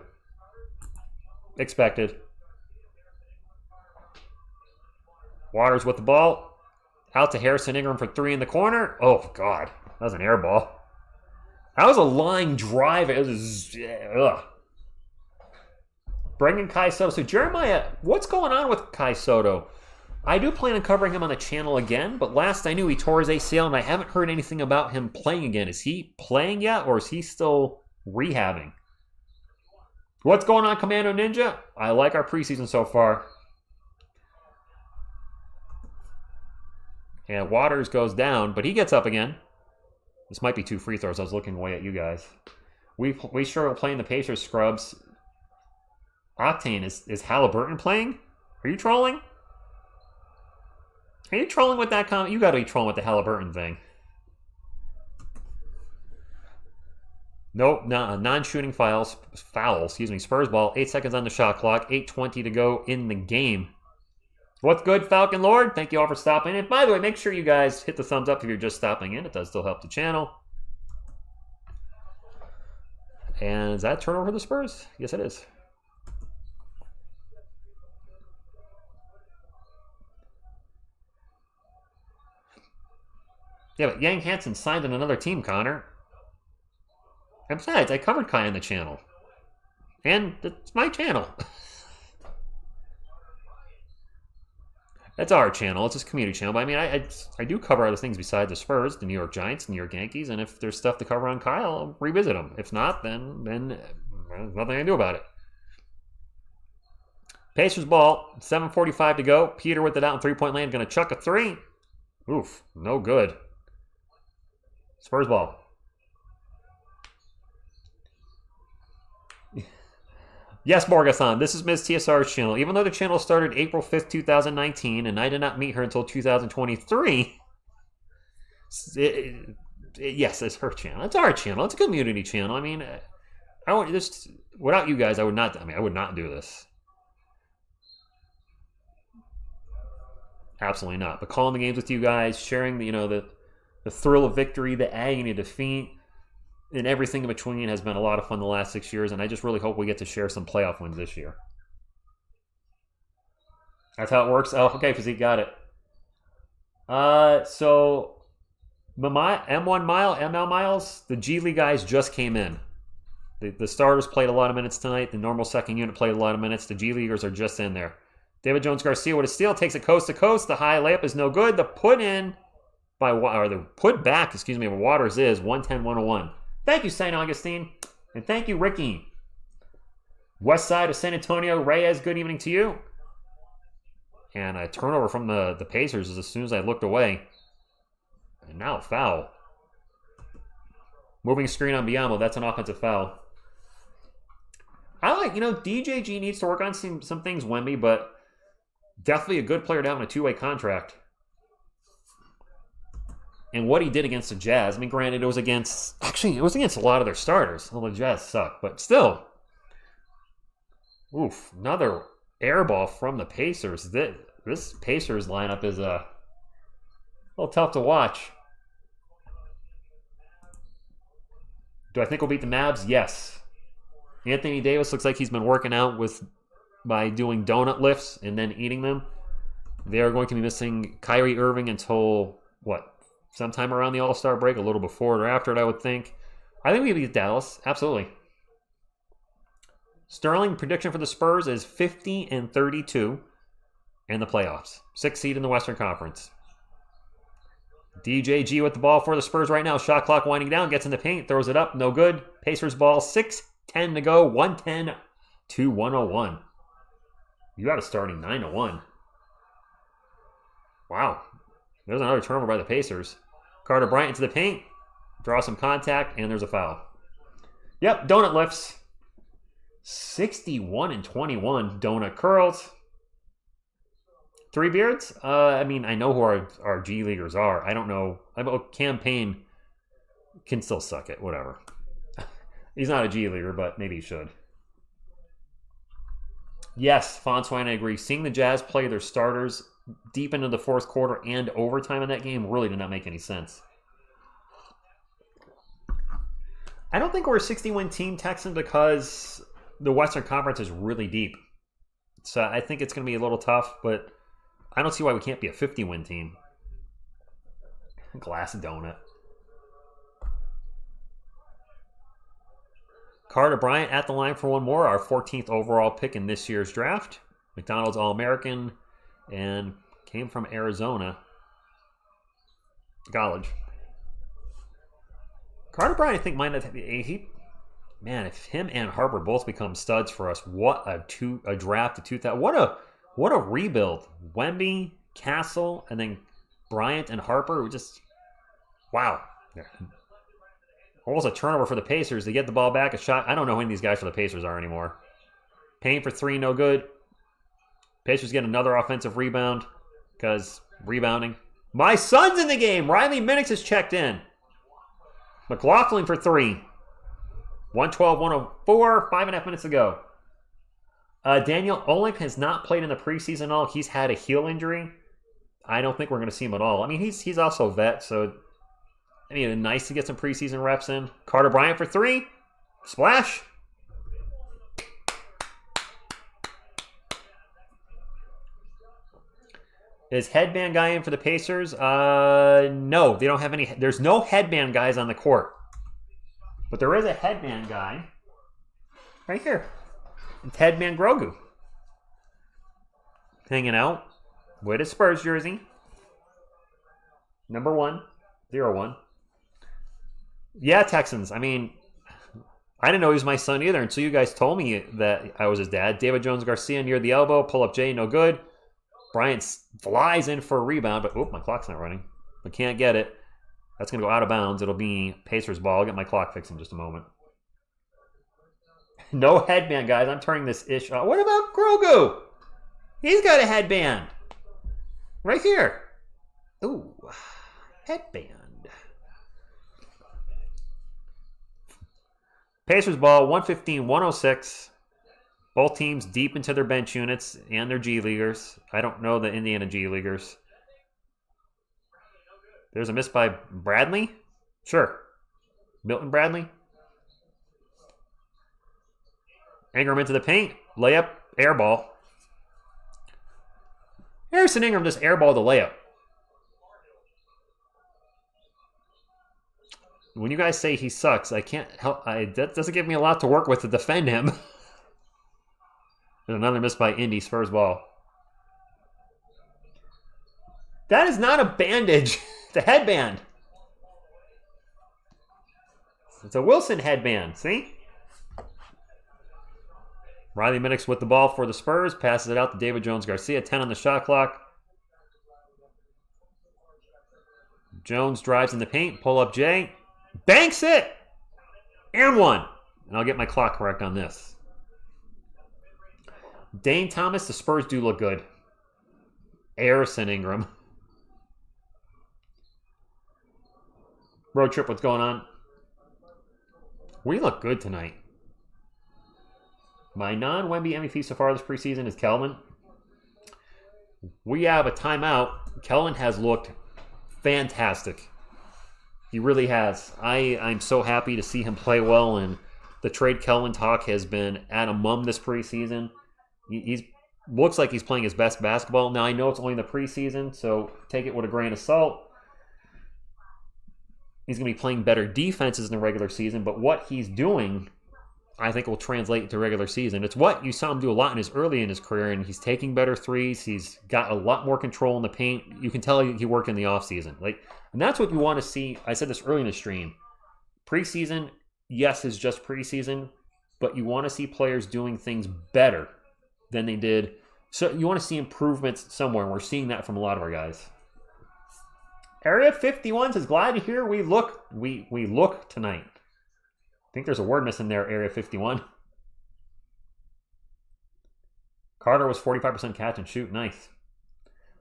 Expected. Waters with the ball. Out to Harrison Ingram for 3 in the corner. Oh, God. That was an air ball. That was a line drive. It was... Ugh. Bringing Kai Soto. So, Jeremiah, what's going on with Kai Soto? I do plan on covering him on the channel again, but last I knew he tore his ACL, and I haven't heard anything about him playing again. Is he playing yet, or is he still rehabbing? What's going on, Commando Ninja? I like our preseason so far. And Waters goes down, but he gets up again. This might be 2 free throws. I was looking away at you guys. We sure are playing the Pacers scrubs. Octane, is Halliburton playing? Are you trolling? Are you trolling with that comment? You got to be trolling with the Halliburton thing. Nope, non-shooting foul. Spurs ball. 8 seconds on the shot clock. 8:20 to go in the game. What's good, Falcon Lord? Thank you all for stopping in. By the way, make sure you guys hit the thumbs up if you're just stopping in. It does still help the channel. And is that turnover for the Spurs? Yes, it is. Yeah, but Yang Hansen signed on another team, Connor. And besides, I covered Kai on the channel. And it's my channel. That's our channel. It's just a community channel. But I mean, I do cover other things besides the Spurs, the New York Giants, the New York Yankees, and if there's stuff to cover on Kyle, I'll revisit them. If not, then there's nothing I can do about it. Pacers ball, 7:45 to go. Peter with it out in three-point land, going to chuck a 3. Oof, no good. Spurs ball. Yes, Borgasan, this is Ms. TSR's channel. Even though the channel started April 5th, 2019, and I did not meet her until 2023, yes, it's her channel. It's our channel. It's a community channel. I mean, I want this without you guys. I would not do this. Absolutely not. But calling the games with you guys, sharing the thrill of victory, the agony of defeat, and everything in between has been a lot of fun the last 6 years, and I just really hope we get to share some playoff wins this year. That's how it works. Oh, okay, Physique, got it. So M1 Mile, ML Miles, the G League guys just came in. The starters played a lot of minutes tonight. The normal second unit played a lot of minutes. The G Leaguers are just in there. David Jones Garcia with a steal, takes it coast to coast. The high layup is no good. The put back of Waters is 110-101. Thank you, St. Augustine. And thank you, Ricky. West side of San Antonio, Reyes, good evening to you. And a turnover from the Pacers as soon as I looked away. And now foul. Moving screen on Biamo, that's an offensive foul. I like, DJG needs to work on some things, Wemby, but definitely a good player to have in a two-way contract. And what he did against the Jazz, I mean, granted, it was against a lot of their starters. Well, the Jazz suck, but still. Oof, another air ball from the Pacers. This Pacers lineup is a little tough to watch. Do I think we'll beat the Mavs? Yes. Anthony Davis looks like he's been working out by doing donut lifts and then eating them. They are going to be missing Kyrie Irving until, sometime around the All-Star break, a little before or after it, I would think. I think we beat Dallas. Absolutely. Sterling, prediction for the Spurs is 50-32 in the playoffs. 6th seed in the Western Conference. DJG with the ball for the Spurs right now. Shot clock winding down. Gets in the paint. Throws it up. No good. Pacers ball. 6:10 to go. 110 to 101. You got a starting 9-1. Wow. There's another turnover by the Pacers. Carter Bryant into the paint. Draw some contact. And there's a foul. Yep. Donut lifts. 61-21. Donut curls. Three Beards? I know who our G Leaguers are. I don't know. Campaign can still suck it. Whatever. He's not a G Leaguer, but maybe he should. Yes, Fonswine, I agree. Seeing the Jazz play their starters deep into the fourth quarter and overtime in that game really did not make any sense. I don't think we're a 60-win team, Texan, because the Western Conference is really deep. So I think it's going to be a little tough, but I don't see why we can't be a 50-win team. Glass donut. Carter Bryant at the line for one more. Our 14th overall pick in this year's draft. McDonald's All-American and came from Arizona college. Carter Bryant, I think, might have... if him and Harper both become studs for us, what a draft of 2000. What a rebuild. Wemby, Castle, and then Bryant and Harper. Wow. Almost a turnover for the Pacers. They get the ball back, a shot. I don't know who these guys for the Pacers are anymore. Payne for three, no good. Pacers get another offensive rebound because rebounding. My son's in the game. Riley Minix has checked in. McLaughlin for three. 112-104, 5.5 minutes to go. Daniel Olyk has not played in the preseason at all. He's had a heel injury. I don't think we're going to see him at all. I mean, he's also a vet, so nice to get some preseason reps in. Carter Bryant for three. Splash. Is headband guy in for the Pacers? No, they don't have any. There's no headband guys on the court. But there is a headband guy right here. It's Headman Grogu. Hanging out with his Spurs jersey. Number 101. Yeah, Texans. I didn't know he was my son either until you guys told me that I was his dad. David Jones Garcia near the elbow. Pull up J, no good. Bryant flies in for a rebound, but my clock's not running. We can't get it. That's going to go out of bounds. It'll be Pacers ball. I'll get my clock fixed in just a moment. No headband, guys. I'm turning this ish off. What about Grogu? He's got a headband. Right here. Ooh, headband. Pacers ball, 115-106. Both teams deep into their bench units and their G Leaguers. I don't know the Indiana G Leaguers. There's a miss by Bradley? Sure. Milton Bradley? Ingram into the paint. Layup. Air ball. Harrison Ingram just airballed the layup. When you guys say he sucks, I can't help. That doesn't give me a lot to work with to defend him. There's another miss by Indy. Spurs ball. That is not a bandage. It's a headband. It's a Wilson headband. See? Riley Minix with the ball for the Spurs. Passes it out to David Jones-Garcia. 10 on the shot clock. Jones drives in the paint. Pull up Jay. Banks it! And one. And I'll get my clock correct on this. Dane Thomas, the Spurs do look good. Harrison Ingram. Road trip, what's going on? We look good tonight. My non-Wemby MVP so far this preseason is Keldon. We have a timeout. Keldon has looked fantastic. He really has. I'm so happy to see him play well, and the trade Keldon talk has been at a mum this preseason. He looks like he's playing his best basketball. Now, I know it's only the preseason, so take it with a grain of salt. He's going to be playing better defenses in the regular season, but what he's doing, I think, will translate into regular season. It's what you saw him do a lot early in his career, and he's taking better threes. He's got a lot more control in the paint. You can tell he worked in the offseason. And that's what you want to see. I said this early in the stream. Preseason, yes, is just preseason, but you want to see players doing things better than they did. So you want to see improvements somewhere, and we're seeing that from a lot of our guys. Area 51 says, glad to hear we look tonight. I think there's a word missing there, Area 51. Carter was 45% catch and shoot. Nice.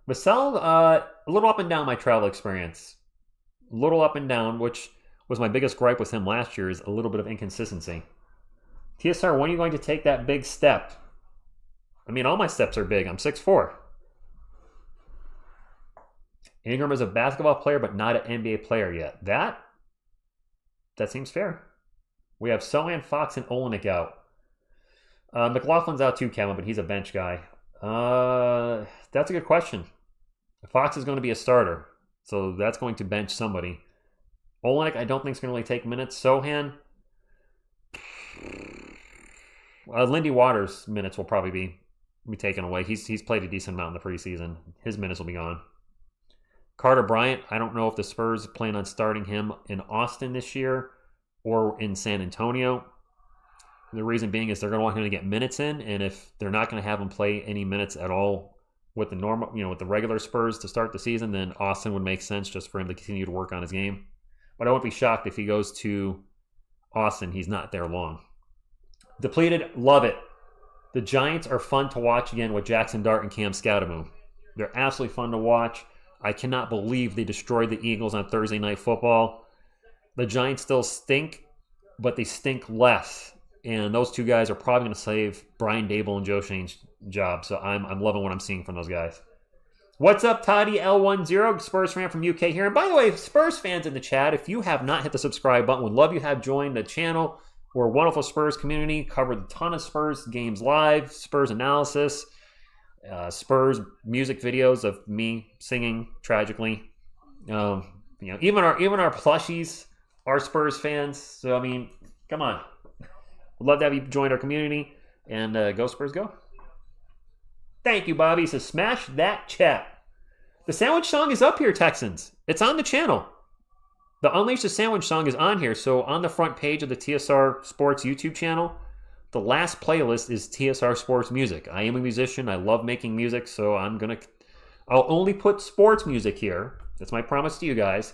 Vassell, a little up and down my travel experience. A little up and down, which was my biggest gripe with him last year, is a little bit of inconsistency. TSR, when are you going to take that big step? I mean, all my steps are big. I'm 6'4". Ingram is a basketball player, but not an NBA player yet. That seems fair. We have Sochan, Fox, and Olenek out. McLaughlin's out too, Kevin, but he's a bench guy. That's a good question. Fox is going to be a starter, so that's going to bench somebody. Olenek, I don't think is going to really take minutes. Sochan, Lindy Waters' minutes will probably be taken away. He's played a decent amount in the preseason. His minutes will be gone. Carter Bryant, I don't know if the Spurs plan on starting him in Austin this year or in San Antonio. The reason being is they're going to want him to get minutes in, and if they're not going to have him play any minutes at all with the normal, with the regular Spurs to start the season, then Austin would make sense just for him to continue to work on his game. But I won't be shocked if he goes to Austin. He's not there long. Depleted, love it. The Giants are fun to watch again with Jackson Dart and Cam Scoutamou. They're absolutely fun to watch. I cannot believe they destroyed the Eagles on Thursday Night Football. The Giants still stink, but they stink less. And those two guys are probably going to save Brian Dable and Joe Shane's job. So I'm loving what I'm seeing from those guys. What's up, Toddy L10, Spurs fan from UK here. And by the way, Spurs fans in the chat, if you have not hit the subscribe button, would love you have joined the channel. We're a wonderful Spurs community, covered a ton of Spurs games live, Spurs analysis, Spurs music videos of me singing tragically. Even our plushies are Spurs fans. So I mean, come on. We'd love to have you join our community, and go Spurs go. Thank you, Bobby. He says, smash that chat. The sandwich song is up here, Texans. It's on the channel. The Unleash the Sandwich song is on here. So on the front page of the TSR Sports YouTube channel, the last playlist is TSR Sports music. I am a musician. I love making music, so I'll only put sports music here. That's my promise to you guys.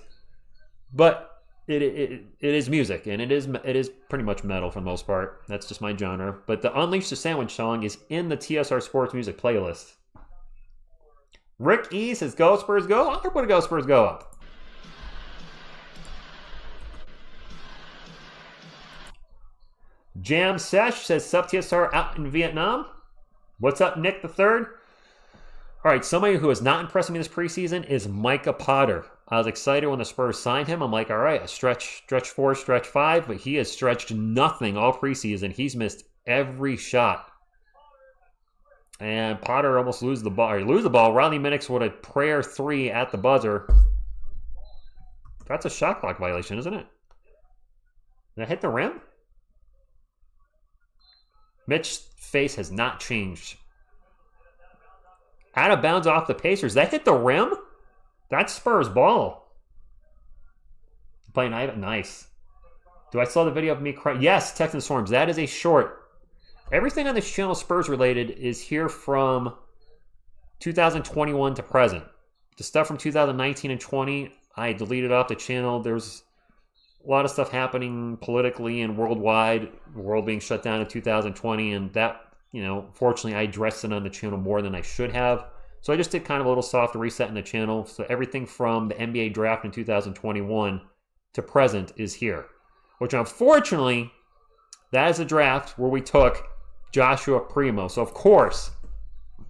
But it is music, and it is pretty much metal for the most part. That's just my genre. But the Unleash the Sandwich song is in the TSR Sports music playlist. Rick E says, go Spurs go. I'm going to put a go Spurs go up. Jam Sesh says, sup TSR out in Vietnam. What's up, Nick the Third? All right, somebody who has not impressed me this preseason is Micah Potter. I was excited when the Spurs signed him. I'm like, all right, a stretch 4, stretch 5, but he has stretched nothing all preseason. He's missed every shot. And Potter almost loses the ball. Riley Minix with a prayer 3 at the buzzer. That's a shot clock violation, isn't it? Did that hit the rim? Mitch's face has not changed. Out of bounds off the Pacers. That hit the rim? That's Spurs ball. Playing nice. Do I saw the video of me crying? Yes, Texan Storms. That is a short. Everything on this channel Spurs related is here from 2021 to present. The stuff from 2019 and 20, I deleted off the channel. There's a lot of stuff happening politically and worldwide, the world being shut down in 2020, and that, fortunately I addressed it on the channel more than I should have. So I just did kind of a little soft reset in the channel. So everything from the NBA draft in 2021 to present is here, which unfortunately, that is a draft where we took Joshua Primo. So of course,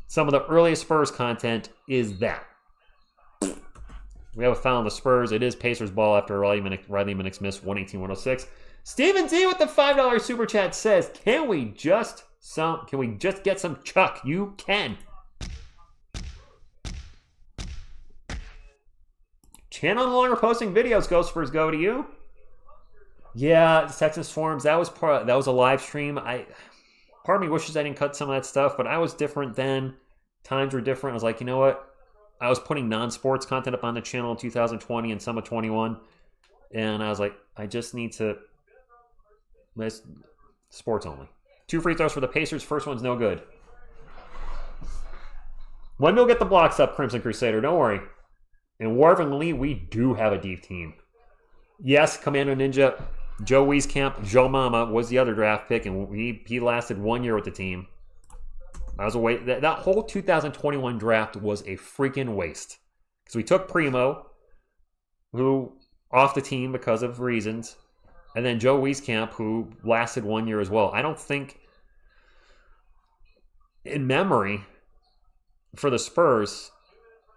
some of the earliest Spurs content is that. We have a foul on the Spurs. It is Pacers ball after Riley Minnick's miss, 118-106. Steven Z with the $5 super chat says, can we just get some Chuck? You can. Channel no longer posting videos. Go Spurs Go to you. Yeah, Texas Forums. That was a live stream. Part of me wishes I didn't cut some of that stuff, but I was different then. Times were different. I was like, you know what? I was putting non-sports content up on the channel in 2020 and some of 21. And I was like, I just need to... sports only. 2 free throws for the Pacers. First one's no good. When we'll get the blocks up, Crimson Crusader. Don't worry. In Warvin Lee, we do have a deep team. Yes, Commando Ninja, Joe Wieskamp, Joe Mama was the other draft pick, and he lasted 1 year with the team. That whole 2021 draft was a freaking waste. Because we took Primo, who off the team because of reasons, and then Joe Wieskamp, who lasted 1 year as well. I don't think, in memory, for the Spurs,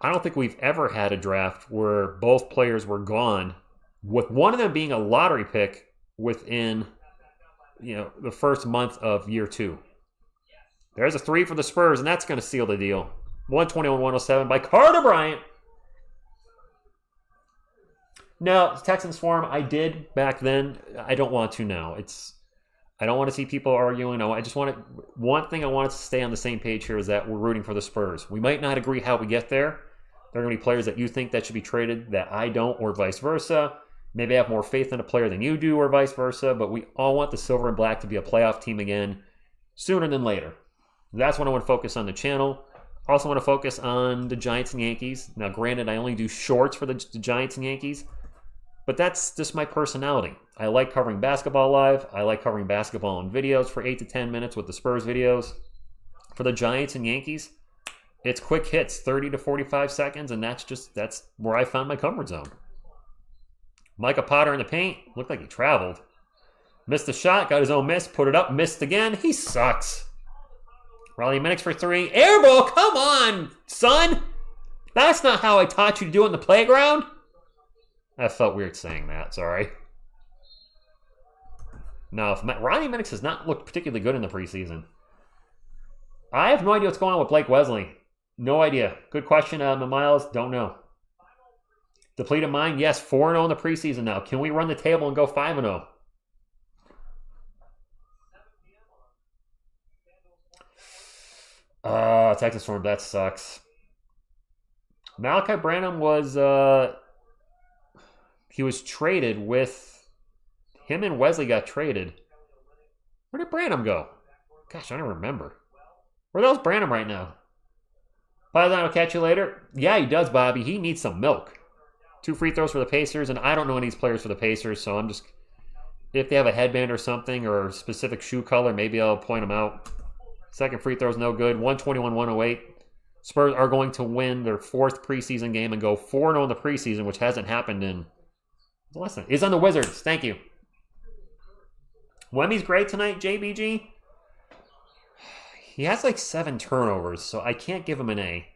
I don't think we've ever had a draft where both players were gone, with one of them being a lottery pick within, the first month of year 2. There's a 3 for the Spurs, and that's going to seal the deal. 121-107 by Carter Bryant. Now, Texans Forum, I did back then. I don't want to now. I don't want to see people arguing. No, one thing I wanted to stay on the same page here is that we're rooting for the Spurs. We might not agree how we get there. There are going to be players that you think that should be traded that I don't, or vice versa. Maybe I have more faith in a player than you do, or vice versa. But we all want the Silver and Black to be a playoff team again sooner than later. That's when I want to focus on the channel. I also want to focus on the Giants and Yankees. Now, granted, I only do shorts for the Giants and Yankees, but that's just my personality. I like covering basketball live. I like covering basketball in videos for 8 to 10 minutes with the Spurs videos. For the Giants and Yankees, it's quick hits, 30 to 45 seconds, and that's where I found my comfort zone. Micah Potter in the paint. Looked like he traveled. Missed the shot, got his own miss, put it up, missed again. He sucks. Riley Minnick's for 3. Air ball, come on, son. That's not how I taught you to do it in the playground. I felt weird saying that, sorry. Now, Riley Minnick has not looked particularly good in the preseason. I have no idea what's going on with Blake Wesley. No idea. Good question, Miles. Don't know. Depleted mind, yes, 4-0 in the preseason now. Can we run the table and go 5-0? Texas Storm, that sucks. Malachi Branham was, he was traded with, him and Wesley got traded. Where did Branham go? Gosh, I don't remember. Where the hell's Branham right now? Python, I'll catch you later. Yeah, he does, Bobby. He needs some milk. 2 free throws for the Pacers, and I don't know any of these players for the Pacers, so I'm just, if they have a headband or something or a specific shoe color, maybe I'll point them out. Second free throw is no good. 121-108. Spurs are going to win their 4th preseason game and go 4-0 in the preseason, which hasn't happened in... Listen, is on the Wizards. Thank you. Wemmy's great tonight, JBG. He has like 7 turnovers, so I can't give him an A.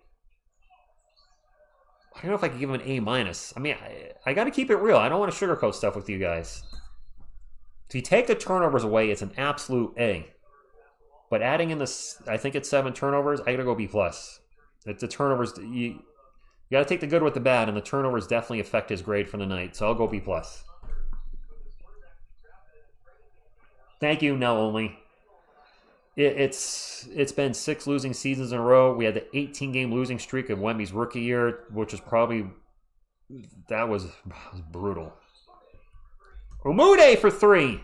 I don't know if I can give him an A-. I mean, I got to keep it real. I don't want to sugarcoat stuff with you guys. If you take the turnovers away, it's an absolute A. But adding in this, I think it's 7 turnovers, I got to go B+. It's the turnovers, you got to take the good with the bad, and the turnovers definitely affect his grade for the night, so I'll go B+. Thank you, now only. It's been 6 losing seasons in a row. We had the 18-game losing streak of Wemby's rookie year, which was probably, that was brutal. Umude for 3.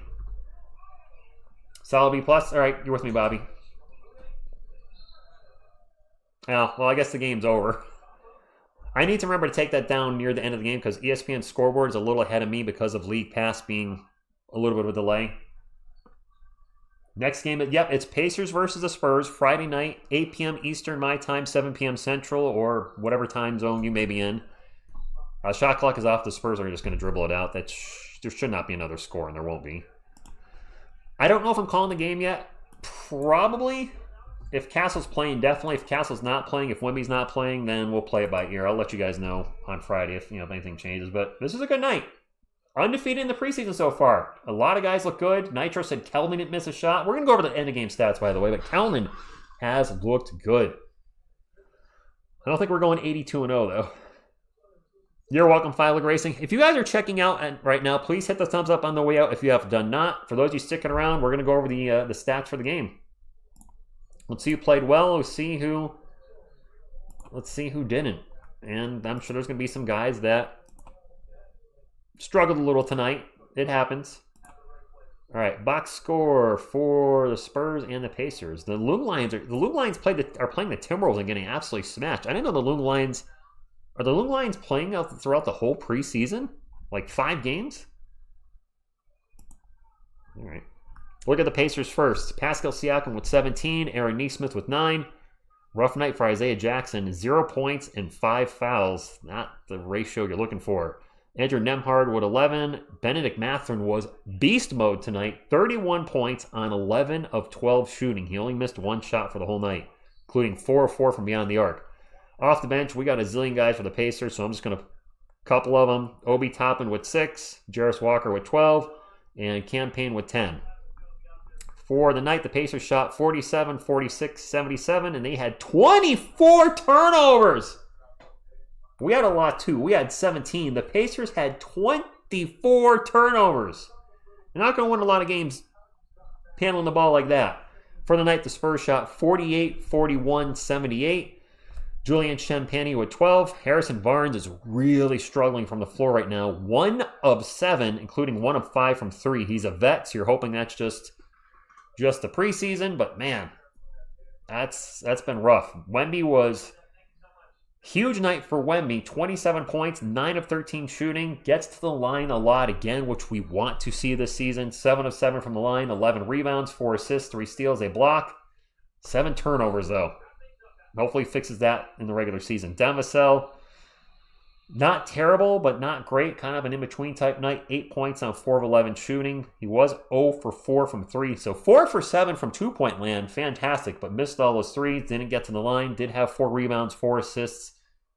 Solid B+. All right, you're with me, Bobby. Oh, well, I guess the game's over. I need to remember to take that down near the end of the game because ESPN Scoreboard is a little ahead of me because of League Pass being a little bit of a delay. Next game, it's Pacers versus the Spurs, Friday night, 8 p.m. Eastern, my time, 7 p.m. Central, or whatever time zone you may be in. Shot clock is off. The Spurs are just going to dribble it out. There should not be another score, and there won't be. I don't know if I'm calling the game yet. Probably. If Castle's playing, definitely. If Castle's not playing, if Wemby's not playing, then we'll play it by ear. I'll let you guys know on Friday if anything changes. But this is a good night. Undefeated in the preseason so far. A lot of guys look good. Nitro said Keldon didn't miss a shot. We're going to go over the end-of-game stats, by the way, but Keldon has looked good. I don't think we're going 82-0, though. You're welcome, Philo Racing. If you guys are checking out right now, please hit the thumbs up on the way out if you have done not. For those of you sticking around, we're going to go over the stats for the game. Let's see who played well. Let's see who didn't. And I'm sure there's going to be some guys that struggled a little tonight. It happens. All right, box score for the Spurs and the Pacers. The Loon Lions are playing the Timberwolves and getting absolutely smashed. I didn't know the Loon Lions are the Loon Lions playing out throughout the whole preseason, like 5 games. All right, look at the Pacers first. Pascal Siakam with 17, Aaron Nesmith with 9. Rough night for Isaiah Jackson, 0 points and 5 fouls. Not the ratio you're looking for. Andrew Nembhard with 11. Benedict Mathurin was beast mode tonight. 31 points on 11 of 12 shooting. He only missed 1 shot for the whole night, including 4 of 4 from beyond the arc. Off the bench, we got a zillion guys for the Pacers, so I'm just going to couple of them. Obi Toppin with 6. Jarris Walker with 12. And Campaign with 10. For the night, the Pacers shot 47, 46, 77, and they had 24 turnovers. We had a lot, too. We had 17. The Pacers had 24 turnovers. You're not going to win a lot of games handling the ball like that. For the night, the Spurs shot 48, 41, 78. Julian Champagnie with 12. Harrison Barnes is really struggling from the floor right now. 1 of 7, including 1 of 5 from 3. He's a vet, so you're hoping that's just the preseason. But, man, that's been rough. Wemby was... huge night for Wemby, 27 points, 9 of 13 shooting, gets to the line a lot again, which we want to see this season. 7 of 7 from the line, 11 rebounds, 4 assists, 3 steals, a block. 7 turnovers, though. Hopefully fixes that in the regular season. Devin Vassell, not terrible, but not great. Kind of an in-between type night. 8 points on 4 of 11 shooting. He was 0 for 4 from 3. So 4 for 7 from two-point land. Fantastic, but missed all those threes. Didn't get to the line. Did have 4 rebounds, 4 assists.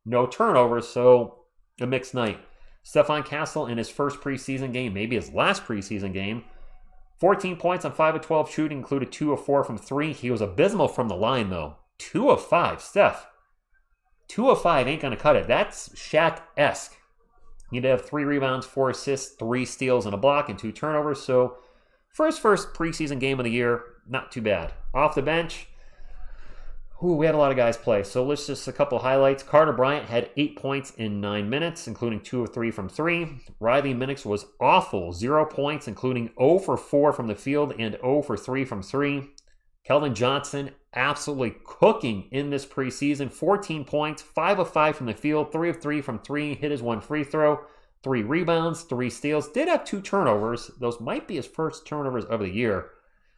No turnovers, so a mixed night. Stephon Castle in his first preseason game, maybe his last preseason game. 14 points on 5 of 12 shooting, included 2 of 4 from 3. He was abysmal from the line, though. 2 of 5. Steph, 2 of 5 ain't going to cut it. That's Shaq-esque. He'd have 3 rebounds, 4 assists, 3 steals, and a block, and 2 turnovers. So for his first preseason game of the year, not too bad. Off the bench, we had a lot of guys play. So let's just a couple highlights. Carter Bryant had 8 points in 9 minutes, including 2 of 3 from 3. Riley Minix was awful. 0 points, including 0 for 4 from the field and 0 for 3 from 3. Keldon Johnson absolutely cooking in this preseason. 14 points, 5 of 5 from the field, 3 of 3 from 3. Hit his 1 free throw, 3 rebounds, 3 steals. Did have 2 turnovers. Those might be his first turnovers of the year.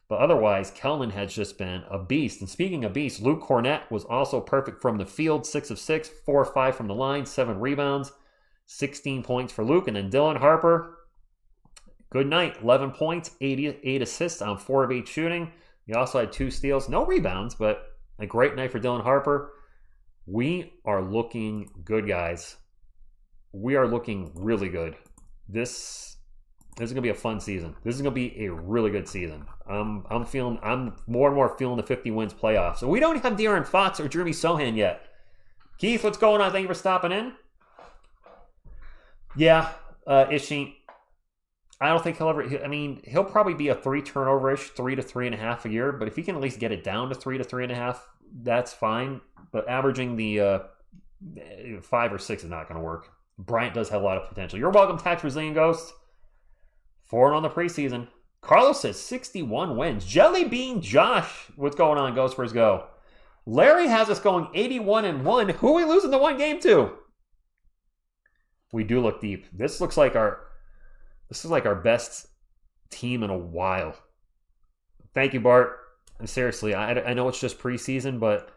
But otherwise, Keldon has just been a beast. And speaking of beasts, Luke Cornett was also perfect from the field. 6 of 6, 4 of 5 from the line, 7 rebounds, 16 points for Luke. And then Dylan Harper, good night. 11 points, 8 assists on 4 of 8 shooting. He also had 2 steals. No rebounds, but a great night for Dylan Harper. We are looking good, guys. We are looking really good. This is going to be a fun season. This is going to be a really good season. I'm more and more feeling the 50 wins playoff. So we don't have De'Aaron Fox or Jeremy Sochan yet. Keith, what's going on? Thank you for stopping in. Yeah, Ishi. I don't think he'll probably be a 3 turnover-ish, 3 to 3.5 a year. But if he can at least get it down to 3 to 3.5, that's fine. But averaging the 5 or 6 is not going to work. Bryant does have a lot of potential. You're welcome, Tax Brazilian Ghost. 4 on the preseason. Carlos says 61 wins. Jelly Bean Josh, what's going on? Go Spurs Go. Larry has us going 81-1. Who are we losing the one game to? We do look deep. This is like our best team in a while. Thank you, Bart. And seriously, I know it's just preseason, but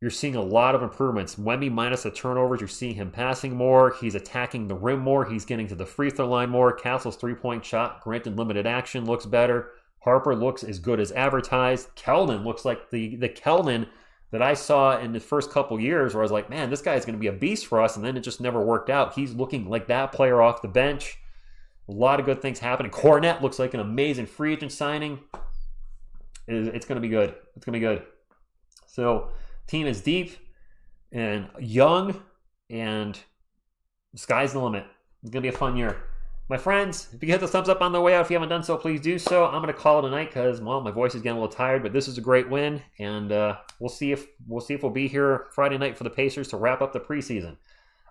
you're seeing a lot of improvements. Wemby minus the turnovers. You're seeing him passing more. He's attacking the rim more. He's getting to the free throw line more. Castle's three-point shot, granted limited action, looks better. Harper looks as good as advertised. Keldon looks like the Keldon that I saw in the first couple years where I was like, man, this guy is going to be a beast for us, and then it just never worked out. He's looking like that player off the bench. A lot of good things happening. Cornette looks like an amazing free agent signing. It's going to be good. It's going to be good. So, team is deep and young, and the sky's the limit. It's going to be a fun year. My friends, if you hit the thumbs up on the way out, if you haven't done so, please do so. I'm going to call it a night because, well, my voice is getting a little tired, but this is a great win, and we'll see if we'll be here Friday night for the Pacers to wrap up the preseason.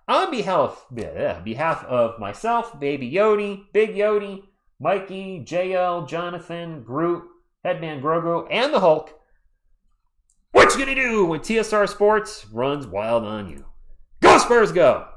On behalf of myself, Baby Yodi, Big Yodi, Mikey, JL, Jonathan, Groot, Headman Grogu, and the Hulk, what you gonna do when TSR Sports runs wild on you? Go Spurs, go!